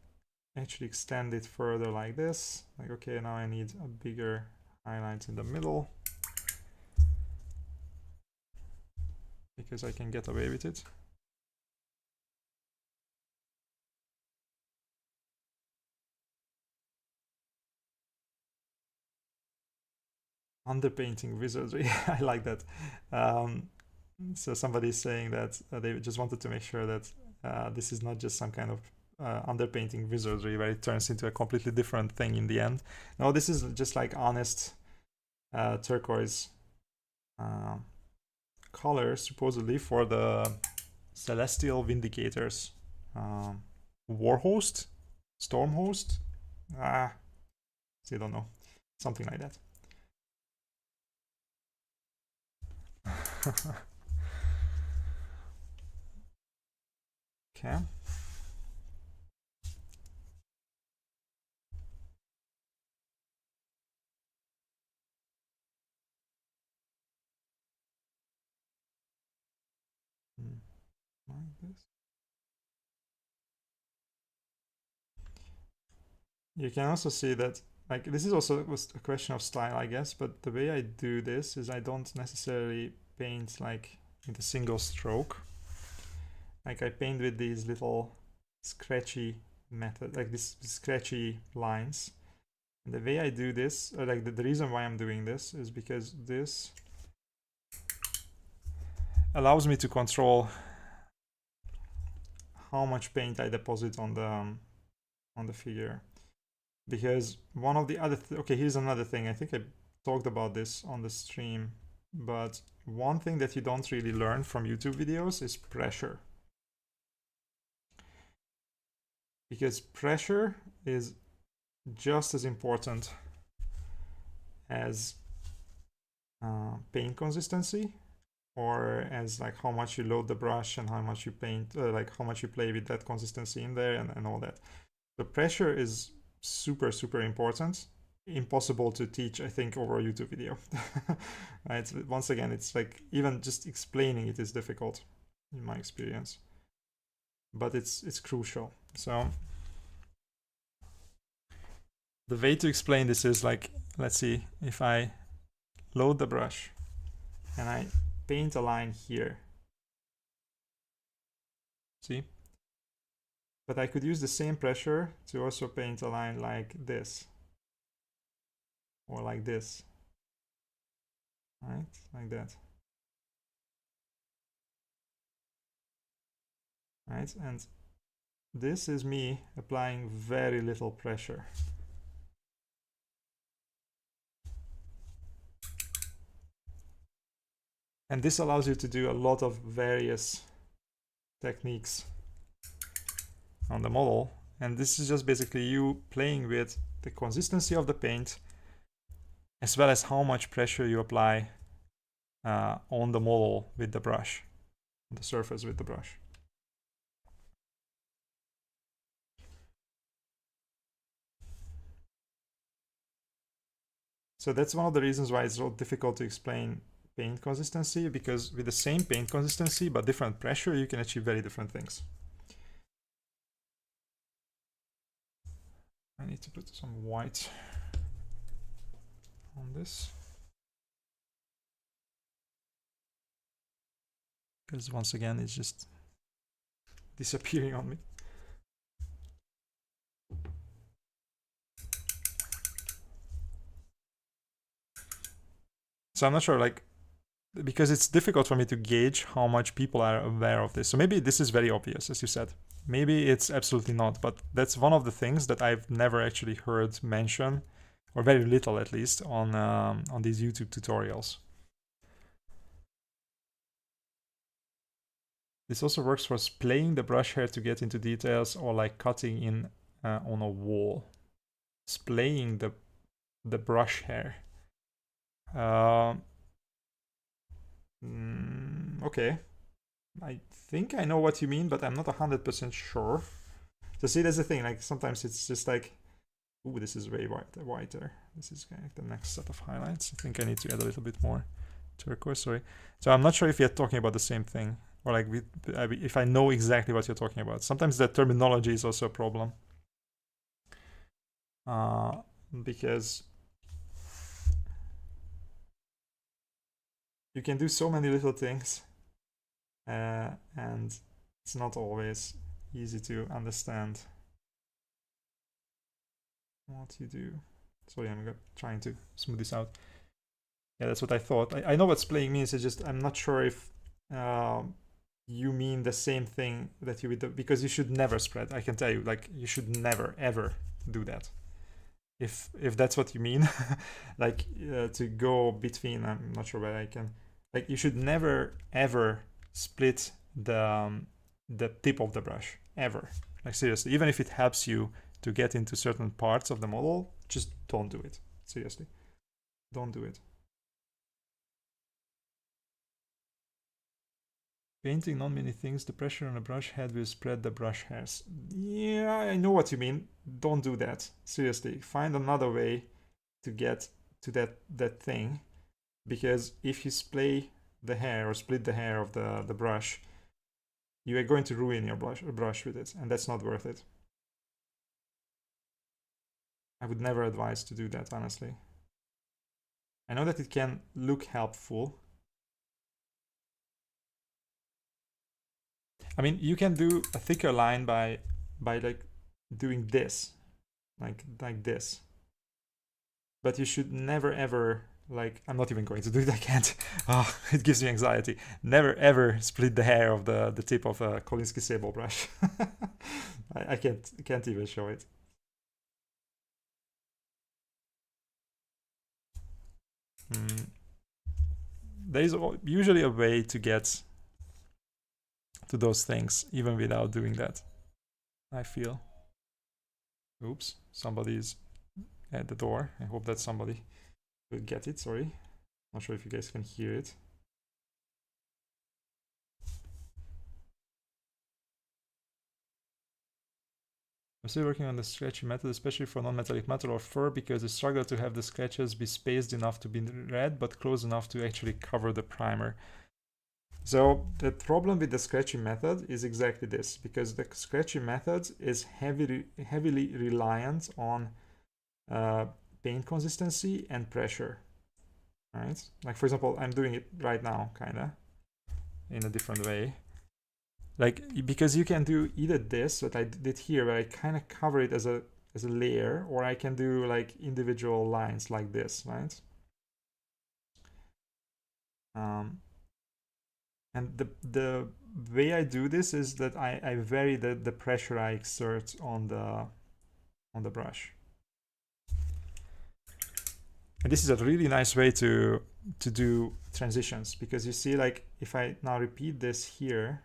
actually extend it further like this. Like, okay, now I need a bigger highlight in the middle, because I can get away with it. Underpainting wizardry. I like that. So somebody's saying that they just wanted to make sure that this is not just some kind of underpainting wizardry where it turns into a completely different thing in the end. No, this is just like honest turquoise color, supposedly, for the Celestial Vindicators Warhost, Stormhost. I don't know, something like that. Okay. Like this. You can also see that, like, this is also was a question of style, I guess, but the way I do this is I don't necessarily paint like with a single stroke. Like, I paint with these little scratchy method, like this scratchy lines. And the way I do this, or like the reason why I'm doing this, is because this allows me to control how much paint I deposit on the figure. Because one of the other okay, here's another thing. I think I talked about this on the stream, but one thing that you don't really learn from YouTube videos is pressure. Because pressure is just as important as paint consistency, or as like how much you load the brush and how much you paint, like how much you play with that consistency in there and all that. The pressure is super important. Impossible to teach, I think, over a YouTube video. Right? Once again, it's like even just explaining it is difficult in my experience, but it's crucial. So the way to explain this is like, let's see, if I load the brush and I paint a line here, see? But I could use the same pressure to also paint a line like this, or like this, right? Like that. Right? And this is me applying very little pressure. And this allows you to do a lot of various techniques on the model. And this is just basically you playing with the consistency of the paint, as well as how much pressure you apply on the model with the brush, on the surface with the brush. So that's one of the reasons why it's so difficult to explain paint consistency, because with the same paint consistency but different pressure, you can achieve very different things. I need to put some white on this, because once again it's just disappearing on me. So I'm not sure, like, because it's difficult for me to gauge how much people are aware of this. So maybe this is very obvious, as you said. Maybe it's absolutely not, but that's one of the things that I've never actually heard mention, or very little at least, on these YouTube tutorials. This also works for splaying the brush hair to get into details, or like cutting in on a wall. Splaying the brush hair. Okay, I think I know what you mean, but I'm not 100% sure. So see, that's the thing, like sometimes it's just like, ooh, this is way whiter. This is kind of the next set of highlights. I think I need to add a little bit more turquoise, sorry. So I'm not sure if you're talking about the same thing, or like if I know exactly what you're talking about. Sometimes the terminology is also a problem. Because you can do so many little things, and it's not always easy to understand what you do. Sorry, I'm trying to smooth this out. Yeah, that's what I thought. I know what splaying means. It's just I'm not sure if you mean the same thing that you would, because you should never spread. I can tell you, like, you should never ever do that. If that's what you mean, like to go between, I'm not sure where I can, like, you should never ever split the tip of the brush, ever. Like, seriously, even if it helps you to get into certain parts of the model, just don't do it. Seriously, don't do it. Painting not many things, the pressure on a brush head will spread the brush hairs. Yeah, I know what you mean. Don't do that. Seriously, find another way to get to that thing, because if you splay the hair or split the hair of the brush, you are going to ruin your brush with it, and that's not worth it. I would never advise to do that, honestly. I know that it can look helpful. I mean, you can do a thicker line by like doing this, like this. But you should never ever, like, I'm not even going to do it, I can't. Oh, it gives me anxiety. Never ever split the hair of the tip of a Kolinsky sable brush. I can't even show it. There is usually a way to get to those things even without doing that, I feel. Oops, somebody's at the door. I hope that somebody will get it, sorry. Not sure if you guys can hear it. I'm still working on the sketching method, especially for non-metallic metal or fur, because I struggle to have the sketches be spaced enough to be red, but close enough to actually cover the primer. So the problem with the scratching method is exactly this, because the scratching method is heavily reliant on paint consistency and pressure, right? Like, for example, I'm doing it right now, kind of, in a different way. Like, because you can do either this, what I did here, where I kind of cover it as a layer, or I can do like individual lines like this, right? And the way I do this is that I vary the pressure I exert on the brush. And this is a really nice way to do transitions, because you see, like, if I now repeat this here,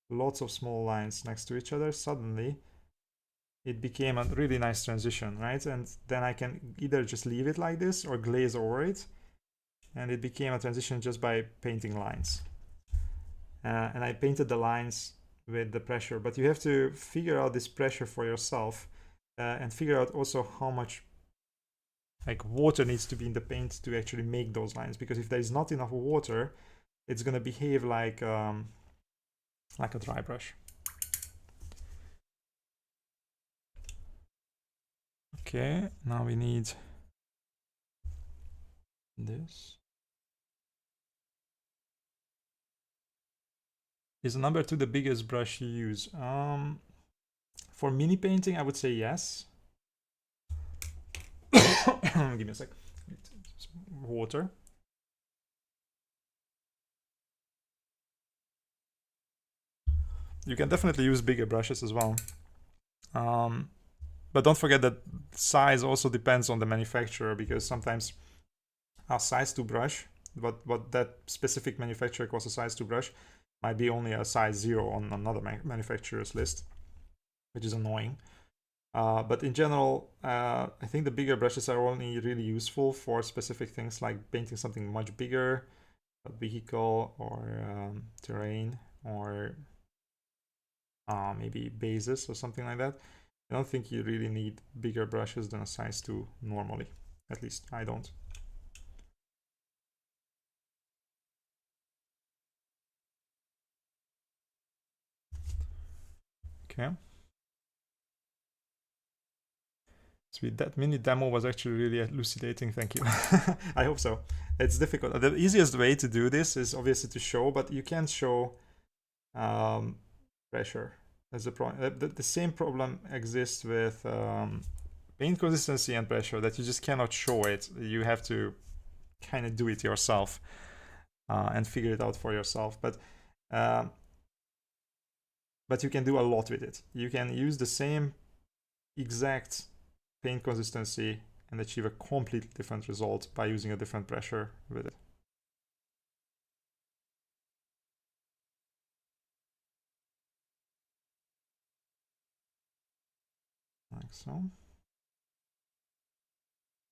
lots of small lines next to each other, suddenly it became a really nice transition, right? And then I can either just leave it like this or glaze over it, and it became a transition just by painting lines. And I painted the lines with the pressure, but you have to figure out this pressure for yourself, and figure out also how much like water needs to be in the paint to actually make those lines, because if there is not enough water, it's going to behave like a dry brush. Okay, now we need this. Is number 2 the biggest brush you use? For mini painting, I would say yes. Give me a sec. Water. You can definitely use bigger brushes as well. But don't forget that size also depends on the manufacturer, because sometimes a size 2 brush, what that specific manufacturer calls a size 2 brush, might be only a size 0 on another manufacturer's list, which is annoying. But in general, I think the bigger brushes are only really useful for specific things, like painting something much bigger, a vehicle or terrain, or maybe bases or something like that. I don't think you really need bigger brushes than a size 2 normally. At least I don't. Okay. Sweet, that mini demo was actually really elucidating, thank you. I hope so. It's difficult. The easiest way to do this is obviously to show, but you can't show pressure. That's the problem. The same problem exists with paint consistency and pressure, that you just cannot show it. You have to kind of do it yourself and figure it out for yourself. But you can do a lot with it. You can use the same exact paint consistency and achieve a completely different result by using a different pressure with it. Like so.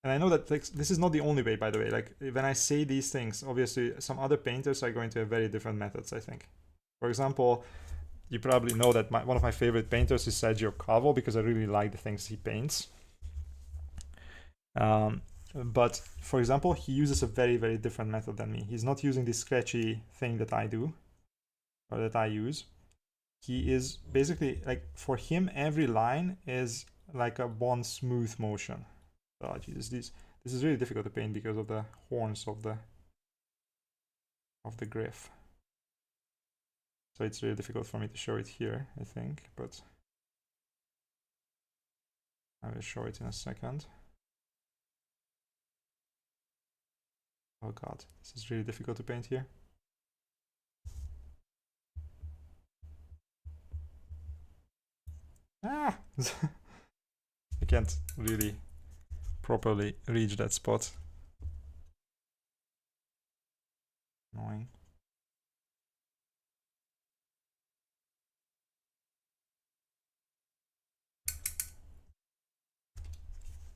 And I know that this is not the only way, by the way. Like, when I say these things, obviously some other painters are going to have very different methods, I think. For example, you probably know that one of my favorite painters is Sergio Cavo, because I really like the things he paints. But for example, he uses a very, very different method than me. He's not using this scratchy thing that I do, or that I use. He is basically, like, for him, every line is like a one smooth motion. Oh Jesus, this is really difficult to paint because of the horns of the Gryph. So it's really difficult for me to show it here, I think, but I will show it in a second. Oh god, this is really difficult to paint here. Ah! I can't really properly reach that spot. Annoying.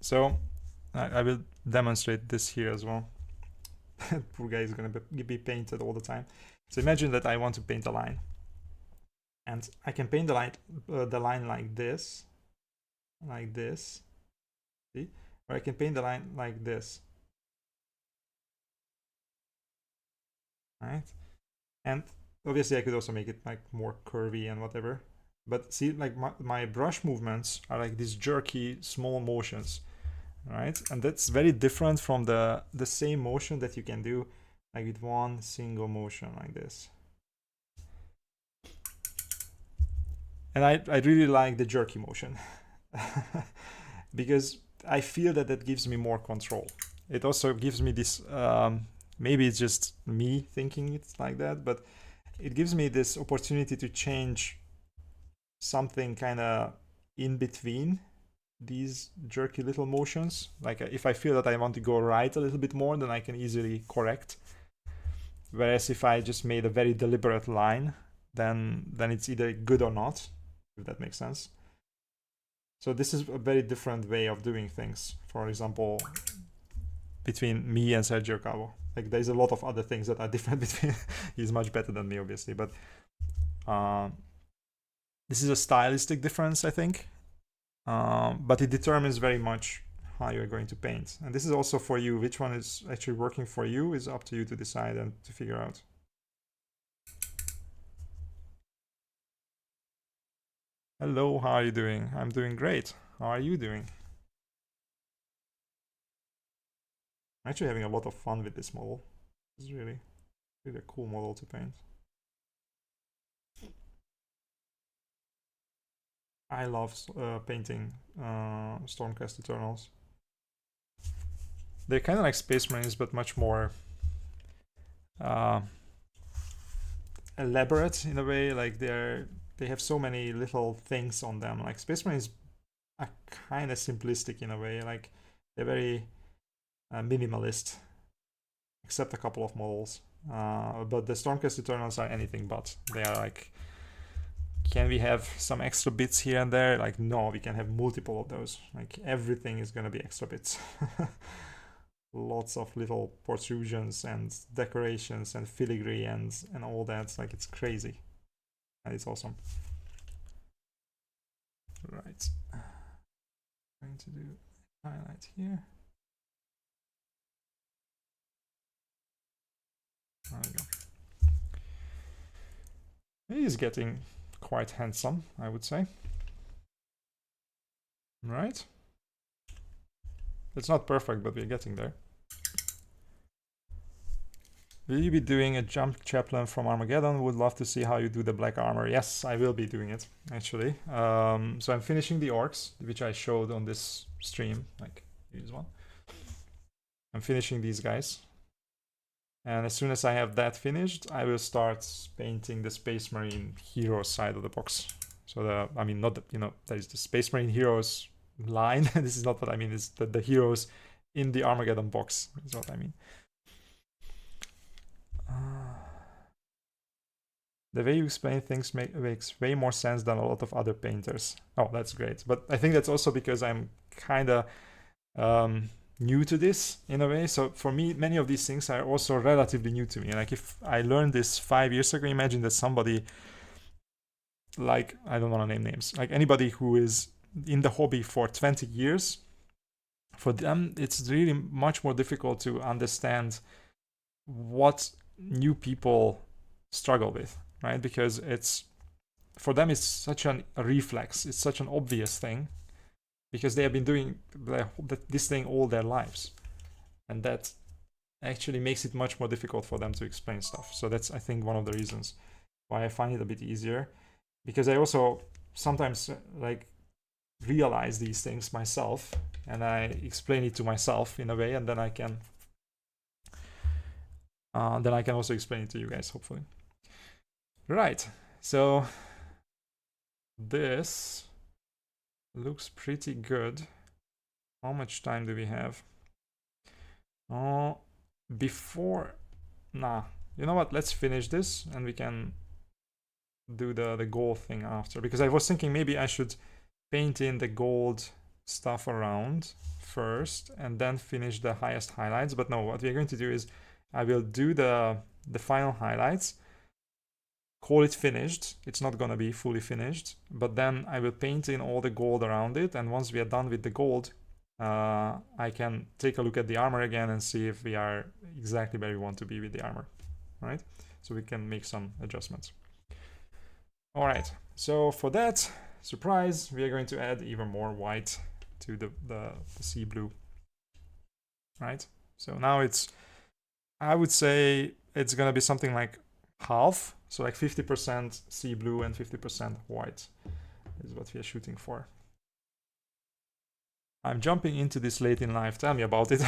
So I will demonstrate this here as well. Poor guy is going to be painted all the time. So imagine that I want to paint a line, and I can paint the line like this, see, or I can paint the line like this, right? And obviously I could also make it like more curvy and whatever, but see, like my brush movements are like these jerky small motions, right? And that's very different from the same motion that you can do like with one single motion like this. And I really like the jerky motion because I feel that gives me more control. It also gives me this maybe it's just me thinking it's like that, but it gives me this opportunity to change something kind of in between these jerky little motions. Like if I feel that I want to go right a little bit more, then I can easily correct. Whereas if I just made a very deliberate line, then it's either good or not, if that makes sense. So this is a very different way of doing things. For example, between me and Sergio Cabo. Like there's a lot of other things that are different between. He's much better than me, obviously, but this is a stylistic difference, I think. But it determines very much how you're going to paint. And this is also for you. Which one is actually working for you is up to you to decide and to figure out. Hello, how are you doing? I'm doing great. How are you doing? I'm actually having a lot of fun with this model. It's really a cool model to paint. I love painting Stormcast Eternals. They're kind of like Space Marines, but much more elaborate in a way. Like they have so many little things on them. Like Space Marines are kind of simplistic in a way. Like they're very minimalist, except a couple of models. But the Stormcast Eternals are anything but. They are like, can we have some extra bits here and there? Like, no, we can have multiple of those. Like everything is gonna be extra bits. Lots of little protrusions and decorations and filigree and all that. Like it's crazy. And it's awesome. Right. Going to do highlight here. There we go. He's getting quite handsome, I would say. Right? It's not perfect, but we're getting there. Will you be doing a jump chaplain from Armageddon? Would love to see how you do the black armor. Yes, I will be doing it, actually. So I'm finishing the orcs, which I showed on this stream. Like, here's one. I'm finishing these guys. And as soon as I have that finished, I will start painting the Space Marine Heroes side of the box. So I mean, not the, there's the Space Marine Heroes line. This is not what I mean. It's the heroes in the Armageddon box is what I mean. The way you explain things makes way more sense than a lot of other painters. Oh, that's great. But I think that's also because I'm kind of new to this in a way. So for me, many of these things are also relatively new to me. Like if I learned this 5 years ago, imagine that somebody like, I don't want to name names, like anybody who is in the hobby for 20 years, for them, it's really much more difficult to understand what new people struggle with, right? Because for them, it's such a reflex. It's such an obvious thing because they have been doing this thing all their lives. And that actually makes it much more difficult for them to explain stuff. So that's, I think, one of the reasons why I find it a bit easier, because I also sometimes like realize these things myself and I explain it to myself in a way, and then I can also explain it to you guys, hopefully. Right, so this looks pretty good. How much time do we have? Nah, you know what, let's finish this and we can do the gold thing after, because I was thinking maybe I should paint in the gold stuff around first and then finish the highest highlights. But no, what we're going to do is I will do the final highlights, call it finished. It's not gonna be fully finished, but then I will paint in all the gold around it, and once we are done with the gold, I can take a look at the armor again and see if we are exactly where we want to be with the armor, right? So we can make some adjustments. All right, so for that, surprise, we are going to add even more white to the sea blue, right? So now it's, I would say it's gonna be something like half, so like 50% sea blue and 50% white is what we are shooting for. I'm jumping into this late in life. Tell me about it.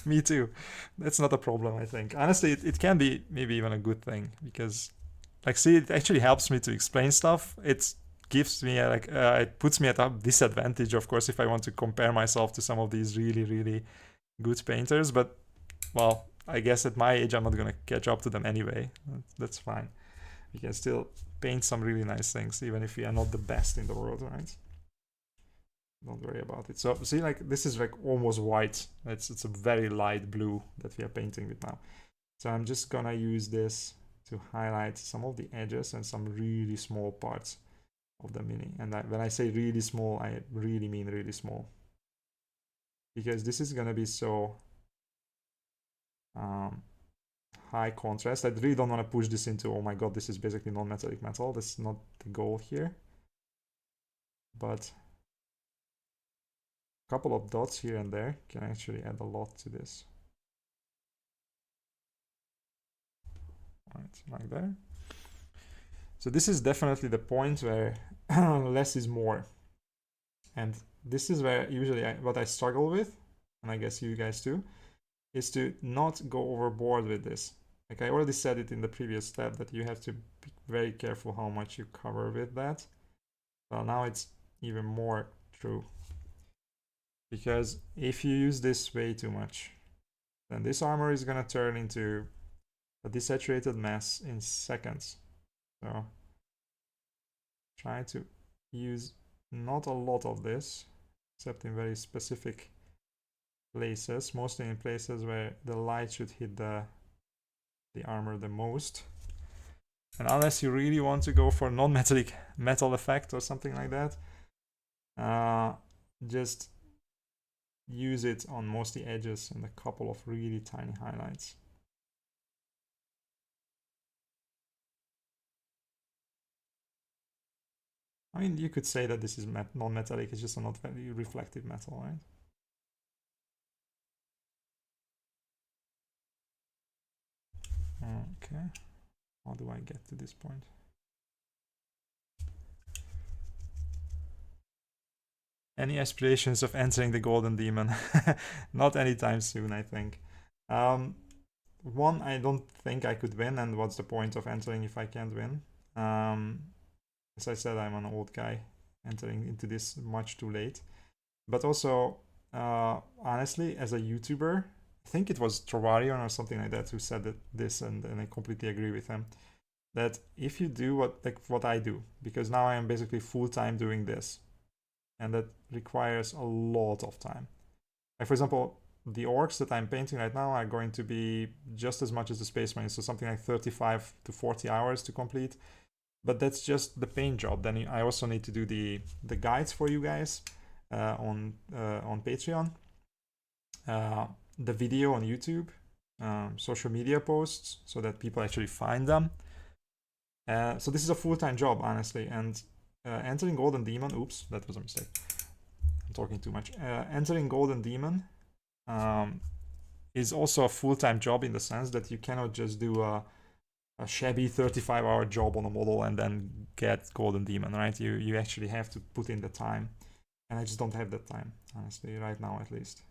Me too. That's not a problem, I think. Honestly, it can be maybe even a good thing because, like, see, it actually helps me to explain stuff. It gives me it puts me at a disadvantage, of course, if I want to compare myself to some of these really, really good painters. But, well, I guess at my age, I'm not gonna catch up to them anyway. That's fine. We can still paint some really nice things, even if we are not the best in the world, right? Don't worry about it. So see, like, this is like almost white. It's a very light blue that we are painting with now. So I'm just gonna use this to highlight some of the edges and some really small parts of the mini. And when I say really small, I really mean really small, because this is gonna be so high contrast. I really don't want to push this into, oh my god, this is basically non-metallic metal. That's not the goal here. But a couple of dots here and there can actually add a lot to this. Right, like there. So this is definitely the point where less is more. And this is where usually what I struggle with, and I guess you guys too, is to not go overboard with this. Like I already said it in the previous step that you have to be very careful how much you cover with that. Well, now it's even more true. Because if you use this way too much, then this armor is gonna turn into a desaturated mess in seconds. So try to use not a lot of this, except in very specific places, mostly in places where the light should hit the armor the most. And unless you really want to go for non-metallic metal effect or something like that, just use it on mostly edges and a couple of really tiny highlights. I mean, you could say that this is non-metallic, it's just a not very reflective metal, right? Okay, how do I get to this point? Any aspirations of entering the Golden Demon? Not anytime soon, I think. One, I don't think I could win, and what's the point of entering if I can't win? As I said, I'm an old guy entering into this much too late. But also, honestly, as a YouTuber, I think it was Trovarion or something like that who said this, and I completely agree with him. That if you do what I do, because now I am basically full-time doing this, and that requires a lot of time. Like for example, the orcs that I'm painting right now are going to be just as much as the Space Marines, so something like 35 to 40 hours to complete. But that's just the paint job. Then I also need to do the guides for you guys on Patreon, the video on YouTube, social media posts so that people actually find them. So this is a full-time job, honestly, and entering Golden Demon, oops, that was a mistake. I'm talking too much. Entering Golden Demon is also a full-time job in the sense that you cannot just do a shabby 35-hour job on a model and then get Golden Demon, right? You actually have to put in the time, and I just don't have that time, honestly, right now at least.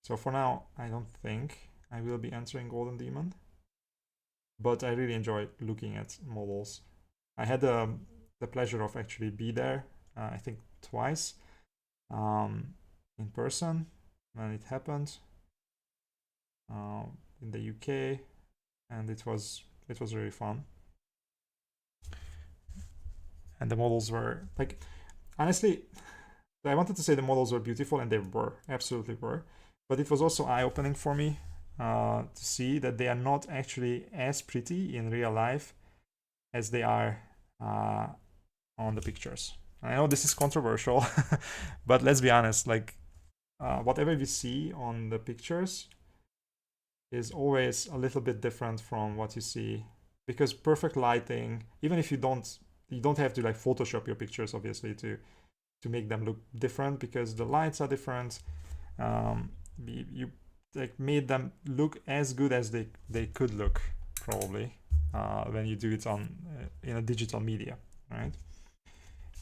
So for now, I don't think I will be entering Golden Demon, but I really enjoy looking at models. I had the pleasure of actually be there, I think twice, in person when it happened, in the UK, and it was really fun. And the models were, like, honestly, I wanted to say the models were beautiful, and they were, absolutely were, but it was also eye-opening for me to see that they are not actually as pretty in real life as they are on the pictures. I know this is controversial, but let's be honest, like whatever we see on the pictures is always a little bit different from what you see, because perfect lighting, even if you don't have to like Photoshop your pictures, obviously, to make them look different, because the lights are different. You like made them look as good as they could look, probably, when you do it on in a digital media, right?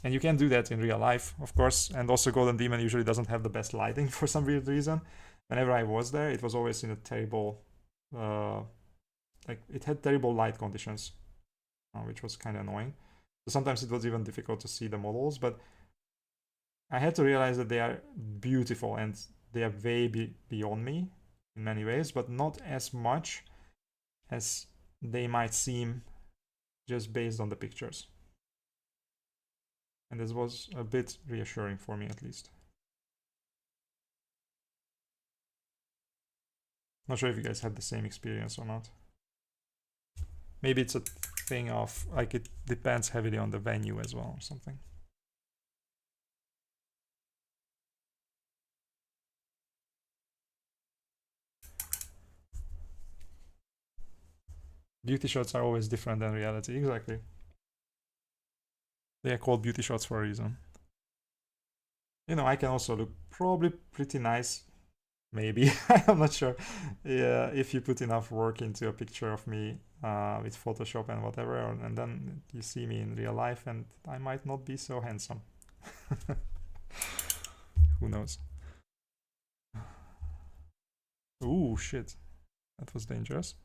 And you can do that in real life, of course. And also Golden Demon usually doesn't have the best lighting for some weird reason. Whenever I was there, it was always in a terrible, like it had terrible light conditions, which was kind of annoying. So sometimes it was even difficult to see the models, but I had to realize that they are beautiful and they are way beyond me in many ways, but not as much as they might seem just based on the pictures. And this was a bit reassuring for me, at least. Not sure if you guys had the same experience or not. Maybe it's a thing of, like, it depends heavily on the venue as well or something. Beauty shots are always different than reality, exactly. They are called beauty shots for a reason. You know, I can also look probably pretty nice, maybe. I'm not sure. Yeah, if you put enough work into a picture of me with Photoshop and whatever, and then you see me in real life, and I might not be so handsome. Who knows? Ooh, shit. That was dangerous.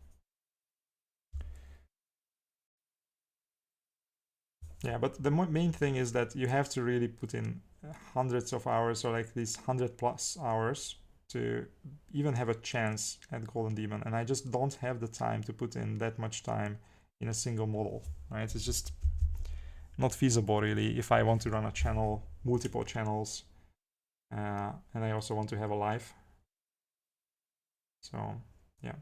Yeah, but the main thing is that you have to really put in hundreds of hours, or like at least 100+ hours to even have a chance at Golden Demon. And I just don't have the time to put in that much time in a single model, right? It's just not feasible really if I want to run a channel, multiple channels, and I also want to have a life. So, yeah.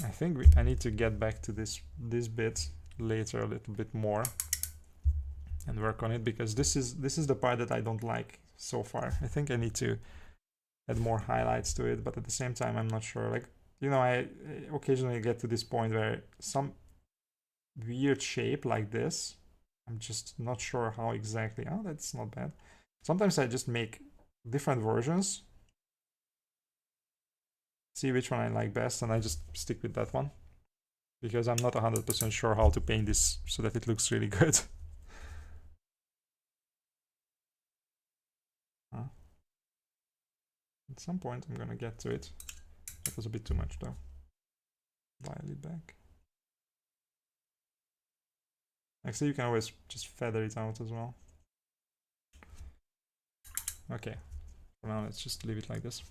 I think I need to get back to this bit later a little bit more and work on it, because this is the part that I don't like so far. I think I need to add more highlights to it, but at the same time I'm not sure. Like, you know, I occasionally get to this point where some weird shape like this, I'm just not sure how exactly. Oh, that's not bad. Sometimes I just make different versions, see which one I like best, and I just stick with that one, because I'm not 100% sure how to paint this so that it looks really good. At some point I'm gonna get to it. That was a bit too much though. Dial it back. Actually, you can always just feather it out as well. Okay, for now let's just leave it like this.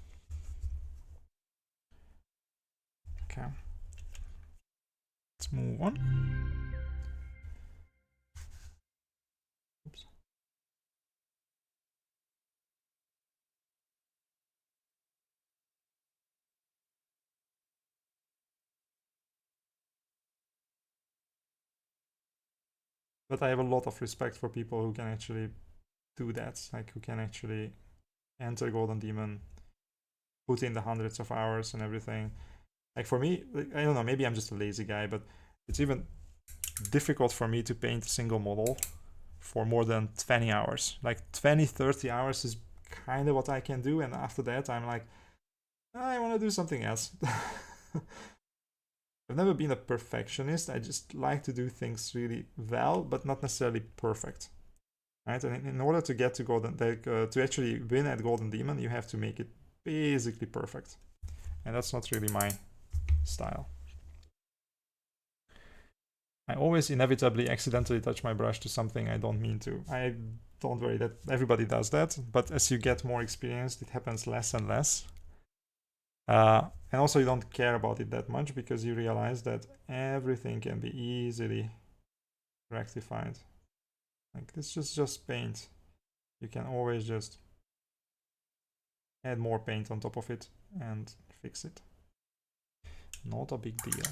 Okay, let's move on. Oops. But I have a lot of respect for people who can actually do that, like who can actually enter Golden Demon, put in the hundreds of hours and everything. Like for me, like, I don't know, maybe I'm just a lazy guy, but it's even difficult for me to paint a single model for more than 20 hours. Like 20-30 hours is kind of what I can do, and after that I'm like, I want to do something else. I've never been a perfectionist. I just like to do things really well, but not necessarily perfect. Right? And in order to get to Golden, to actually win at Golden Demon, you have to make it basically perfect. And that's not really my style. I always inevitably accidentally touch my brush to something I don't mean to. I don't worry, that everybody does that, but as you get more experienced, it happens less and less. And also you don't care about it that much, because you realize that everything can be easily rectified. Like, this is just paint. You can always just add more paint on top of it and fix it. Not a big deal.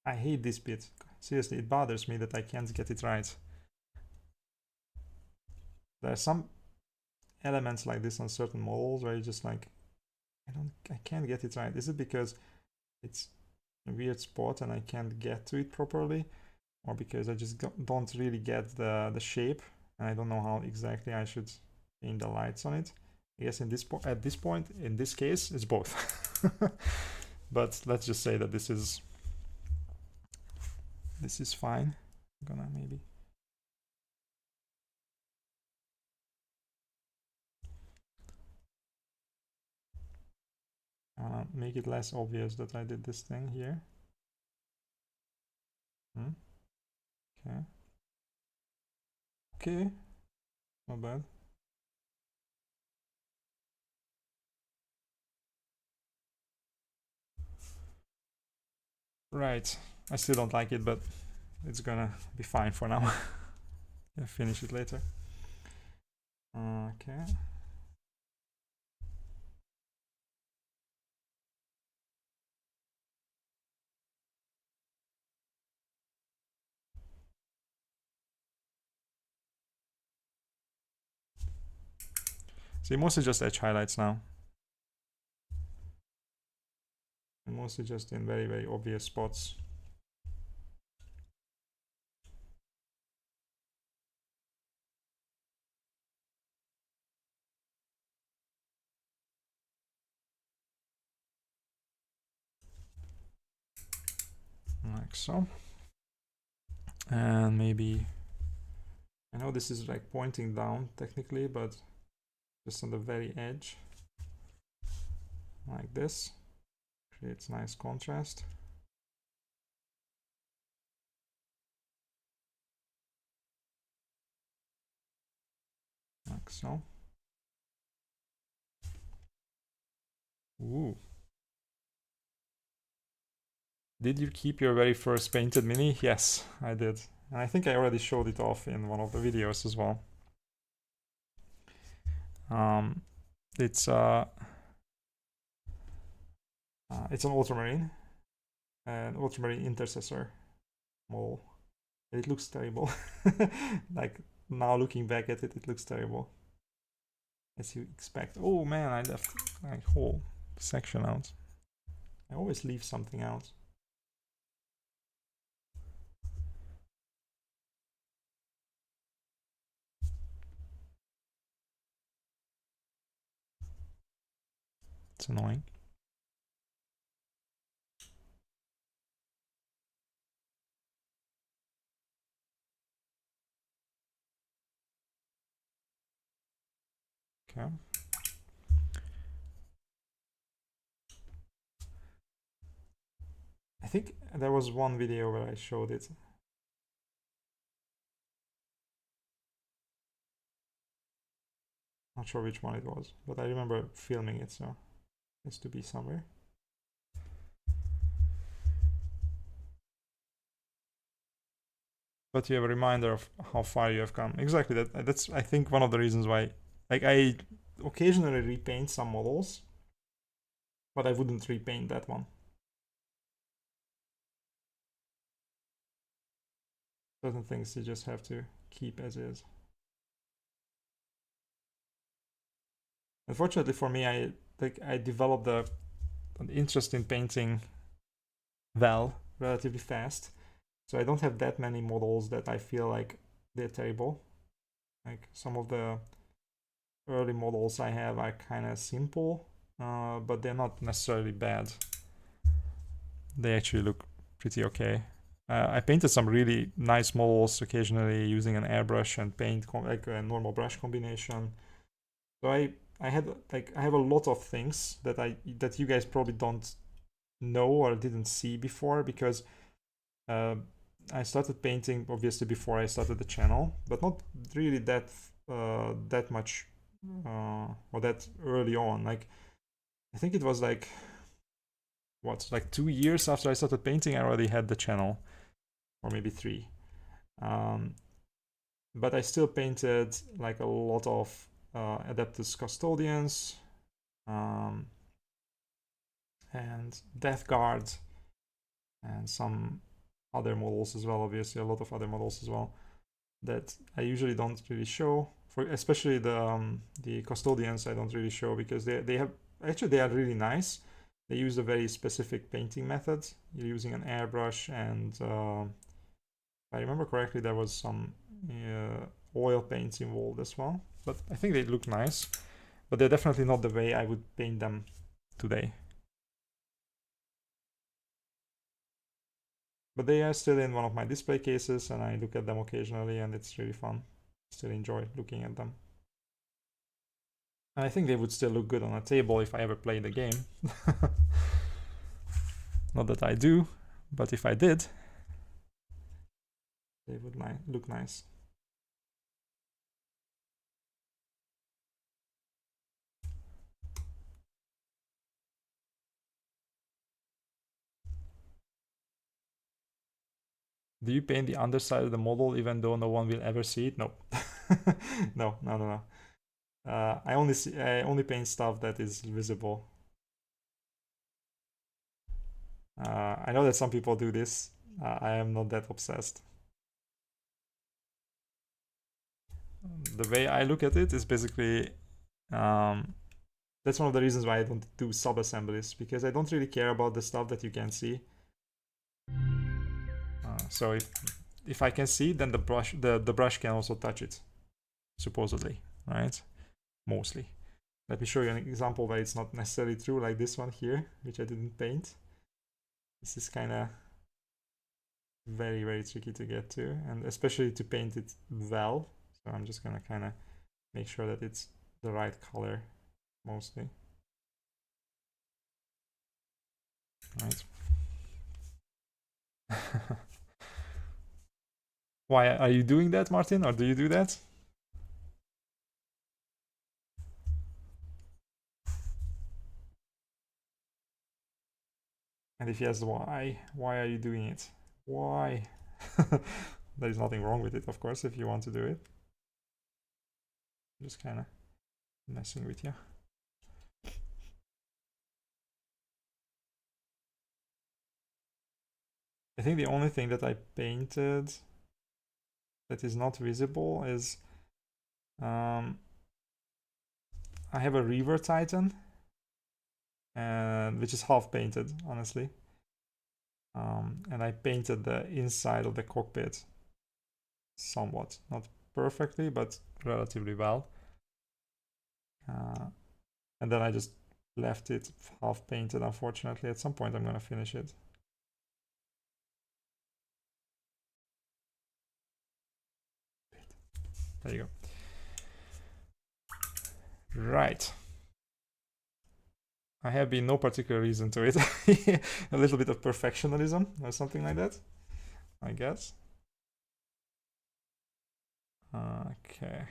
I hate this bit. Seriously, it bothers me that I can't get it right. There are some elements like this on certain models where you just like, I can't get it right. Is it because it's a weird spot and I can't get to it properly, or because I just don't really get the shape and I don't know how exactly I should paint the lights on it? I guess at this point, in this case, it's both. But let's just say that this is fine. I'm gonna maybe make it less obvious that I did this thing here. Okay. Okay. Not bad. Right. I still don't like it, but it's gonna be fine for now. I'll finish it later. Okay. See, mostly just edge highlights now. And mostly just in very, very obvious spots. Like so. And maybe, I know this is like pointing down technically, but just on the very edge, like this, creates nice contrast. Like so. Ooh. Did you keep your very first painted mini? Yes, I did. And I think I already showed it off in one of the videos as well. It's an ultramarine, an ultramarine intercessor mole. It looks terrible. Like now looking back at it, it looks terrible, as you expect. Oh man, I left a whole section out. I always leave something out. It's annoying. Okay. I think there was one video where I showed it. Not sure which one it was, but I remember filming it, so it has to be somewhere. But you have a reminder of how far you have come. Exactly, that's I think one of the reasons why, like, I occasionally repaint some models, but I wouldn't repaint that one. Certain things you just have to keep as is. Unfortunately for me, I developed an interest in painting relatively fast, so I don't have that many models that I feel like they're terrible. Like some of the early models I have are kind of simple, but they're not necessarily bad. They actually look pretty okay. I painted some really nice models occasionally using an airbrush and paint, like a normal brush combination. So I have a lot of things that you guys probably don't know or didn't see before, because I started painting obviously before I started the channel, but not really that much or that early on. Like I think it was like 2 years after I started painting, I already had the channel, or maybe 3. But I still painted like a lot of Adeptus Custodians and Death Guard and some other models as well, obviously a lot of other models as well that I usually don't really show. For especially the Custodians, I don't really show because they are really nice. They use a very specific painting method. You're using an airbrush, and if I remember correctly, there was some oil paints involved as well. But I think they look nice. but they're definitely not the way I would paint them today. But they are still in one of my display cases, and I look at them occasionally, and it's really fun. Still enjoy looking at them. And I think they would still look good on a table if I ever played the game. Not that I do, but if I did, they would look nice. Do you paint the underside of the model even though no one will ever see it? No. No. I only paint stuff that is visible. I know that some people do this. I am not that obsessed. The way I look at it is basically that's one of the reasons why I don't do sub-assemblies, because I don't really care about the stuff that you can see. So if I can see, then the brush can also touch it, supposedly, right? Mostly. Let me show you an example where it's not necessarily true, like this one here, which I didn't paint. This is kind of very, very tricky to get to, and especially to paint it well. So I'm just gonna kind of make sure that it's the right color, mostly. Right. Why are you doing that, Martin? Or do you do that? And if yes, why? Why are you doing it? Why? There is nothing wrong with it, of course, if you want to do it. I'm just kind of messing with you. I think the only thing that I painted that is not visible is I have a Reaver Titan, and which is half painted, honestly. And I painted the inside of the cockpit somewhat, not perfectly, but relatively well. And then I just left it half painted, unfortunately. At some point I'm gonna finish it. There you go. Right. I have been no particular reason to it. A little bit of perfectionism or something like that, I guess. Okay.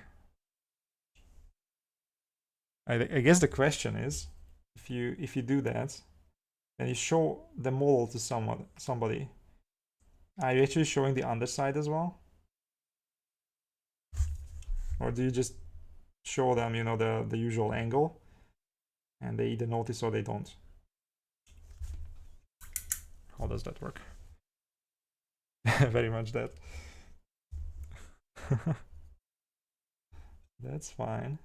I guess the question is, if you do that and you show the model to somebody, are you actually showing the underside as well? Or do you just show them, you know, the usual angle, and they either notice or they don't? How does that work? Very much that. That's fine.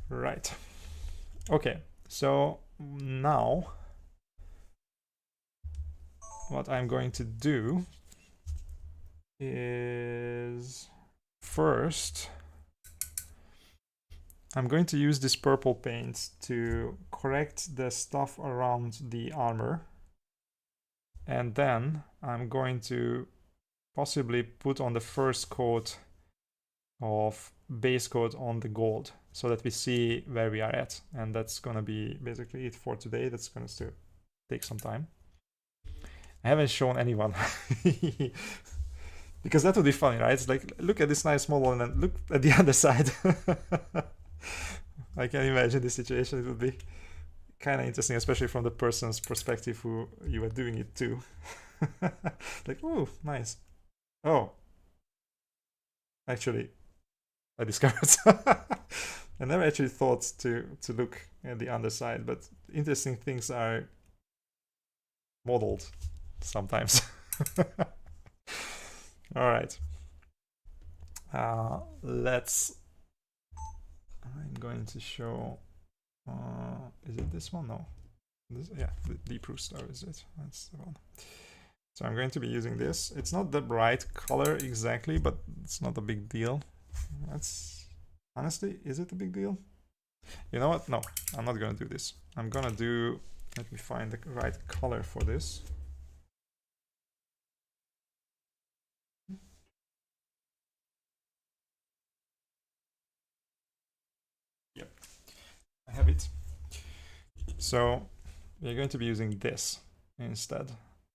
Right. Okay, so now what I'm going to do is first I'm going to use this purple paint to correct the stuff around the armor, and then I'm going to possibly put on the first coat of base coat on the gold so that we see where we are at. And that's gonna be basically it for today. That's gonna still take some time. I haven't shown anyone because that would be funny, right? It's like, look at this nice model and then look at the other side. I can imagine this situation. It would be kind of interesting, especially from the person's perspective who you were doing it to. Like, oh, nice. Oh, actually, I discovered. I never actually thought to look at the underside, but interesting things are modeled sometimes. All right. I'm going to show. Is it this one? No. This, yeah, the Deep Rooster is it. That's the one. So I'm going to be using this. It's not the bright color exactly, but it's not a big deal. That's honestly, is it a big deal? You know what? No, I'm not gonna do this. I'm gonna do, let me find the right color for this. Yep, I have it. So we're going to be using this instead,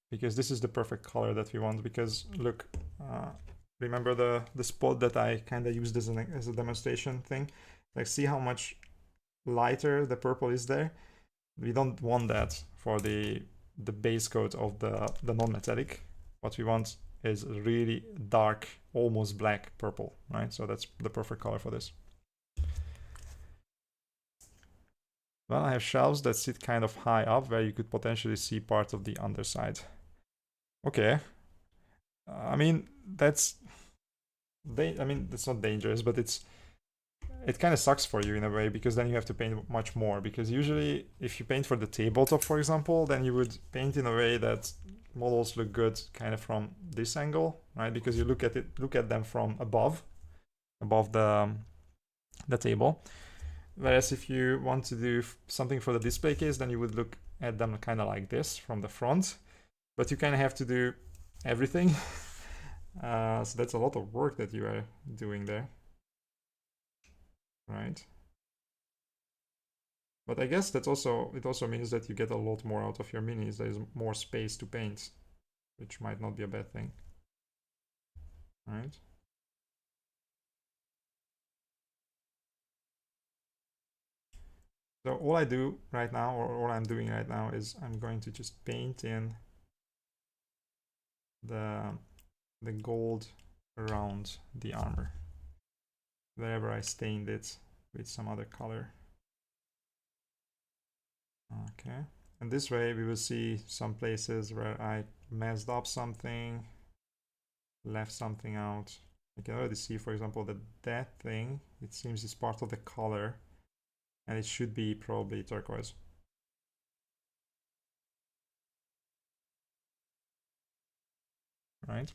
because this is the perfect color that we want. Because look, remember the spot that I kind of used as a demonstration thing? Like, see how much lighter the purple is there? We don't want that for the base coat of the non-metallic. What we want is really dark, almost black purple, right? So that's the perfect color for this. Well, I have shelves that sit kind of high up where you could potentially see part of the underside. Okay. I mean, that's not dangerous, but it kind of sucks for you in a way, because then you have to paint much more. Because usually if you paint for the tabletop, for example, then you would paint in a way that models look good kind of from this angle, right? Because you look at them from above the table. Whereas if you want to do something for the display case, then you would look at them kind of like this from the front. But you kind of have to do everything. So that's a lot of work that you are doing there. Right? But I guess it also means that you get a lot more out of your minis. There is more space to paint, which might not be a bad thing. Right? So all I do right now, or all I'm doing right now, is I'm going to just paint in the gold around the armor, wherever I stained it with some other color. Okay, and this way we will see some places where I messed up something, left something out. I can already see, for example, that thing, it seems is part of the color, and it should be probably turquoise. Right?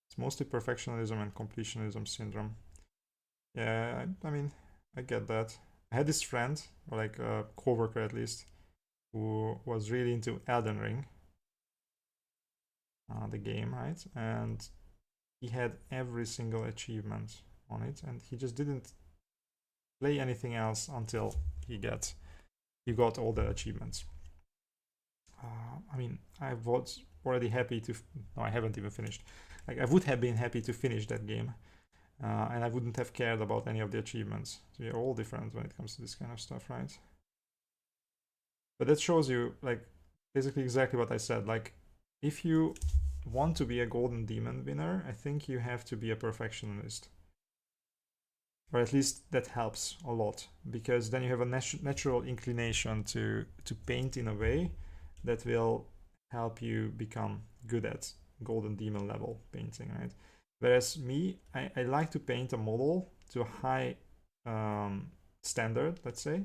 It's mostly perfectionism and completionism syndrome. Yeah, I mean, I get that. I had this friend, or like a coworker at least, who was really into Elden Ring, the game, right? And he had every single achievement on it, and he just didn't play anything else until he got all the achievements. I mean, I was already happy to. No, I haven't even finished. Like, I would have been happy to finish that game, and I wouldn't have cared about any of the achievements. So we're all different when it comes to this kind of stuff, right? But that shows you, like, basically exactly what I said. Like, if you want to be a golden demon winner, I think you have to be a perfectionist. Or at least that helps a lot, because then you have a natural inclination to paint in a way that will help you become good at golden demon level painting, right? Whereas me, I like to paint a model to a high standard, let's say,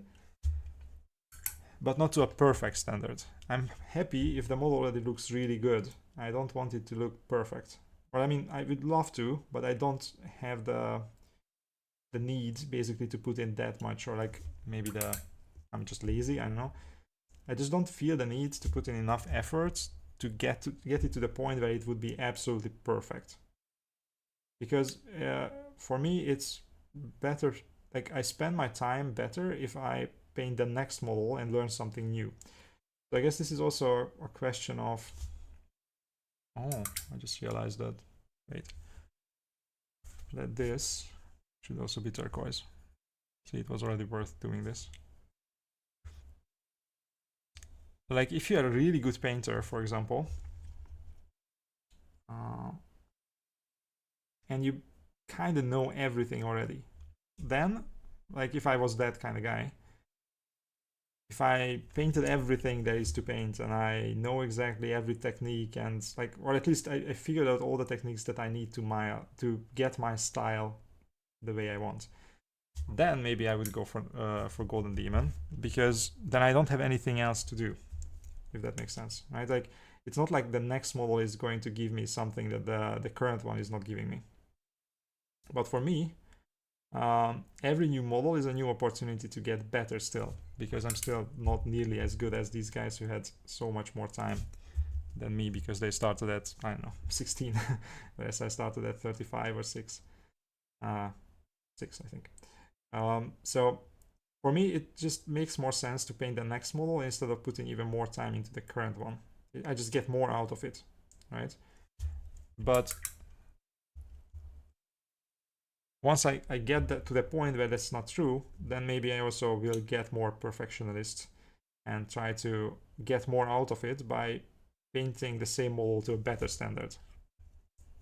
but not to a perfect standard. I'm happy if the model already looks really good. I don't want it to look perfect. Or I mean, I would love to, but I don't have the need basically to put in that much, or like maybe I'm just lazy, I don't know. I just don't feel the need to put in enough effort to get it to the point where it would be absolutely perfect. Because for me, it's better, like, I spend my time better if I paint the next model and learn something new. So I guess this is also a question of, oh, I just realized that, wait, that this should also be turquoise. See, it was already worth doing this. Like, if you're a really good painter, for example, and you kind of know everything already, then, like, if I was that kind of guy, if I painted everything there is to paint and I know exactly every technique, and like, or at least I figured out all the techniques that I need to get my style the way I want, then maybe I would go for Golden Demon, because then I don't have anything else to do, if that makes sense, right? Like, it's not like the next model is going to give me something that the current one is not giving me. But for me, every new model is a new opportunity to get better still, because I'm still not nearly as good as these guys who had so much more time than me, because they started at, I don't know, 16, whereas I started at 35 or 6. 6, I think. So for me, it just makes more sense to paint the next model instead of putting even more time into the current one. I just get more out of it, right? But once I get that to the point where that's not true, then maybe I also will get more perfectionist and try to get more out of it by painting the same model to a better standard.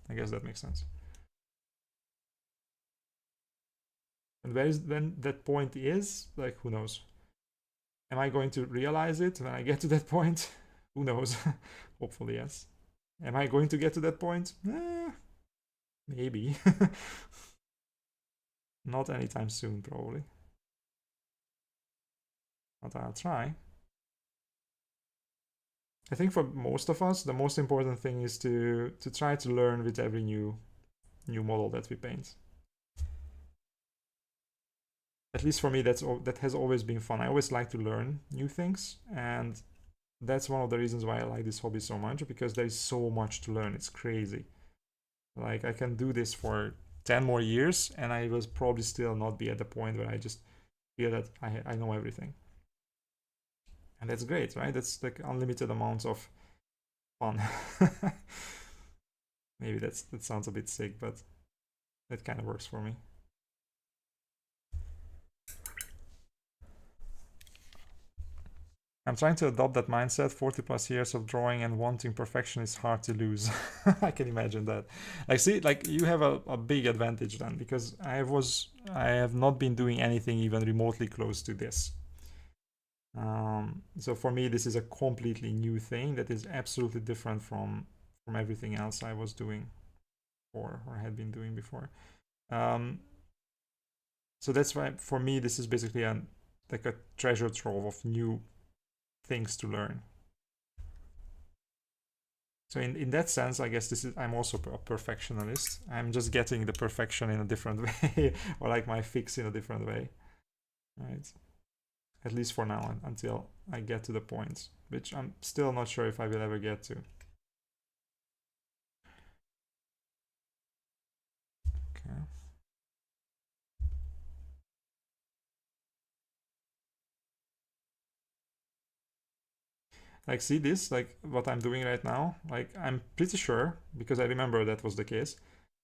I guess that makes sense. And when that point is, like, who knows? Am I going to realize it when I get to that point? Who knows? Hopefully, yes. Am I going to get to that point? Maybe. Not anytime soon, probably. But I'll try. I think for most of us, the most important thing is to try to learn with every new model that we paint. At least for me, that has always been fun. I always like to learn new things, and that's one of the reasons why I like this hobby so much, because there is so much to learn. It's crazy. Like, I can do this for 10 more years, and I will probably still not be at the point where I just feel that I know everything. And that's great, right? That's like unlimited amounts of fun. Maybe that sounds a bit sick, but that kind of works for me. I'm trying to adopt that mindset. 40 plus years of drawing and wanting perfection is hard to lose. I can imagine that. Like, see, like, you have a big advantage then, because I have not been doing anything even remotely close to this. So for me, this is a completely new thing that is absolutely different from everything else I was doing or had been doing before. So that's why for me this is basically like a treasure trove of new things to learn. So in that sense, I guess I'm also a perfectionist. I'm just getting the perfection in a different way, or like my fix in a different way, right? At least for now, until I get to the point, which I'm still not sure if I will ever get to. Okay. Like, see this, like what I'm doing right now, like I'm pretty sure, because I remember that was the case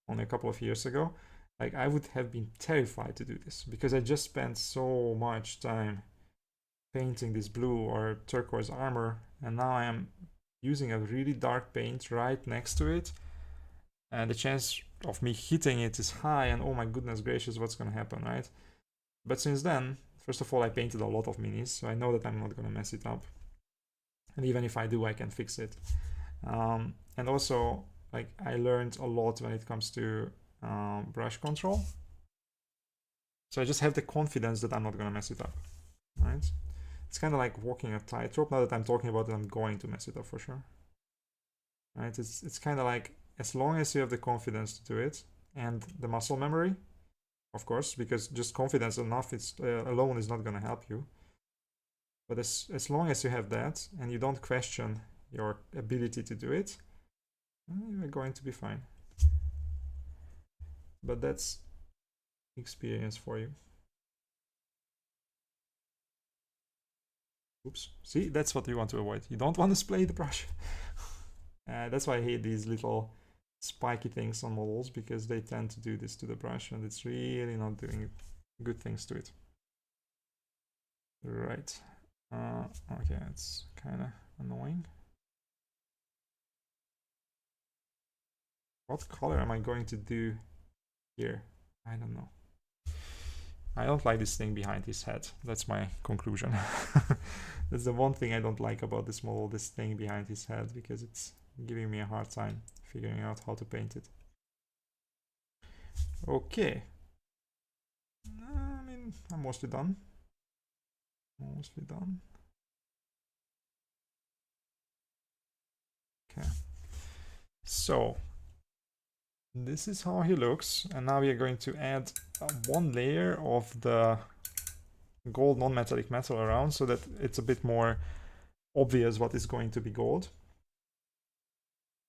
only a couple of years ago, like I would have been terrified to do this, because I just spent so much time painting this blue or turquoise armor, and now I am using a really dark paint right next to it, and the chance of me hitting it is high, and oh my goodness gracious, what's gonna happen, right? But since then, first of all, I painted a lot of minis, so I know that I'm not gonna mess it up. And even if I do, I can fix it. And also, like, I learned a lot when it comes to brush control. So I just have the confidence that I'm not gonna mess it up, right? It's kind of like walking a tightrope. Now that I'm talking about it, I'm going to mess it up for sure, right? It's kind of like, as long as you have the confidence to do it and the muscle memory, of course, because just confidence enough alone is not gonna help you. But as long as you have that and you don't question your ability to do it, you're going to be fine. But that's experience for you. Oops. See, that's what you want to avoid. You don't want to splay the brush. That's why I hate these little spiky things on models, because they tend to do this to the brush and it's really not doing good things to it. Right. Okay, it's kind of annoying. What color am I going to do here? I don't know. I don't like this thing behind his head. That's my conclusion. That's the one thing I don't like about this model, this thing behind his head, because it's giving me a hard time figuring out how to paint it. Okay. I'm mostly done. Mostly done. Okay. So this is how he looks, and now we are going to add one layer of the gold non-metallic metal around so that it's a bit more obvious what is going to be gold,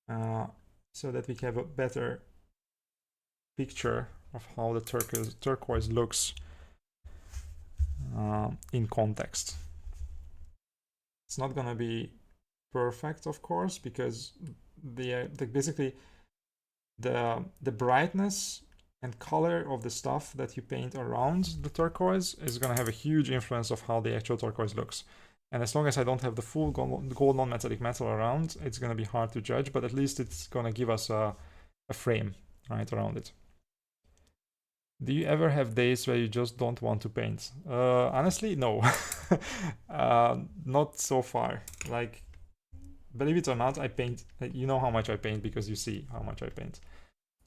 so that we have a better picture of how the turquoise looks in context. It's not gonna be perfect, of course, because basically the brightness and color of the stuff that you paint around the turquoise is gonna have a huge influence of how the actual turquoise looks. And as long as I don't have the full gold non-metallic metal around, it's gonna be hard to judge, but at least it's gonna give us a frame right around it. Do you ever have days where you just don't want to paint? Honestly, no. Not so far. Like, believe it or not, I paint. You know how much I paint because you see how much I paint,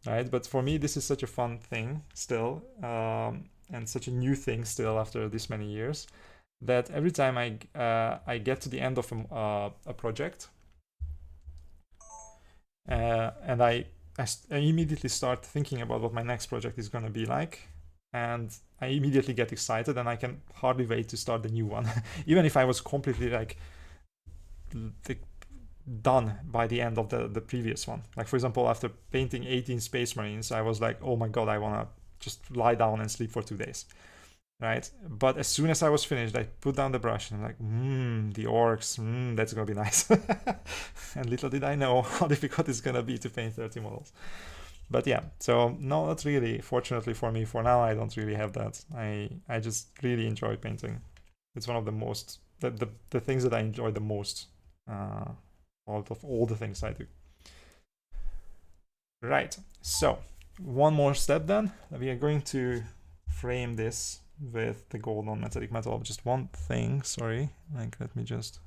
right? But for me, this is such a fun thing still, and such a new thing still after this many years, that every time I get to the end of a project, and I immediately start thinking about what my next project is going to be like, and I immediately get excited, and I can hardly wait to start the new one. Even if I was completely like done by the end of the previous one. Like, for example, after painting 18 Space Marines, I was like, oh my god, I want to just lie down and sleep for 2 days, right? But as soon as I was finished, I put down the brush and I'm like, the orcs, that's gonna be nice. And little did I know how difficult it's gonna be to paint 30 models. But yeah, so no, not really. Fortunately for me, for now, I don't really have that. I just really enjoy painting. It's one of the most, the things that I enjoy the most out of all the things I do. Right, so one more step then. We are going to frame this with the gold non-metallic metal. Just one thing, sorry. Like, let me just...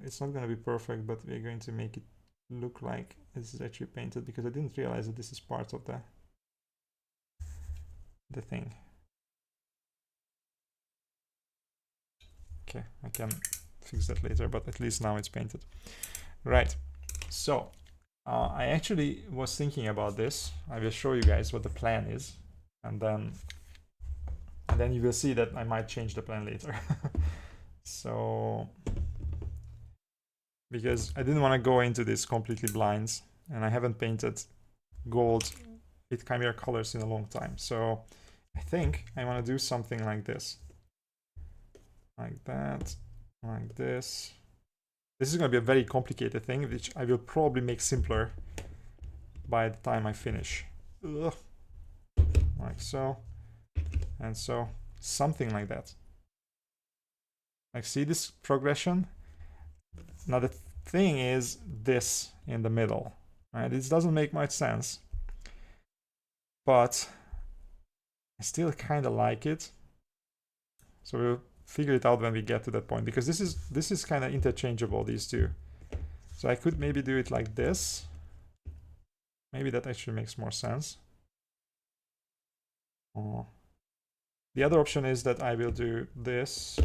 it's not going to be perfect, but we're going to make it look like this is actually painted, because I didn't realize that this is part of the thing. Okay, I can fix that later, but at least now it's painted. Right, so I actually was thinking about this. I will show you guys what the plan is, and then you will see that I might change the plan later. So, because I didn't want to go into this completely blind, and I haven't painted gold with Chimera colors in a long time. So I think I want to do something like this. Like that, like this. This is going to be a very complicated thing, which I will probably make simpler by the time I finish. Ugh. Like so, and so, something like that. Like, see this progression? Now the thing is this in the middle, right? This doesn't make much sense, but I still kind of like it. So we'll figure it out when we get to that point, because this is kind of interchangeable, these two. So I could maybe do it like this. Maybe that actually makes more sense. The other option is that I will do this,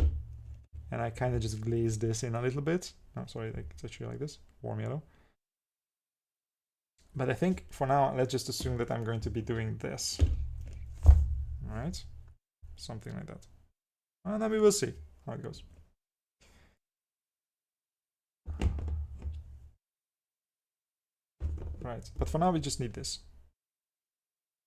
and I kind of just glaze this in a little bit. No, sorry, it's actually like this, warm yellow. But I think for now, let's just assume that I'm going to be doing this. All right, something like that. And then we will see how it goes. Right, but for now we just need this.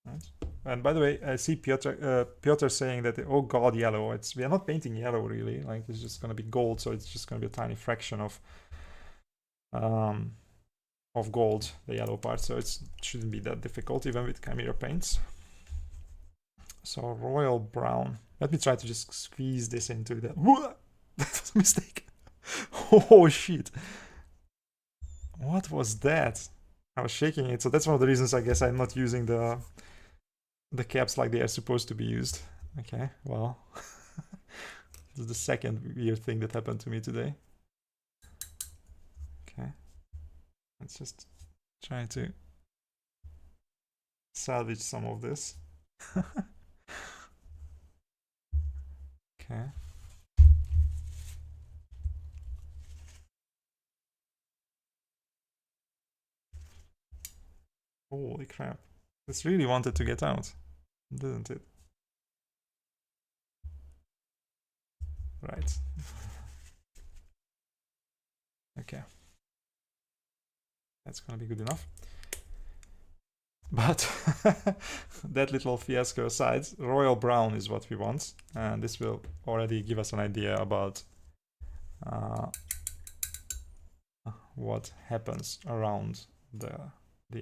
Right. And by the way, I see Piotr saying that, oh god, yellow. We are not painting yellow really. Like, it's just going to be gold, so it's just going to be a tiny fraction of gold, the yellow part. So it shouldn't be that difficult even with Chimera paints. So royal brown. Let me try to just squeeze this into that. That was a mistake. Oh shit! What was that? I was shaking it, so that's one of the reasons I guess I'm not using the caps like they are supposed to be used. Okay, well, this is the second weird thing that happened to me today. Okay, let's just try to salvage some of this. Okay. Holy crap. This really wanted to get out, didn't it? Right. Okay. That's gonna be good enough. But that little fiasco aside, royal brown is what we want, and this will already give us an idea about what happens around the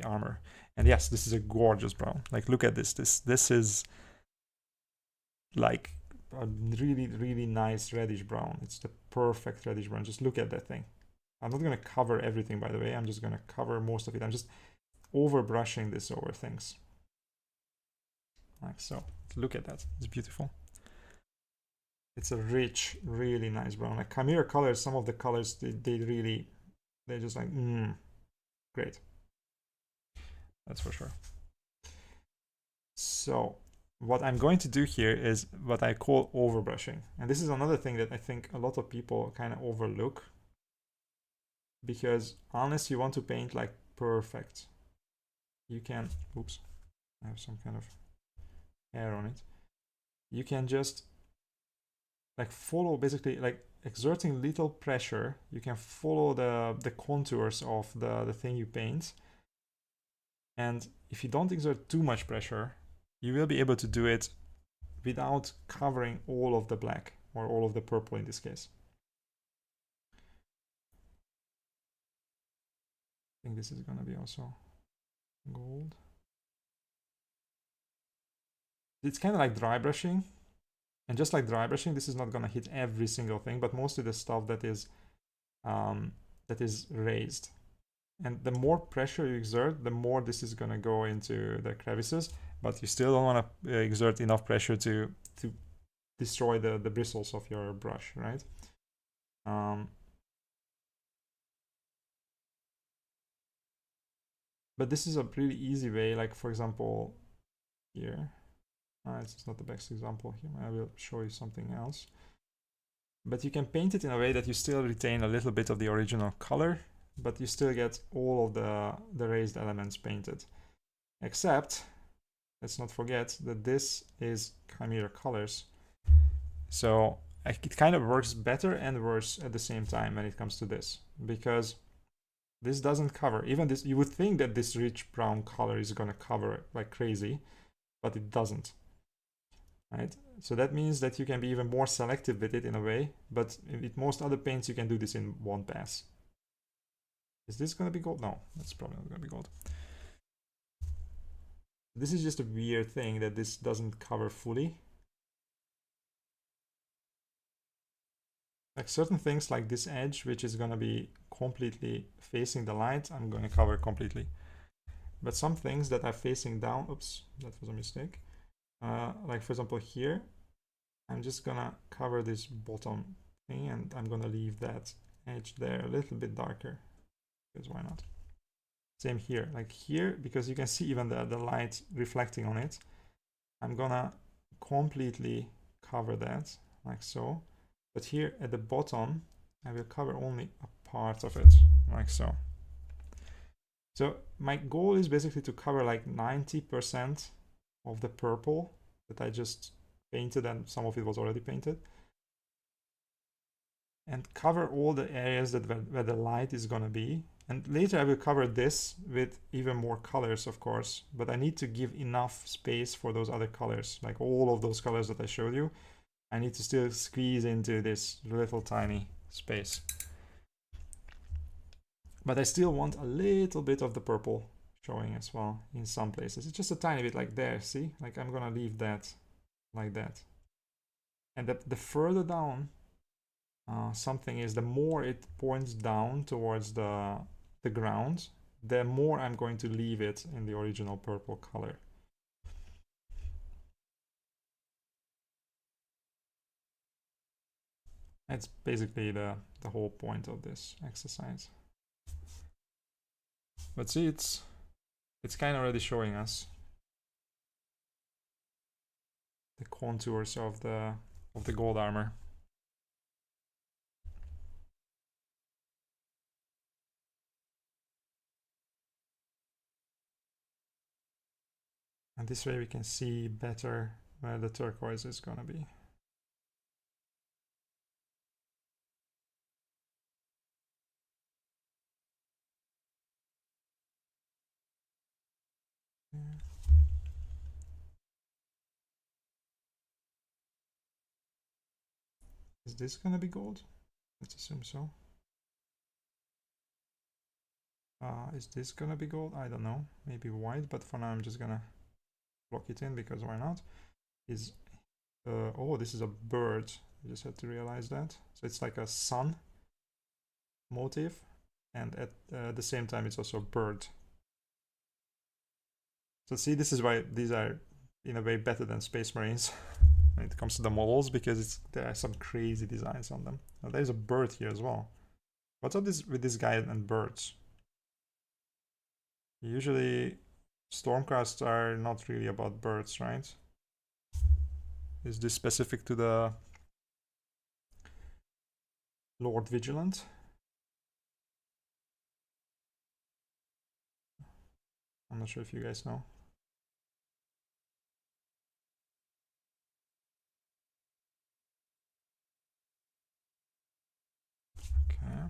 armor. And yes, this is a gorgeous brown. Like, look at this. This is like a really nice reddish brown. It's the perfect reddish brown. Just look at that thing. I'm not gonna cover everything, by the way. I'm just gonna cover most of it. I'm just over brushing this over things. Like so. Look at that. It's beautiful. It's a rich, really nice brown. Like Chimera colors, some of the colors, they're just like, great. That's for sure. So what I'm going to do here is what I call overbrushing. And this is another thing that I think a lot of people kind of overlook. Because unless you want to paint like perfect, you can, oops, I have some kind of hair on it. You can just like follow, basically like exerting little pressure. You can follow the contours of the thing you paint. And if you don't exert too much pressure, you will be able to do it without covering all of the black or all of the purple in this case. I think this is gonna be also gold. It's kind of like dry brushing. And just like dry brushing, this is not gonna hit every single thing, but mostly the stuff that is raised. And the more pressure you exert, the more this is gonna go into the crevices, but you still don't want to exert enough pressure to destroy the bristles of your brush, right? But this is a pretty easy way, like for example, here. It's not the best example here. I will show you something else. But you can paint it in a way that you still retain a little bit of the original color, but you still get all of the raised elements painted. Except, let's not forget that this is Chimera colors. So it kind of works better and worse at the same time when it comes to this, because this doesn't cover, even this, you would think that this rich brown color is gonna cover it like crazy, but it doesn't. Right? So that means that you can be even more selective with it in a way, but with most other paints you can do this in one pass. Is this gonna be gold? No, that's probably not gonna be gold. This is just a weird thing that this doesn't cover fully. Like certain things like this edge, which is gonna be completely facing the light, I'm gonna cover completely. But some things that are facing down, oops, that was a mistake. Like for example here, I'm just gonna cover this bottom thing and I'm gonna leave that edge there a little bit darker, because why not? Same here, like here, because you can see even the light reflecting on it. I'm gonna completely cover that, like so. But here at the bottom, I will cover only a part of it, like so. So my goal is basically to cover like 90% of the purple that I just painted, and some of it was already painted, and cover all the areas that where the light is gonna be. And later I will cover this with even more colors, of course, but I need to give enough space for those other colors, like all of those colors that I showed you. I need to still squeeze into this little tiny space. But I still want a little bit of the purple showing as well in some places. It's just a tiny bit, like there, see? Like I'm gonna leave that like that. And the further down something is, the more it points down towards the ground, the more I'm going to leave it in the original purple color. That's basically the whole point of this exercise. But see, it's kind of already showing us the contours of the gold armor. And this way we can see better where the turquoise is gonna be. Yeah. Is this gonna be gold? Let's assume so. Is this gonna be gold? I don't know. Maybe white, but for now I'm just gonna block it in because why not? Oh, this is a bird. I just had to realize that. So it's like a sun motif, and at the same time it's also a bird. So see, this is why these are in a way better than Space Marines when it comes to the models, because there are some crazy designs on them. Now, there's a bird here as well. What's up with this guy and birds? Usually Stormcasts are not really about birds, right? Is this specific to the Lord Vigilant? I'm not sure if you guys know. Okay.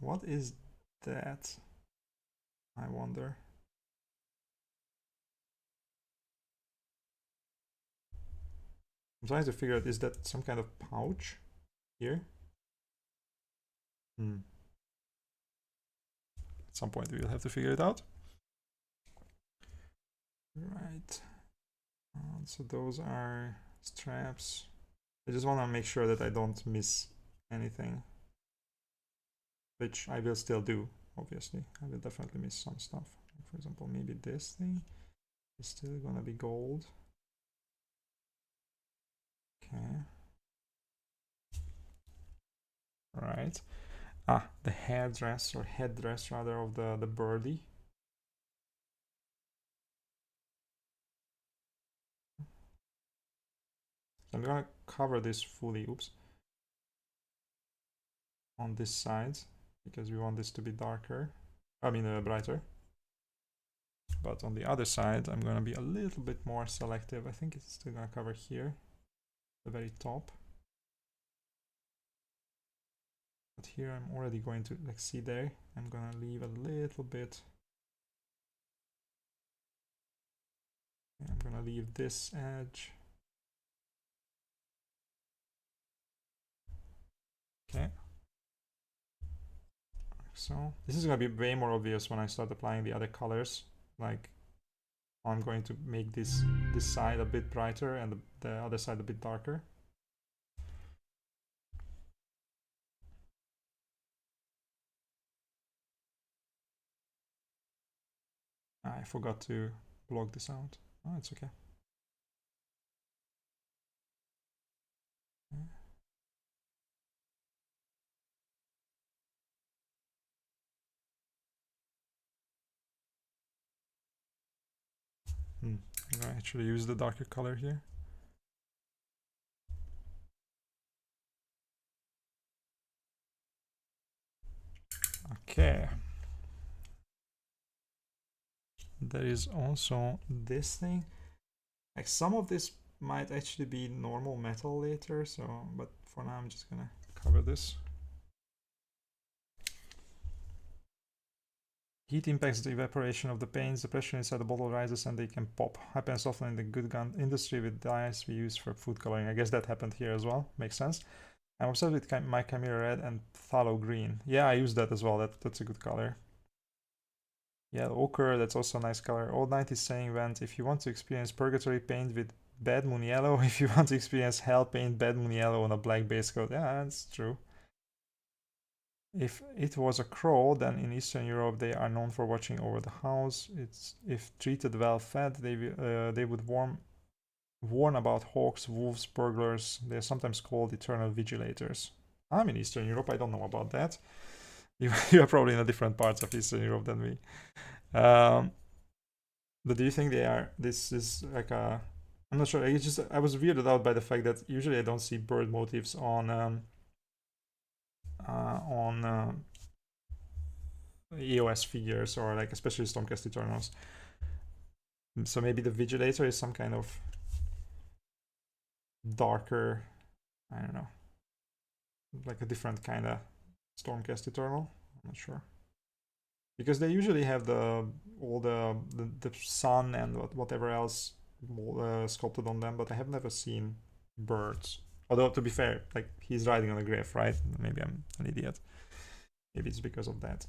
What is that? I wonder. I'm trying to figure out, is that some kind of pouch here? At some point we will have to figure it out. Right. So those are straps. I just want to make sure that I don't miss anything, which I will still do, obviously. I will definitely miss some stuff. For example, maybe this thing is still gonna be gold. Okay. Right. The hairdress, or headdress rather, of the birdie. I'm gonna cover this fully, oops, on this side, because we want this to be darker, brighter. But on the other side, I'm gonna be a little bit more selective. I think it's still gonna cover here, the very top. But here I'm already going to, like, see there, I'm gonna leave a little bit. I'm gonna leave this edge. Okay. So this is gonna be way more obvious when I start applying the other colors. Like, I'm going to make this side a bit brighter and the other side a bit darker. I forgot to block this out. Oh, it's okay. I'm gonna actually use the darker color here. Okay. There is also this thing. Like, some of this might actually be normal metal later, so, but for now I'm just gonna cover this. Heat impacts the evaporation of the paints, the pressure inside the bottle rises and they can pop. Happens often in the good gun industry with dyes we use for food coloring. I guess that happened here as well, makes sense. I'm obsessed with my Chimera red and phthalo green. Yeah, I use that as well, that's a good color. Yeah, ochre, that's also a nice color. Old 90s saying went, if you want to experience purgatory paint with bad moon yellow, if you want to experience hell paint bad moon yellow on a black base coat. Yeah, that's true. If it was a crow, then in Eastern Europe they are known for watching over the house. If treated well fed, they would warm warn about hawks, wolves, burglars. They're sometimes called eternal vigilators. I'm in Eastern Europe. I don't know about that. You are probably in a different parts of Eastern Europe than me. But do you think they are? This is like a. I'm not sure. It's just I was weirded out by the fact that usually I don't see bird motifs on EOS figures or like especially Stormcast Eternals. So maybe the Vigilator is some kind of darker, I don't know, like a different kind of Stormcast Eternal. I'm not sure. Because they usually have the sun and whatever else sculpted on them, but I have never seen birds. Although to be fair, like he's riding on a Gryph, right? Maybe I'm an idiot. Maybe it's because of that.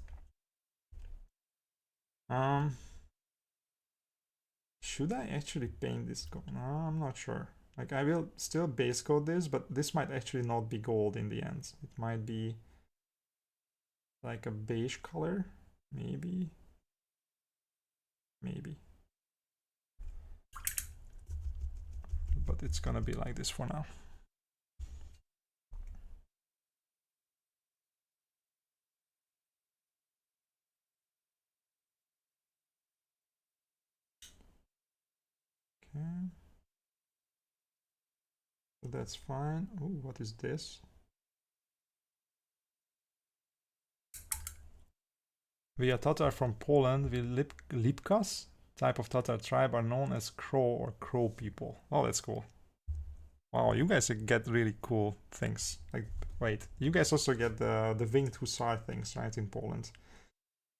Should I actually paint this gold? No, I'm not sure. Like I will still base coat this, but this might actually not be gold in the end. It might be like a beige color, maybe. Maybe. But it's gonna be like this for now. Okay. So that's fine. Oh, what is this? We are Tatar from Poland. We Lipkas, type of Tatar tribe, are known as Crow or Crow people. Oh, that's cool. Wow, you guys get really cool things. Like, wait, you guys also get the winged hussar things, right, in Poland?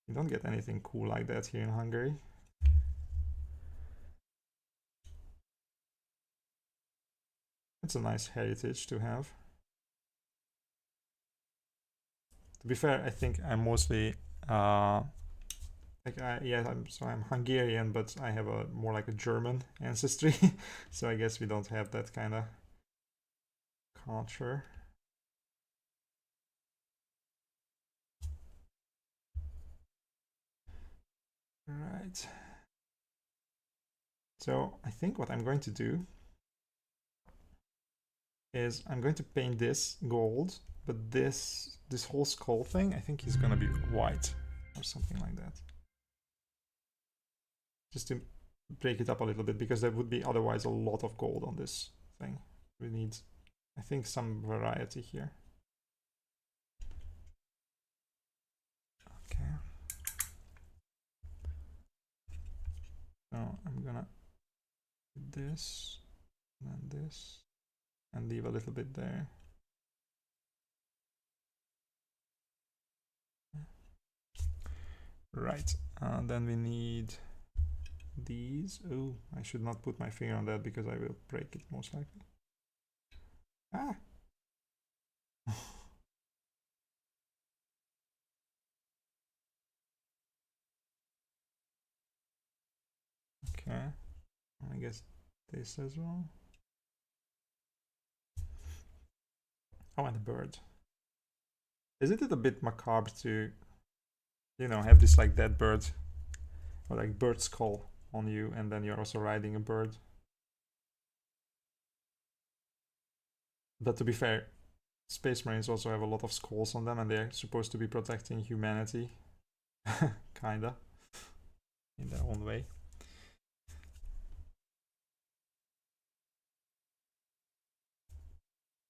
You don't get anything cool like that here in Hungary. It's a nice heritage to have. To be fair, I think I'm mostly I'm Hungarian, but I have a more like a German ancestry, so I guess we don't have that kind of culture. Right. So I think what I'm going to do is I'm going to paint this gold, but this whole skull thing, I think is gonna be white or something like that. Just to break it up a little bit, because there would be otherwise a lot of gold on this thing. We need, I think, some variety here. Okay. So I'm gonna do this, and then this, and leave a little bit there. Right, then we need these. Oh, I should not put my finger on that because I will break it most likely. Ah! Okay, I guess this as well. Oh, and the bird. Isn't it a bit macabre to, you know, have this like dead bird or like bird skull on you, and then you're also riding a bird? But to be fair, Space Marines also have a lot of skulls on them, and they're supposed to be protecting humanity. Kinda. In their own way.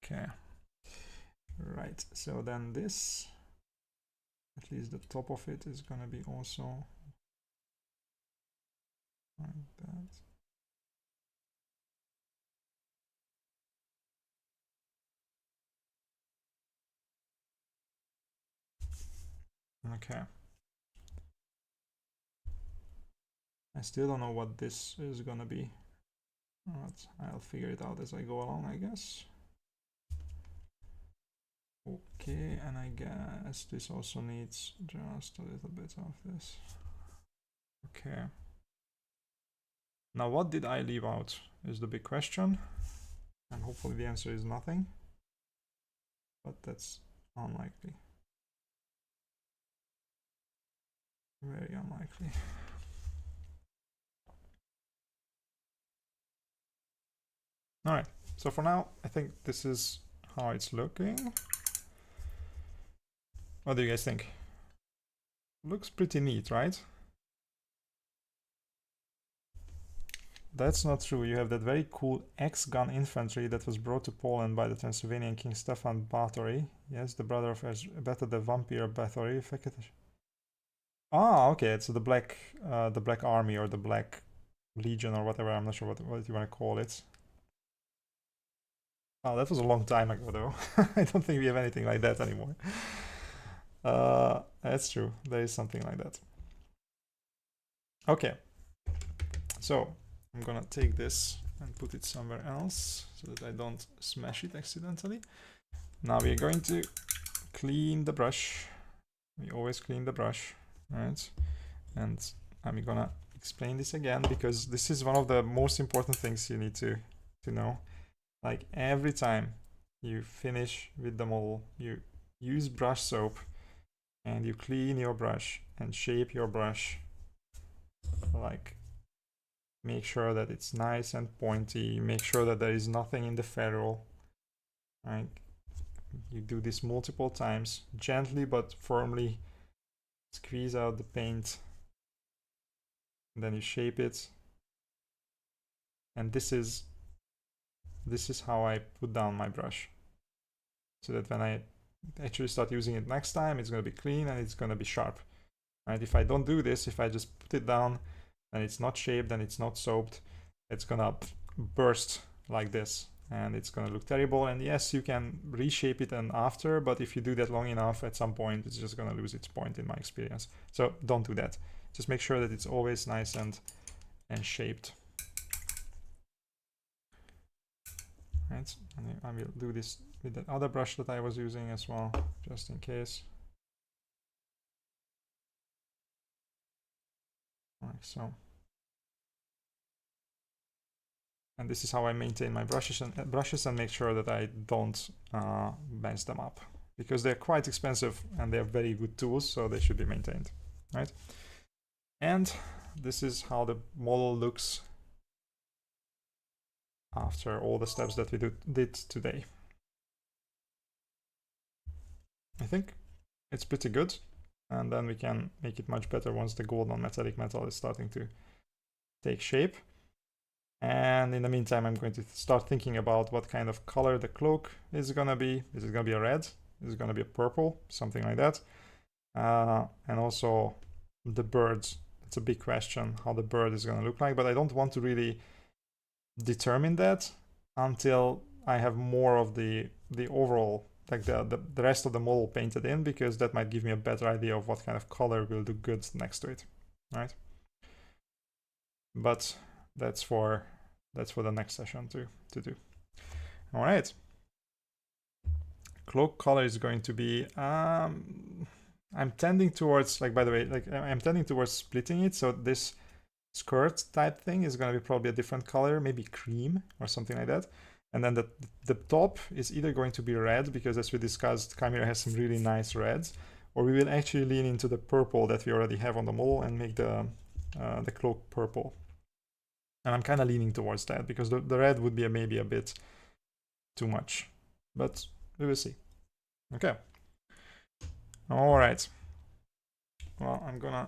Okay. Right, so then this, at least the top of it, is gonna be also like that. Okay. I still don't know what this is gonna be. But I'll figure it out as I go along, I guess. Okay, and I guess this also needs just a little bit of this. Okay. Now what did I leave out is the big question. And hopefully the answer is nothing. But that's unlikely. Very unlikely. All right, so for now, I think this is how it's looking. What do you guys think? Looks pretty neat, right? That's not true. You have that very cool X-gun infantry that was brought to Poland by the Transylvanian King Stefan Batory. Yes, the brother of Elżbieta the Vampire Batory. Ah, okay, it's the Black Army or the Black Legion or whatever. I'm not sure what you want to call it. Oh, that was a long time ago, though. I don't think we have anything like that anymore. That's true. There is something like that. Okay, so I'm gonna take this and put it somewhere else so that I don't smash it accidentally. Now we're going to clean the brush. We always clean the brush, right? And I'm gonna explain this again because this is one of the most important things you need to know. Like every time you finish with the model, you use brush soap and you clean your brush and shape your brush. Like make sure that it's nice and pointy, make sure that there is nothing in the ferrule. Right? You do this multiple times, gently but firmly squeeze out the paint. And then you shape it. And this is how I put down my brush. So that when I actually start using it next time, it's going to be clean and it's going to be sharp. Right? If I don't do this, if I just put it down and it's not shaped and it's not soaped, it's going to burst like this and it's going to look terrible. And yes, you can reshape it and after, but if you do that long enough, at some point it's just going to lose its point in my experience. So don't do that. Just make sure that it's always nice and shaped. Right, and I will do this with that other brush that I was using as well, just in case. Like so. And this is how I maintain my brushes and make sure that I don't mess them up, because they're quite expensive and they're very good tools, so they should be maintained, right? And this is how the model looks after all the steps that we did today. I think it's pretty good, and then we can make it much better once the golden metallic metal is starting to take shape. And in the meantime, I'm going to start thinking about what kind of color the cloak is gonna be. Is it gonna be a red? Is it gonna be a purple? Something like that. And also the birds. It's a big question how the bird is gonna look like, but I don't want to really determine that until I have more of the overall, like the rest of the model painted in, because that might give me a better idea of what kind of color will do good next to it, right? But that's for the next session to do. All right, cloak color is going to be I'm tending towards, like, by the way, like I'm tending towards splitting it, so this skirt type thing is going to be probably a different color, maybe cream or something like that. And then the top is either going to be red, because as we discussed, Chimera has some really nice reds, or we will actually lean into the purple that we already have on the model and make the cloak purple. And I'm kind of leaning towards that, because the red would be maybe a bit too much, but we will see. Okay. All right. Well, I'm gonna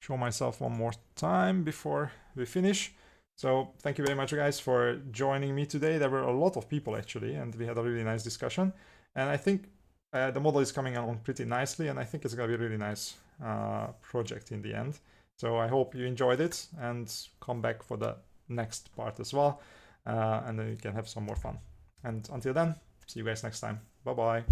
show myself one more time before we finish. So thank you very much, guys, for joining me today. There were a lot of people actually, and we had a really nice discussion. And I think the model is coming along pretty nicely, and I think it's gonna be a really nice project in the end. So I hope you enjoyed it and come back for the next part as well. And then we can have some more fun. And until then, see you guys next time. Bye-bye.